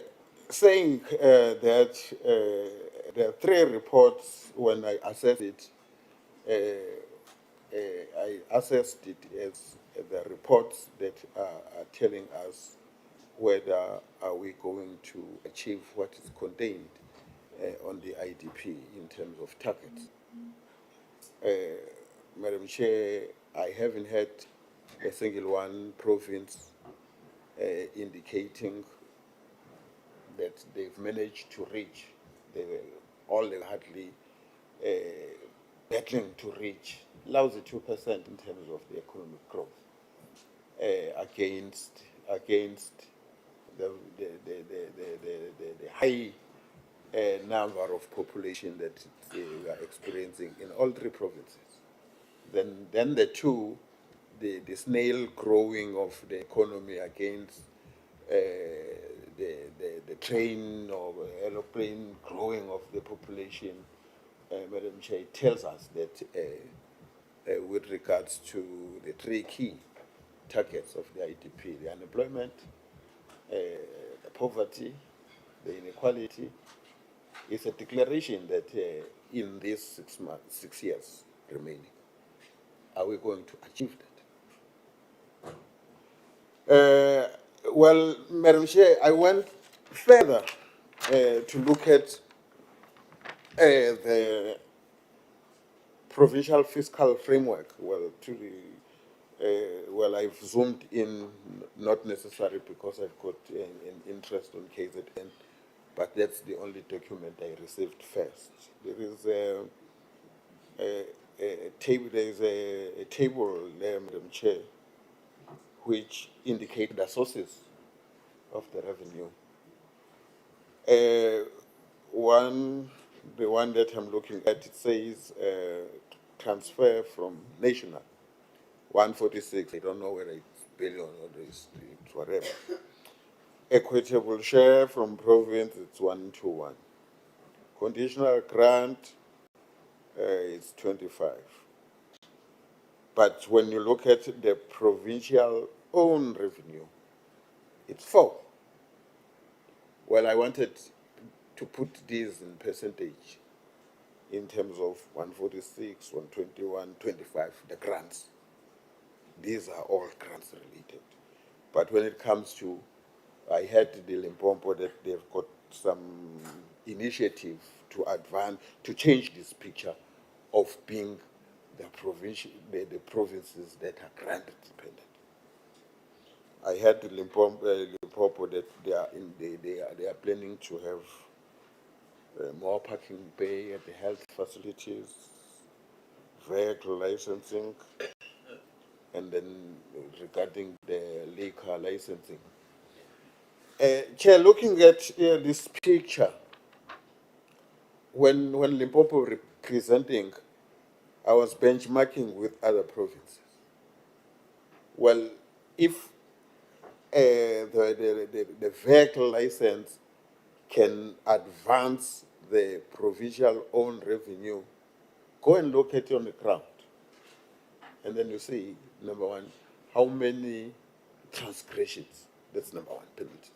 saying that there are 3 reports, when I assessed it, I assessed it as the reports that are telling us whether are we going to achieve what is contained on the IDP in terms of targets. Madam Chair, I haven't had a single one province indicating that they've managed to reach. They were hardly battling to reach lousy 2% in terms of the economic growth against the high number of population that we are experiencing in all 3 provinces. Then the 2, the snail growing of the economy against the train or aeroplane growing of the population, Madam Chair, tells us that with regards to the 3 key targets of the IDP, the unemployment, the poverty, the inequality, is a declaration that in these 6 years remaining, are we going to achieve that? Well, Madam Chair, I went further to look at the provincial fiscal framework. I've zoomed in, not necessarily because I've got an interest on KZN, but that's the only document I received first. There is a table. There is a table there, Madam Chair, which indicates the sources of the revenue. The one that I'm looking at, it says transfer from national, 146. I don't know whether it's billion or it's whatever. Equitable share from province, it's 121. Conditional grant, it's 25. But when you look at the provincial own revenue, it's 4. Well, I wanted to put these in percentage in terms of 146, 121, 25, the grants. These are all grants related. But when it comes to, I heard the Limpopo that they've got some initiative to advance, to change this picture of being the provinces that are grant dependent. I heard the Limpopo that they are planning to have more parking bay at the health facilities, vehicle licensing, and then regarding the liquor licensing. Chair, looking at this picture, when Limpopo representing, I was benchmarking with other provinces. Well, if the vehicle license can advance the provincial own revenue, go and look at it on the ground. And then you see, number one, how many transgressions, that's number one penalty.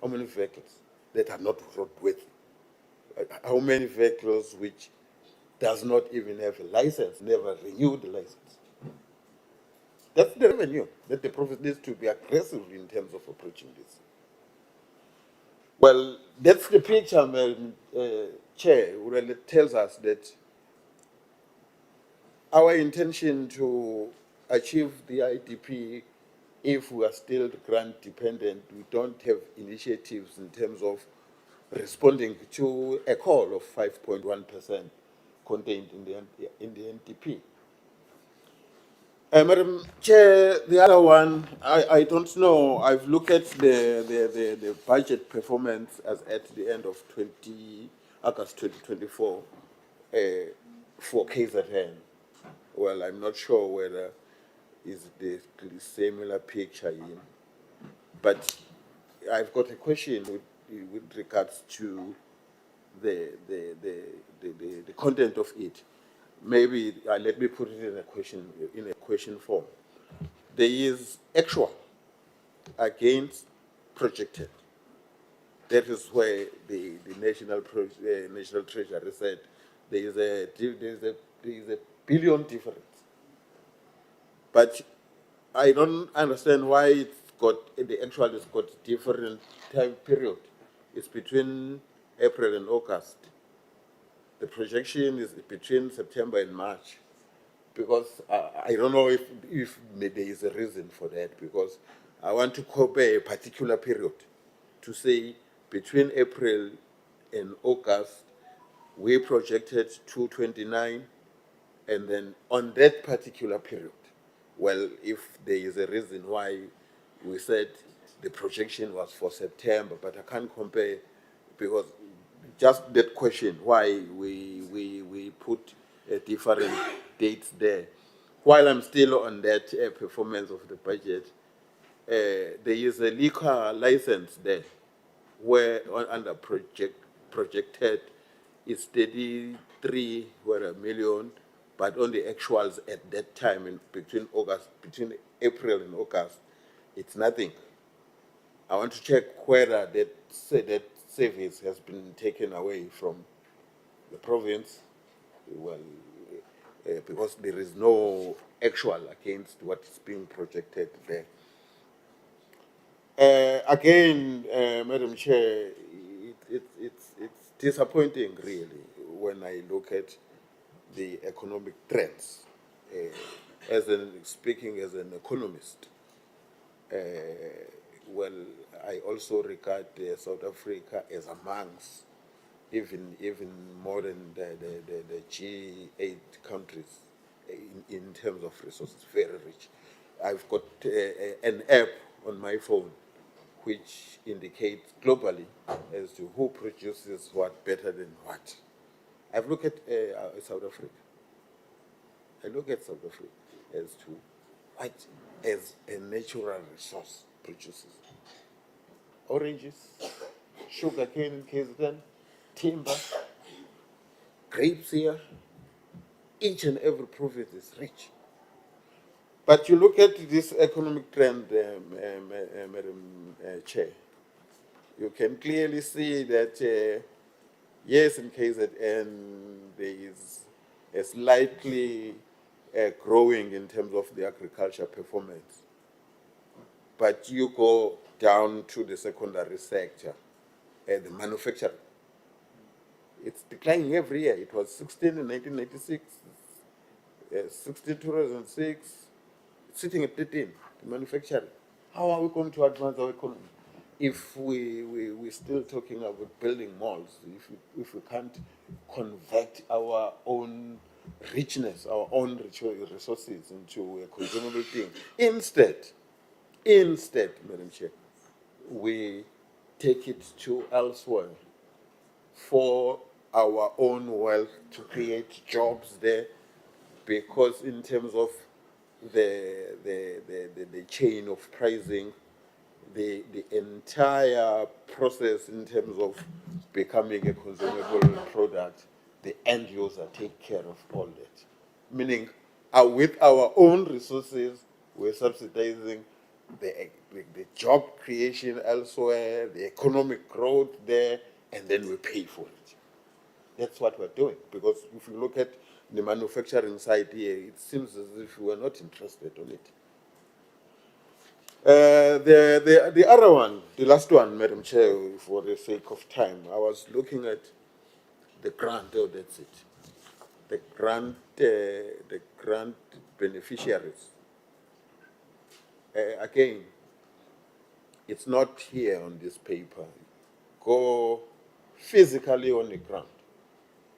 How many vehicles that are not roadworthy? How many vehicles which does not even have a license, never renewed the license? That's the revenue that the province needs to be aggressive in terms of approaching this. Well, that's the picture, Madam Chair, where it tells us that our intention to achieve the IDP, if we are still grant dependent, we don't have initiatives in terms of responding to a call of 5.1% contained in the NDP. Madam Chair, the other one, I don't know. I've looked at the budget performance as at the end of August 2024 for KZN. Well, I'm not sure whether is the similar picture in, but I've got a question with regards to the content of it. Maybe let me put it in a question form. There is actual against projected. That is where the National Treasury said there is a billion difference. But I don't understand why it's got the actual has got different time period. It's between April and August. The projection is between September and March, because I don't know if there is a reason for that, because I want to compare a particular period to say between April and August, we projected 229, and then on that particular period, well, if there is a reason why we said the projection was for September, but I can't compare, because just that question, why we put different dates there. While I'm still on that performance of the budget, there is a liquor license there, where under projected is 33 million, but on the actuals at that time between April and August, it's nothing. I want to check whether that service has been taken away from the province, well, because there is no actual against what is being projected there. Again, Madam Chair, it's disappointing really when I look at the economic trends. Speaking as an economist, well, I also regard South Africa as amongst even more than the G8 countries in terms of resources, very rich. I've got an app on my phone which indicates globally as to who produces what better than what. I've looked at South Africa. I look at South Africa as to what as a natural resource produces. Oranges, sugarcane in KZN, timber, grapes here. Each and every province is rich. But you look at this economic trend, Madam Chair, you can clearly see that, yes, in KZN, there is a slightly growing in terms of the agriculture performance. But you go down to the secondary sector, the manufacturing, it's declining every year. It was 16 in 1996, 16 2006, sitting at 13, the manufacturing. How are we going to advance our economy if we're still talking about building malls, if we can't convert our own richness, our own resources into a consumable thing? Instead, Madam Chair, we take it to elsewhere for our own wealth, to create jobs there, because in terms of the chain of pricing, the entire process in terms of becoming a consumable product, the end user take care of all that. Meaning, with our own resources, we're subsidizing the job creation elsewhere, the economic growth there, and then we pay for it. That's what we're doing. Because if you look at the manufacturing side here, it seems as if we are not interested in it. The other one, the last one, Madam Chair, for the sake of time, I was looking at the grant, oh, that's it. The grant beneficiaries. Again, it's not here on this paper. Go physically on the ground,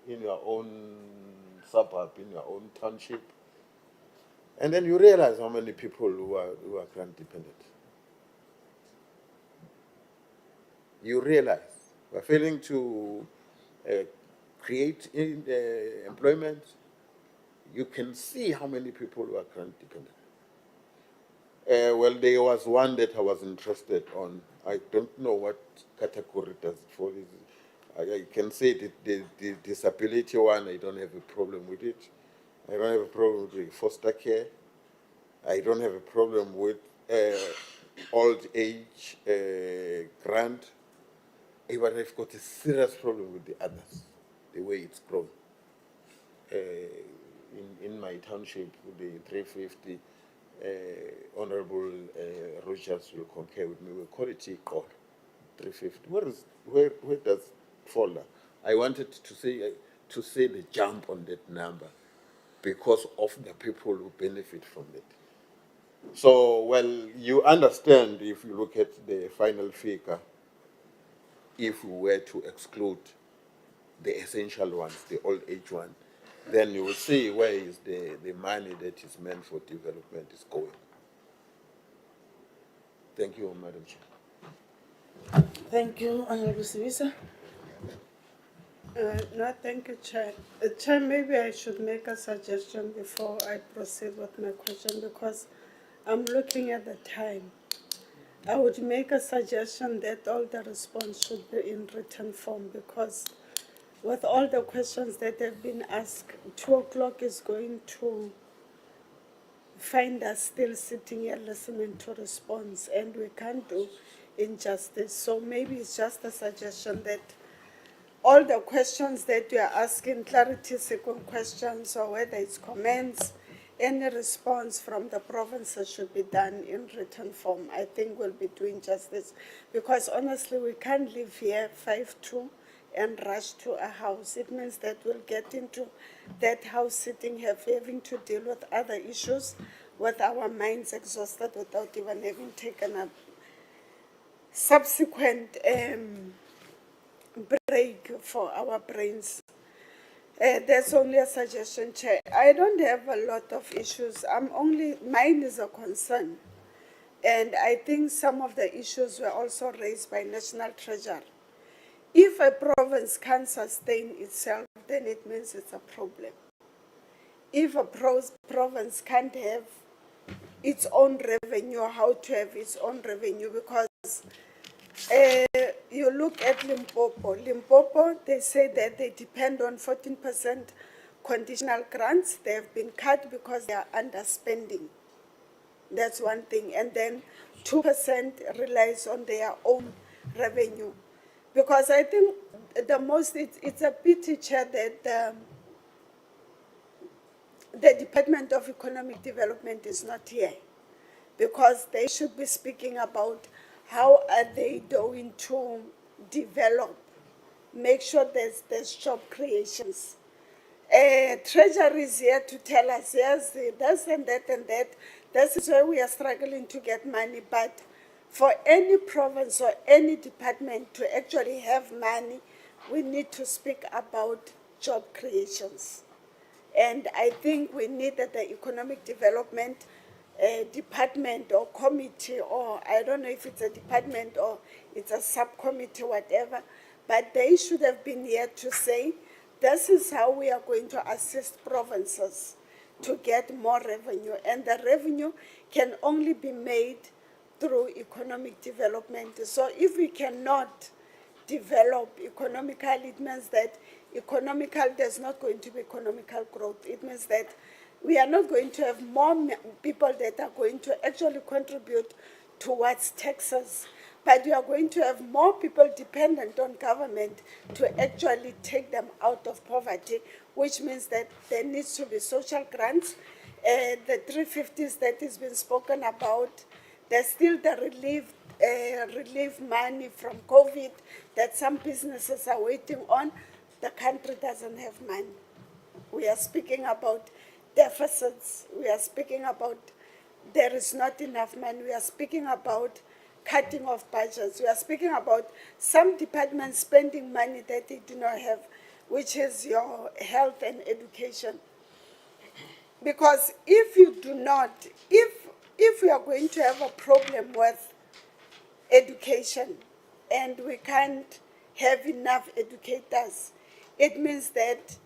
in your own suburb, in your own township, and then you realize how many people who are grant dependent. You realize we're failing to create employment. You can see how many people who are grant dependent. Well, there was one that I was interested on. I don't know what category does it fall. I can say the disability one, I don't have a problem with it. I don't have a problem with the foster care. I don't have a problem with old age grant. But I've got a serious problem with the others, the way it's grown. In my township, the 350, Honorable Rogers will concur with me, we call it call 350. Where does it fall? I wanted to say the jump on that number because of the people who benefit from it. So, well, you understand if you look at the final figure, if we were to exclude the essential ones, the old age one, then you will see where is the money that is meant for development is going. Thank you, Madam Chair. Thank you, Honorable Sibisa. No, thank you, Chair. Chair, maybe I should make a suggestion before I proceed with my question because I'm looking at the time. I would make a suggestion that all the response should be in written form because with all the questions that have been asked, 2 o'clock is going to find us still sitting here listening to response and we can't do injustice. So maybe it's just a suggestion that all the questions that you are asking, clarity seeking questions or whether it's comments, any response from the provinces should be done in written form. I think we'll be doing justice because honestly we can't live here 5-2 and rush to a house. It means that we'll get into that house sitting here having to deal with other issues with our minds exhausted without even having taken a subsequent break for our brains. That's only a suggestion, Chair. I don't have a lot of issues. Mine is a concern. And I think some of the issues were also raised by National Treasury. If a province can't sustain itself, then it means it's a problem. If a province can't have its own revenue, how to have its own revenue, because you look at Limpopo. Limpopo, they say that they depend on 14% conditional grants. They have been cut because they are underspending. That's one thing. And then 2% relies on their own revenue. Because I think it's a pity, Chair, that the Department of Economic Development is not here. Because they should be speaking about how are they going to develop, make sure there's job creations. Treasury is here to tell us, yes, this and that and that. This is where we are struggling to get money. But for any province or any department to actually have money, we need to speak about job creations. And I think we need that the economic development department or committee, or I don't know if it's a department or it's a subcommittee, whatever, but they should have been here to say, this is how we are going to assist provinces to get more revenue. And the revenue can only be made through economic development. So if we cannot develop economically, it means that there's not going to be economical growth. It means that we are not going to have more people that are going to actually contribute towards taxes, but we are going to have more people dependent on government to actually take them out of poverty, which means that there needs to be social grants. The 350s that has been spoken about, there's still the relief money from COVID that some businesses are waiting on. The country doesn't have money. We are speaking about deficits. We are speaking about there is not enough money. We are speaking about cutting off budgets. We are speaking about some departments spending money that they do not have, which is your health and education. Because if you do not, if we are going to have a problem with education and we can't have enough educators, it means that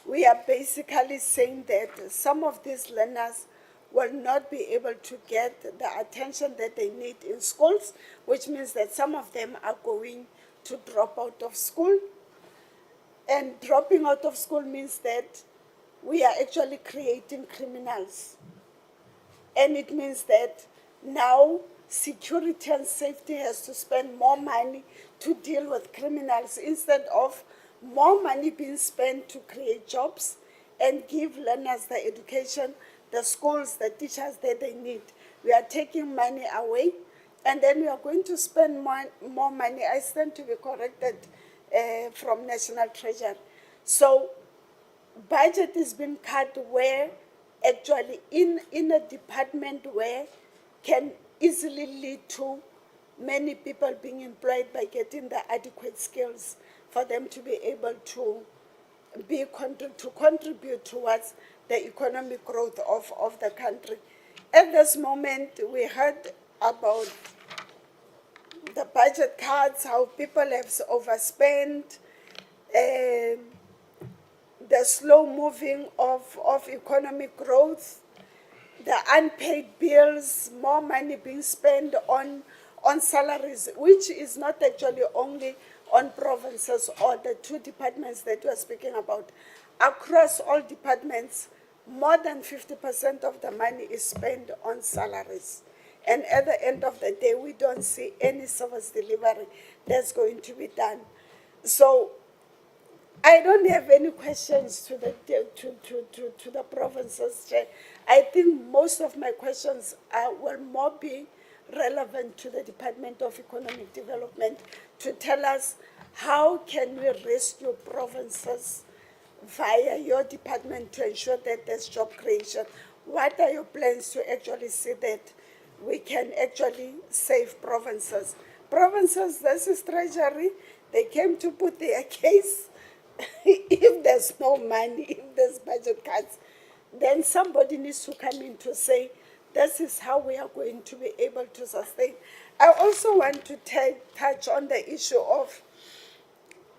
we are basically saying that some of these learners will not be able to get the attention that they need in schools, which means that some of them are going to drop out of school. And dropping out of school means that we are actually creating criminals. And it means that now security and safety has to spend more money to deal with criminals instead of more money being spent to create jobs and give learners the education, the schools, the teachers that they need. We are taking money away, and then we are going to spend more money. I stand to be corrected from National Treasury. So budget is being cut where actually in a department where can easily lead to many people being employed by getting the adequate skills for them to be able to contribute towards the economic growth of the country. At this moment, we heard about the budget cuts, how people have overspent, the slow moving of economic growth, the unpaid bills, more money being spent on salaries, which is not actually only on provinces or the two departments that we are speaking about. Across all departments, more than 50% of the money is spent on salaries. And at the end of the day, we don't see any service delivery that's going to be done. So I don't have any questions to the provinces, Chair. I think most of my questions will more be relevant to the Department of Economic Development to tell us how can we rescue provinces via your department to ensure that there's job creation. What are your plans to actually see that we can actually save provinces? Provinces, this is Treasury. They came to put their case. If there's no money, if there's budget cuts, then somebody needs to come in to say, this is how we are going to be able to sustain. I also want to touch on the issue of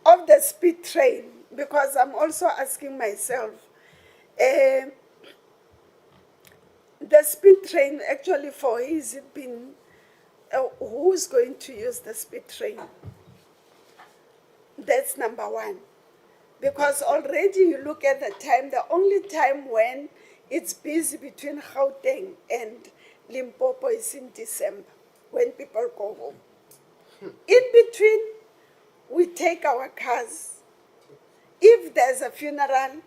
the speed train, because I'm also asking myself, the speed train, actually, for is it been, who's going to use the speed train? That's number one. Because already you look at the time, the only time when it's busy between Gauteng and Limpopo is in December, when people go home. In between, we take our cars. If there's a funeral,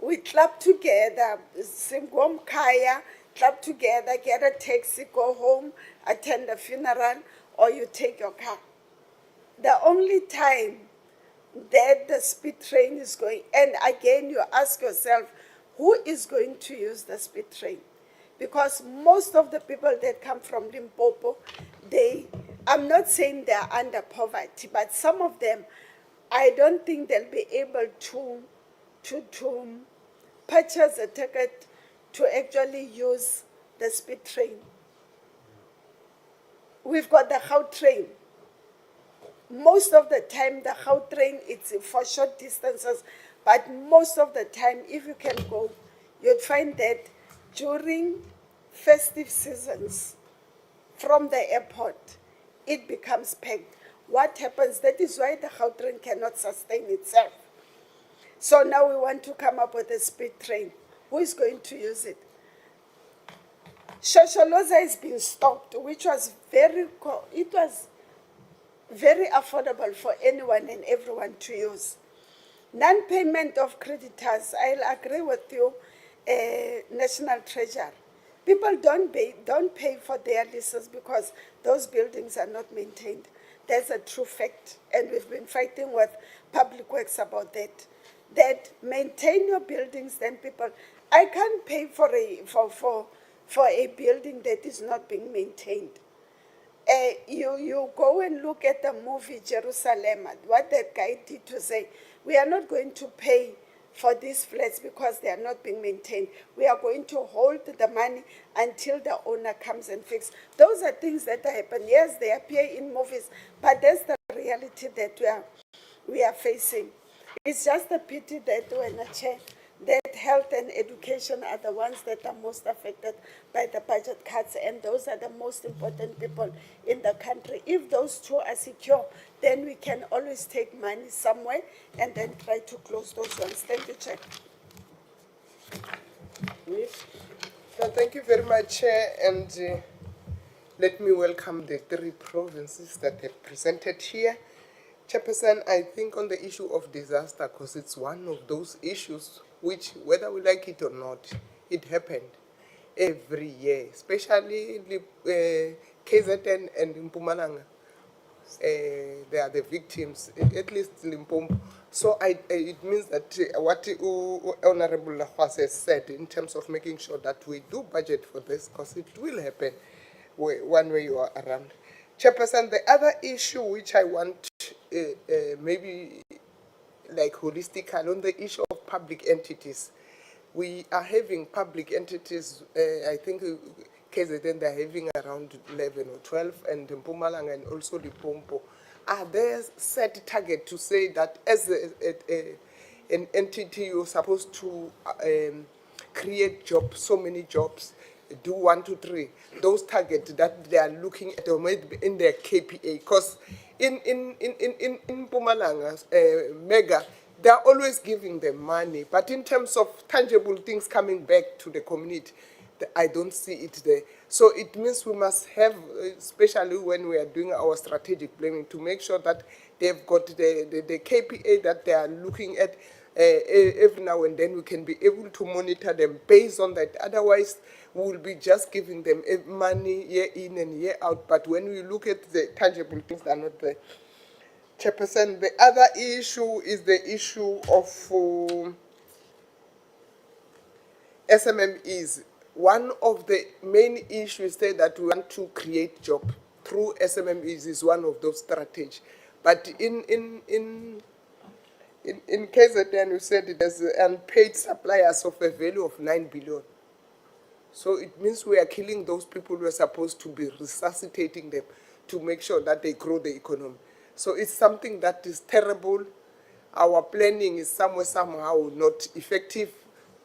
we club together, Singom Kaya, club together, get a taxi, go home, attend the funeral, or you take your car. The only time that the speed train is going, and again you ask yourself, who is going to use the speed train? Because most of the people that come from Limpopo, I'm not saying they are under poverty, but some of them, I don't think they'll be able to purchase a ticket to actually use the speed train. We've got the Gautrain train. Most of the time, the Gautrain, it's for short distances, but most of the time, if you can go, you'd find that during festive seasons, from the airport, it becomes packed. What happens? That is why the Gautrain cannot sustain itself. So now we want to come up with a speed train. Who is going to use it? Shosholoza has been stopped, which was very affordable for anyone and everyone to use. Non-payment of creditors, I'll agree with you, National Treasury. People don't pay for their leases because those buildings are not maintained. That's a true fact, and we've been fighting with Public Works about that. That maintain your buildings, then people. I can't pay for a building that is not being maintained. You go and look at the movie Jerusalem, what that guy did to say, we are not going to pay for these flats because they are not being maintained. We are going to hold the money until the owner comes and fixes. Those are things that happen. Yes, they appear in movies, but that's the reality that we are facing. It's just a pity that when a chair, that health and education are the ones that are most affected by the budget cuts, and those are the most important people in the country. If those two are secure, then we can always take money somewhere and then try to close those ones. Thank you, Chair. Thank you very much, Chair, and let me welcome the 3 provinces that have presented here. Chairperson, I think on the issue of disaster, because it's one of those issues which, whether we like it or not, it happened every year, especially KZN and Mpumalanga. They are the victims, at least Limpopo. So it means that what Honorable Lahwas has said in terms of making sure that we do budget for this, because it will happen one way or around. Chairperson, the other issue which I want maybe like holistically on the issue of public entities. We are having public entities, I think KZN they're having around 11 or 12, and Mpumalanga and also Limpopo. Are there set target to say that as an entity you're supposed to create jobs, so many jobs, do 1, 2, 3, those targets that they are looking at or maybe in their KPA? Because in Mpumalanga, Mega, they are always giving them money, but in terms of tangible things coming back to the community, I don't see it there. So it means we must have, especially when we are doing our strategic planning, to make sure that they've got the KPA that they are looking at every now and then. We can be able to monitor them based on that. Otherwise, we will be just giving them money year in and year out. But when we look at the tangible things, they are not there. Chairperson, the other issue is the issue of SMMEs. One of the main issues there that we want to create jobs through SMMEs is one of those strategies. But in KZN, you said there's unpaid suppliers of a value of 9 billion. So it means we are killing those people who are supposed to be resuscitating them to make sure that they grow the economy. So it's something that is terrible. Our planning is somehow not effective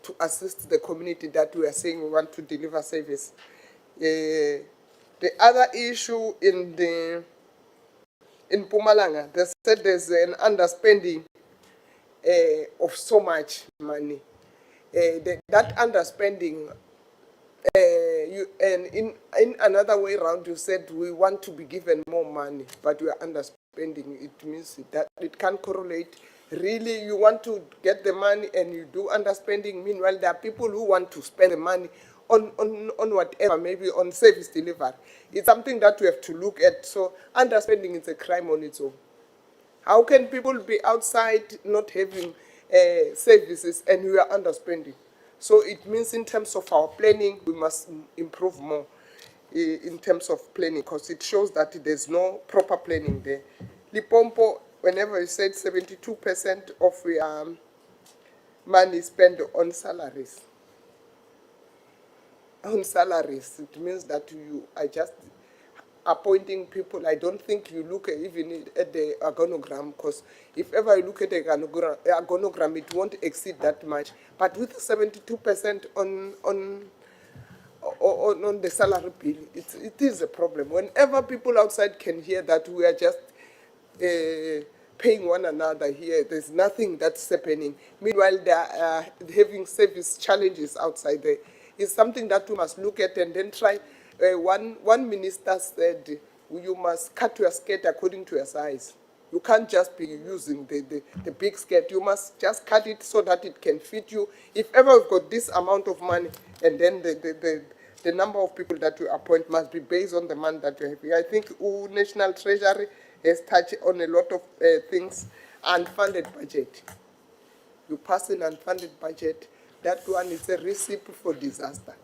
to assist the community that we are saying we want to deliver service. The other issue in Mpumalanga, they said there's an underspending of so much money. That underspending, and in another way around, you said we want to be given more money, but we are underspending. It means that it can't correlate. Really, you want to get the money and you do underspending. Meanwhile, there are people who want to spend the money on whatever, maybe on service delivery. It's something that we have to look at. So underspending is a crime on its own. How can people be outside not having services and we are underspending? So it means in terms of our planning, we must improve more in terms of planning, because it shows that there's no proper planning there. Limpopo, whenever you said 72% of money spent on salaries. On salaries, it means that you are just appointing people. I don't think you look even at the organogram, because if ever you look at the organogram, it won't exceed that much. But with 72% on the salary bill. It is a problem. Whenever people outside can hear that we are just paying one another here, there's nothing that's happening. Meanwhile, they are having service challenges outside there. It's something that we must look at and then try. One minister said, you must cut your skirt according to your size. You can't just be using the big skirt. You must just cut it so that it can fit you. If ever we've got this amount of money, and then the number of people that you appoint must be based on the money that you have. I think National Treasury has touched on a lot of things. Unfunded budget. You pass an unfunded budget, that one is a recipe for disaster.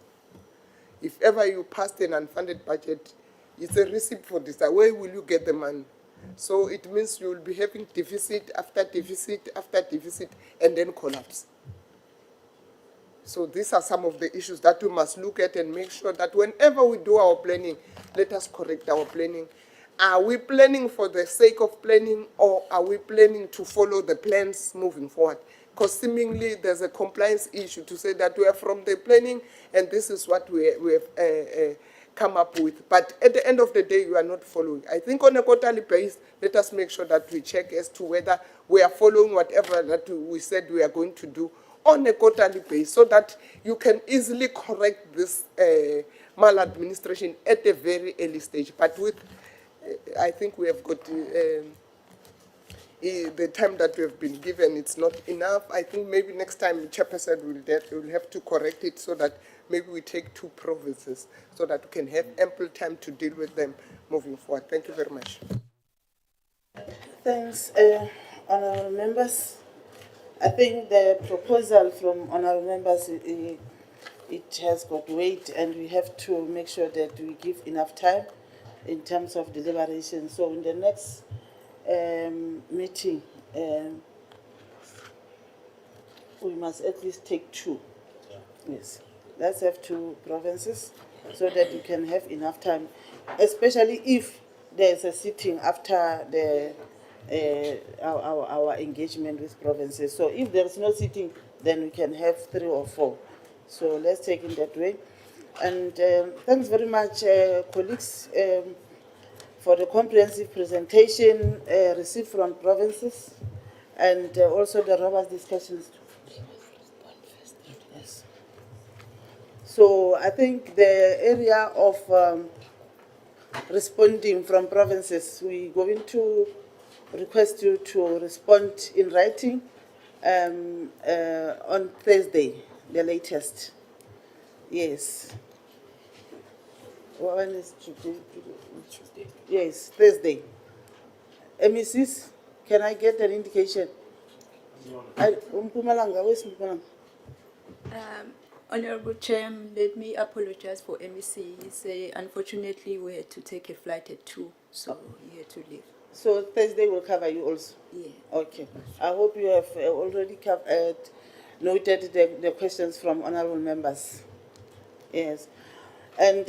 If ever you passed an unfunded budget, it's a recipe for disaster. Where will you get the money? So it means you will be having deficit after deficit after deficit and then collapse. So these are some of the issues that we must look at and make sure that whenever we do our planning, let us correct our planning. Are we planning for the sake of planning, or are we planning to follow the plans moving forward? Because seemingly there's a compliance issue to say that we are from the planning and this is what we have come up with. But at the end of the day, you are not following. I think on a quarterly basis, let us make sure that we check as to whether we are following whatever that we said we are going to do on a quarterly basis, so that you can easily correct this maladministration at a very early stage. But with, I think we have got the time that we have been given, it's not enough. I think maybe next time Chairperson will have to correct it so that maybe we take 2 provinces so that we can have ample time to deal with them moving forward. Thank you very much. Thanks, honourable members. I think the proposal from honourable members, it has got weight, and we have to make sure that we give enough time in terms of deliberation. So in the next meeting, we must at least take 2. Yes, let's have 2 provinces so that you can have enough time, especially if there's a sitting after the our engagement with provinces. So if there's no sitting, then we can have 3 or 4. So let's take it that way. And thanks very much, colleagues, for the comprehensive presentation received from provinces, and also the robust discussions. Yes. So I think the area of responding from provinces, we're going to request you to respond in writing on Thursday, the latest. Yes. When is today? Tuesday. Yes, Thursday. MECs, can I get an indication? Mpumalanga, where's Mpumalanga? Honorable Chair, let me apologize for MEC. Unfortunately, we had to take a flight at 2, so he had to leave. So Thursday will cover you also? Yeah. Okay. I hope you have already noted the questions from honorable members. Yes. And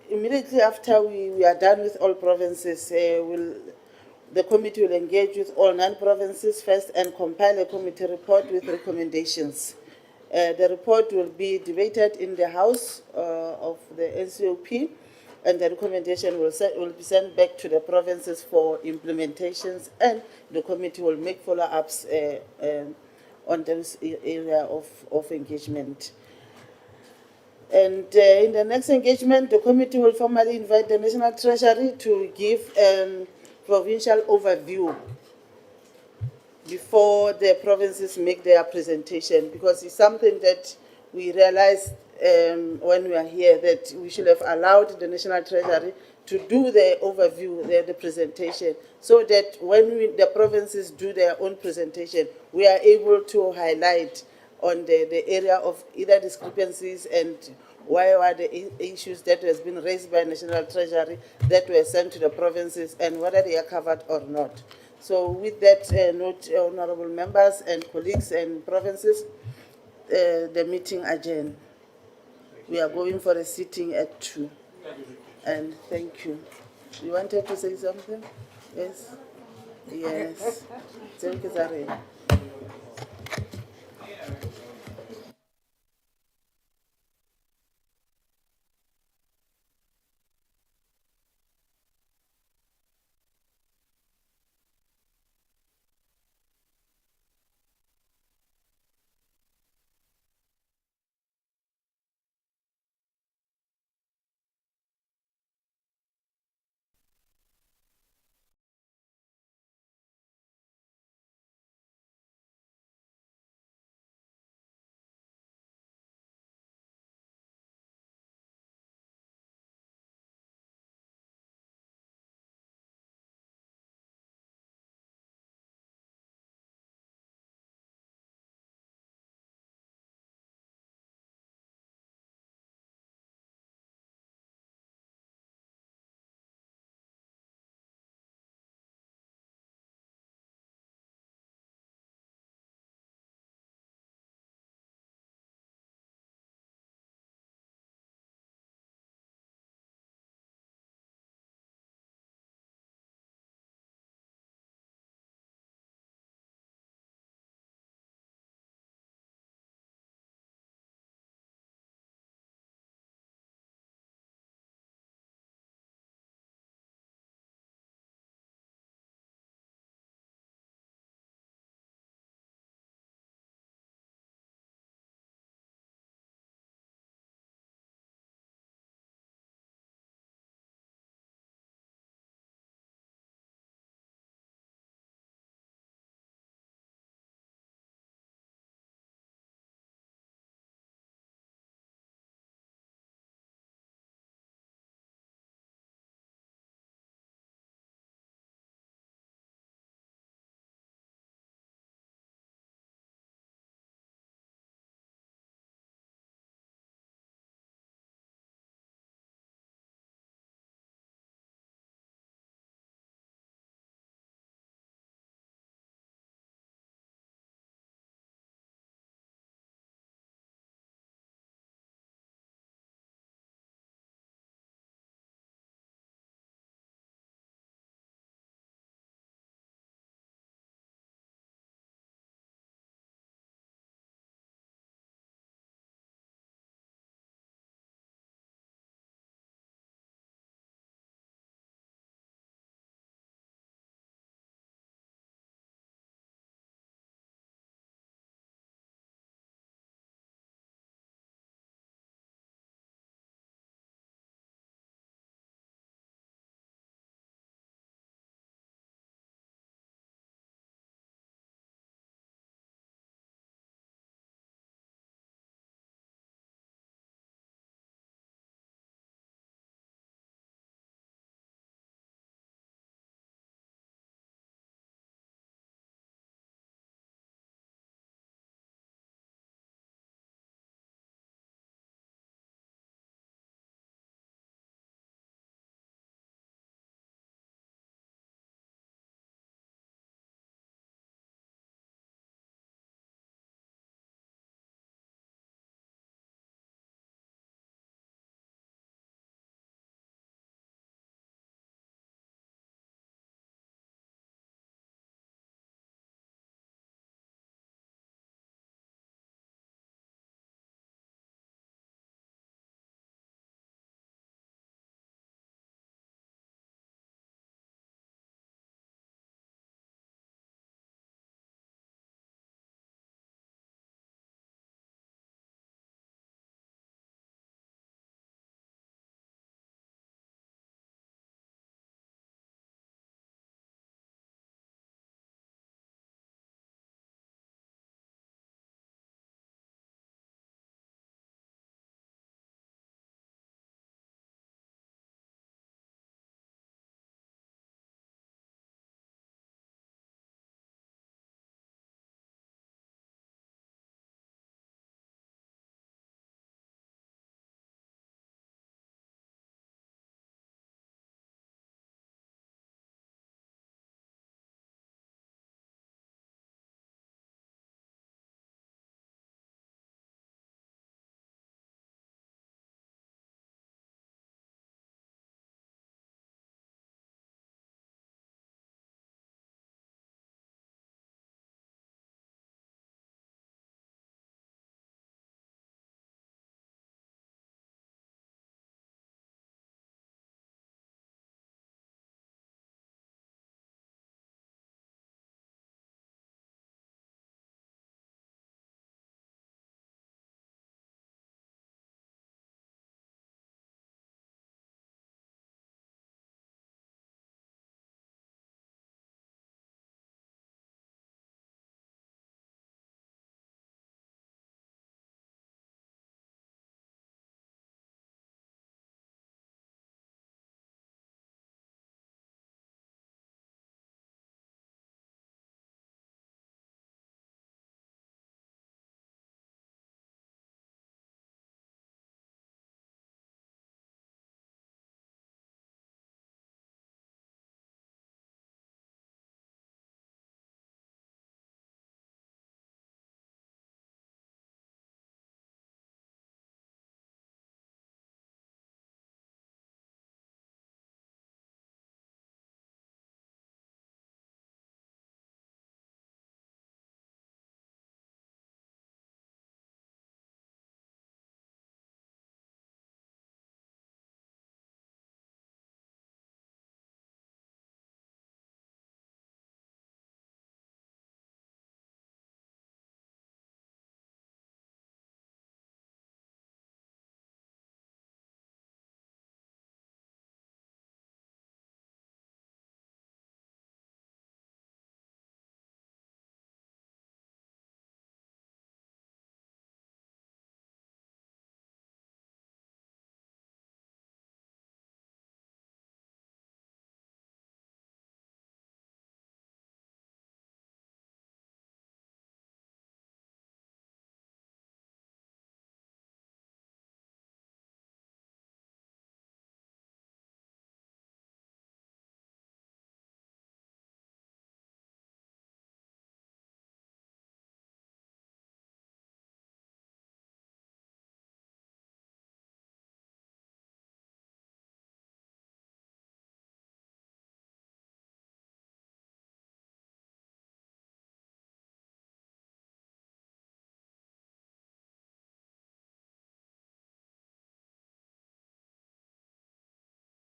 immediately after we are done with all provinces, the committee will engage with all 9 provinces first and compile a committee report with recommendations. The report will be debated in the House of the NCOP, and the recommendation will be sent back to the provinces for implementations, and the committee will make follow-ups on this area of engagement. And in the next engagement, the committee will formally invite the National Treasury to give a provincial overview before the provinces make their presentation, because it's something that we realized when we are here, that we should have allowed the National Treasury to do the overview, the presentation, so that when the provinces do their own presentation, we are able to highlight on the area of either discrepancies and why are the issues that has been raised by National Treasury that were sent to the provinces and whether they are covered or not. So with that note, honorable members and colleagues and provinces, the meeting adjourned. We are going for a sitting at 2. And thank you. You wanted to say something? Yes? Yes. Thank you, Zari.